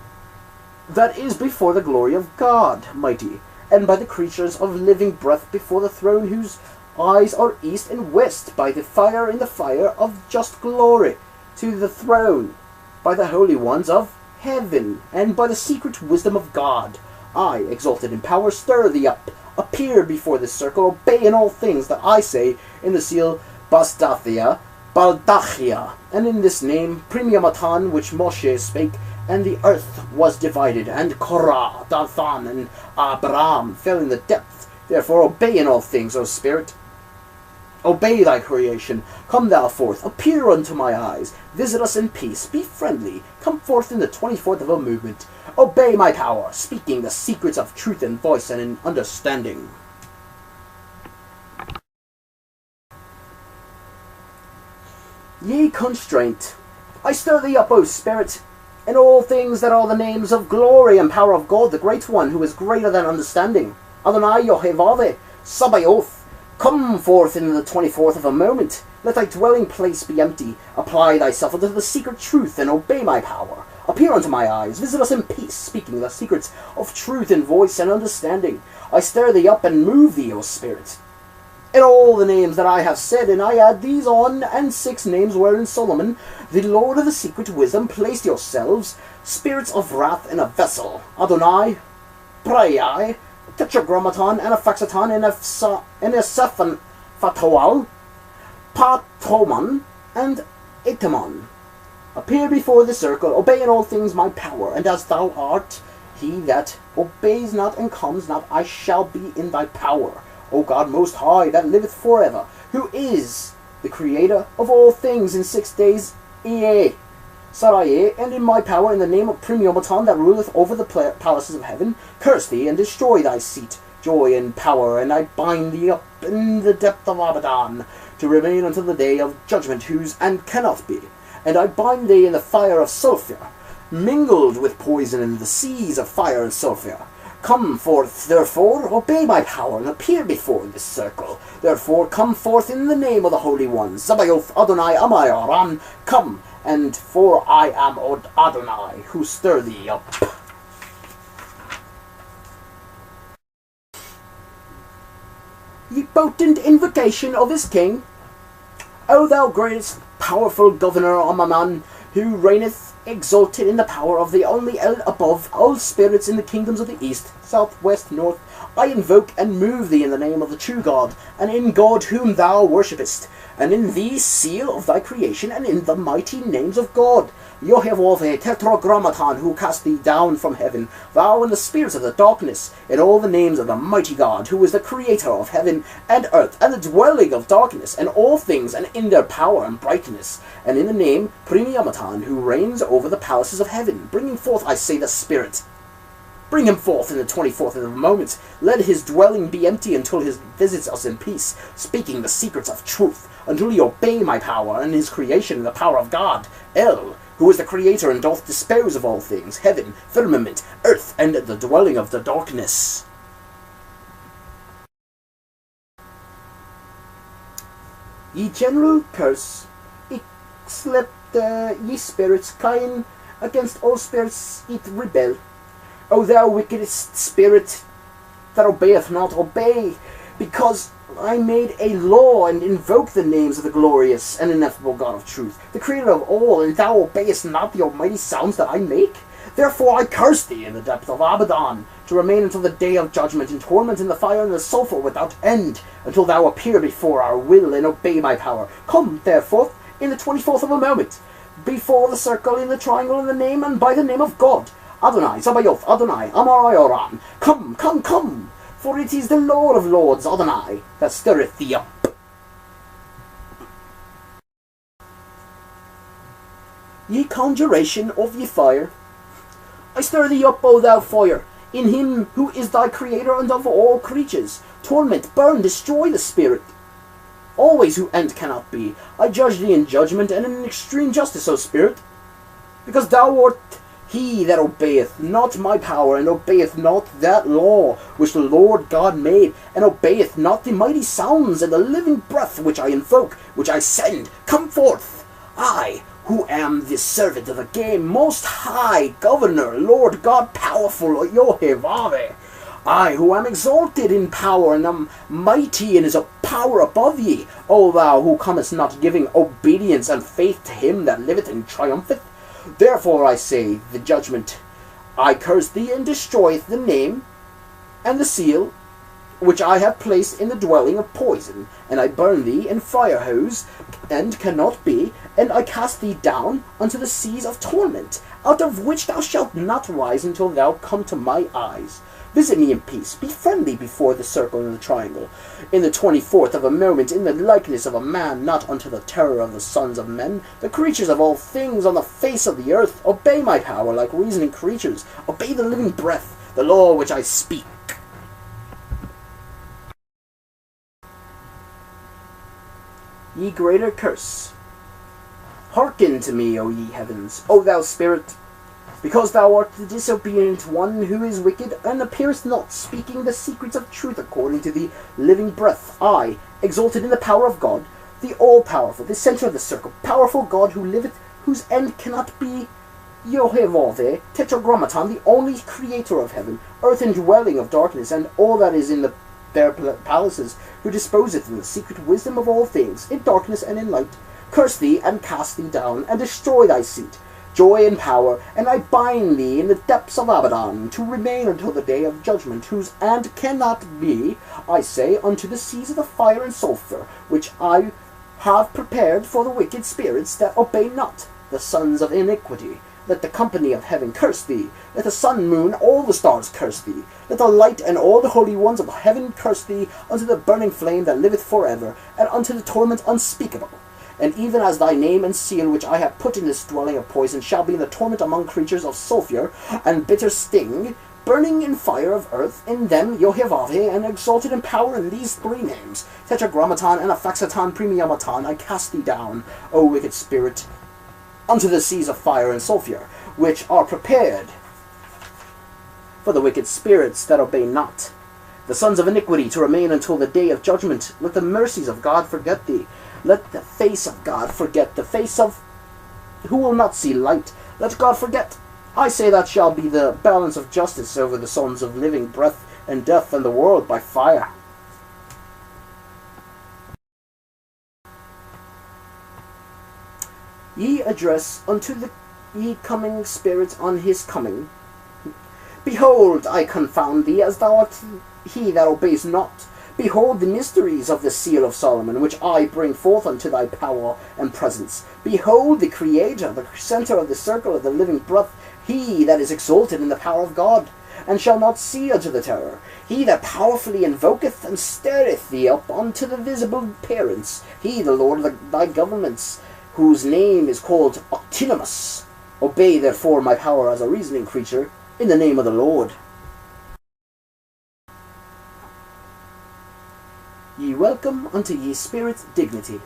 Speaker 1: that is before the glory of God mighty, and by the creatures of living breath before the throne, whose eyes are east and west, by the fire in the fire of just glory, to the throne, by the holy ones of heaven, and by the secret wisdom of God, I, exalted in power, stir thee up, appear before this circle, obey in all things that I say, in the seal Bastathia, Baldachia, and in this name Primiamatan, which Moshe spake, and the earth was divided, and Korah, Dathan, and Abraham fell in the depth. Therefore obey in all things, O Spirit. Obey thy creation. Come thou forth, appear unto my eyes, visit us in peace, be friendly, come forth in the 24th of a movement. Obey my power, speaking the secrets of truth in voice and in understanding. Ye constraint, I stir thee up, O Spirit, in all things that are the names of glory and power of God, the Great One, who is greater than understanding. Adonai Yohevave, Sabaoth, come forth in the 24th of a moment. Let thy dwelling place be empty. Apply thyself unto the secret truth, and obey my power. Appear unto my eyes, visit us in peace, speaking the secrets of truth in voice and understanding. I stir thee up and move thee, O Spirit. In all the names that I have said, and I add these on, and 6 names wherein Solomon, the Lord of the secret wisdom, placed yourselves, spirits of wrath, in a vessel. Adonai, Praiai, Tetragrammaton, Anaphaxaton, and Esephan Fatoal, Patroman, and Etemon. Appear before the circle, obey in all things my power, and as thou art he that obeys not and comes not, I shall be in thy power. O God most high, that liveth forever, who is the creator of all things in 6 days,
Speaker 2: Sarai, and in my power, in the name of Primiomaton that ruleth over the palaces of heaven, curse thee and destroy thy seat, joy and power, and I bind thee up in the depth of Abaddon, to remain until the day of judgment, whose and cannot be. And I bind thee in the fire of sulphur, mingled with poison in the seas of fire and sulphur. Come forth, therefore, obey my power, and appear before this circle. Therefore come forth in the name of the Holy One, Sabaoth Adonai Amayaran, come, and for I am Adonai, who stir thee up. Ye potent invocation of his king, O thou greatest powerful governor Amaman, who reigneth exalted in the power of the only El above all spirits in the kingdoms of the east, south, west, north, I invoke and move thee in the name of the true God, and in God whom thou worshippest, and in the seal of thy creation, and in the mighty names of God, Yohevove Tetragrammaton, who cast thee down from heaven, thou and the spirits of the darkness, in all the names of the mighty God, who is the creator of heaven and earth, and the dwelling of darkness, and all things, and in their power and brightness, and in the name Primiomaton, who reigns over the palaces of heaven, bringing forth, I say, the Spirit. Bring him forth in the 24th of a moment. Let his dwelling be empty until he visits us in peace, speaking the secrets of truth, until he obey my power and his creation in the power of God, El, who is the creator and doth dispose of all things, heaven, firmament, earth, and the dwelling of the darkness. Ye general curse, slept ye spirits, Cain, against all spirits it rebel. O thou wickedest spirit that obeyeth not, obey, because I made a law and invoke the names of the glorious and ineffable God of truth, the creator of all, and thou obeyest not the almighty sounds that I make? Therefore I curse thee in the depth of Abaddon, to remain until the day of judgment, in torment in the fire and the sulphur without end, until thou appear before our will and obey my power. Come, therefore, in the 24th of a moment, before the circle, in the triangle, in the name and by the name of God, Adonai, Sabaoth, Adonai, Amarayoram, come, come, come, for it is the Lord of Lords, Adonai, that stirreth thee up. Ye conjuration of ye fire, I stir thee up, O thou fire, in him who is thy creator and of all creatures. Torment, burn, destroy the spirit, always who end cannot be. I judge thee in judgment and in extreme justice, O spirit, because thou art he that obeyeth not my power, and obeyeth not that law which the Lord God made, and obeyeth not the mighty sounds and the living breath which I invoke, which I send. Come forth, I, who am the servant of the game, most high governor, Lord God powerful, Yohevave. I, who am exalted in power, and am mighty in his power above ye, O thou who comest not giving obedience and faith to him that liveth and triumpheth. Therefore I say, the judgment, I curse thee and destroy the name and the seal which I have placed in the dwelling of poison, and I burn thee in fire hose, and cannot be, and I cast thee down unto the seas of torment, out of which thou shalt not rise until thou come to my eyes. Visit me in peace, be friendly before the circle and the triangle, in the 24th of a moment, in the likeness of a man, not unto the terror of the sons of men, the creatures of all things on the face of the earth. Obey my power like reasoning creatures, obey the living breath, the law which I speak. Ye greater curse, hearken to me, O ye heavens, O thou spirit, because thou art the disobedient one who is wicked, and appearest not, speaking the secrets of truth according to the living breath. I, exalted in the power of God, the all-powerful, the center of the circle, powerful God who liveth, whose end cannot be, Yohevave, Tetragrammaton, the only creator of heaven, earth, and dwelling of darkness, and all that is in their palaces, who disposeth in the secret wisdom of all things, in darkness and in light, curse thee, and cast thee down, and destroy thy seat, joy and power, and I bind thee in the depths of Abaddon, to remain until the day of judgment, whose end cannot be, I say, unto the seas of the fire and sulphur, which I have prepared for the wicked spirits that obey not, the sons of iniquity. Let the company of heaven curse thee. Let the sun, moon, all the stars curse thee. Let the light and all the holy ones of heaven curse thee, unto the burning flame that liveth forever, and unto the torment unspeakable. And even as thy name and seal, which I have put in this dwelling of poison, shall be in the torment among creatures of sulphur and bitter sting, burning in fire of earth, in them Yohevave, and exalted in power in these three names, Tetragrammaton and Aphaxaton Premiumaton, I cast thee down, O wicked spirit, unto the seas of fire and sulphur, which are prepared for the wicked spirits that obey not the sons of iniquity to remain until the day of judgment. Let the mercies of God forget thee. Let the face of God forget, the face of who will not see light. Let God forget. I say that shall be the balance of justice over the sons of living breath and death and the world by fire. Ye address unto the ye coming spirits on his coming. Behold, I confound thee, as thou art he that obeys not. Behold the mysteries of the seal of Solomon, which I bring forth unto thy power and presence. Behold the Creator, the center of the circle of the living breath, he that is exalted in the power of God, and shall not see unto the terror. He that powerfully invoketh and stirreth thee up unto the visible appearance. He, the Lord of thy governments, whose name is called Octinimus. Obey therefore my power as a reasoning creature, in the name of the Lord. Ye welcome unto ye spirit dignity.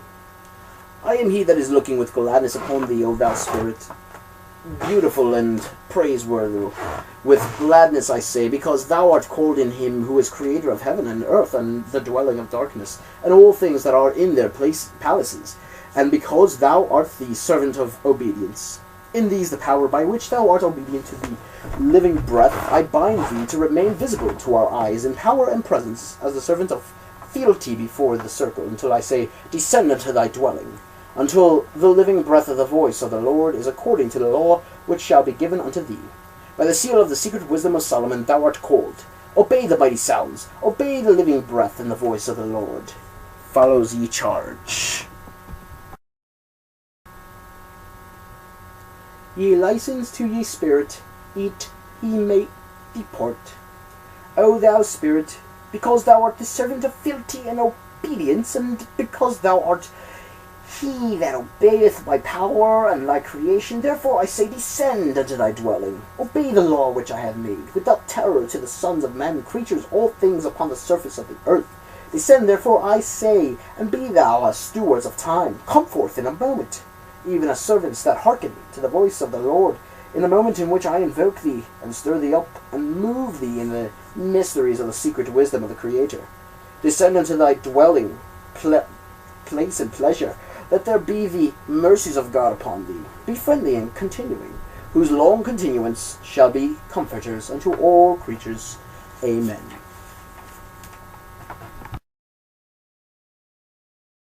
Speaker 2: I am he that is looking with gladness upon thee, O thou spirit, beautiful and praiseworthy. With gladness I say, because thou art called in him who is creator of heaven and earth and the dwelling of darkness, and all things that are in their palaces, and because thou art the servant of obedience. In these the power by which thou art obedient to the living breath, I bind thee to remain visible to our eyes in power and presence, as the servant of fealty before the circle, until I say, descend unto thy dwelling, until the living breath of the voice of the Lord is according to the law which shall be given unto thee. By the seal of the secret wisdom of Solomon thou art called. Obey the mighty sounds, obey the living breath and the voice of the Lord. Follows ye charge. Ye license to ye spirit, eat, he may depart. O thou spirit, because thou art the servant of fealty and obedience, and because thou art he that obeyeth my power and thy creation, therefore I say, descend unto thy dwelling. Obey the law which I have made, without terror to the sons of men, creatures, all things upon the surface of the earth. Descend, therefore, I say, and be thou as stewards of time. Come forth in a moment, even as servants that hearken to the voice of the Lord, in the moment in which I invoke thee, and stir thee up, and move thee in the mysteries of the secret wisdom of the Creator. Descend unto thy dwelling, place and pleasure. Let there be the mercies of God upon thee. Be friendly and continuing, whose long continuance shall be comforters unto all creatures. Amen.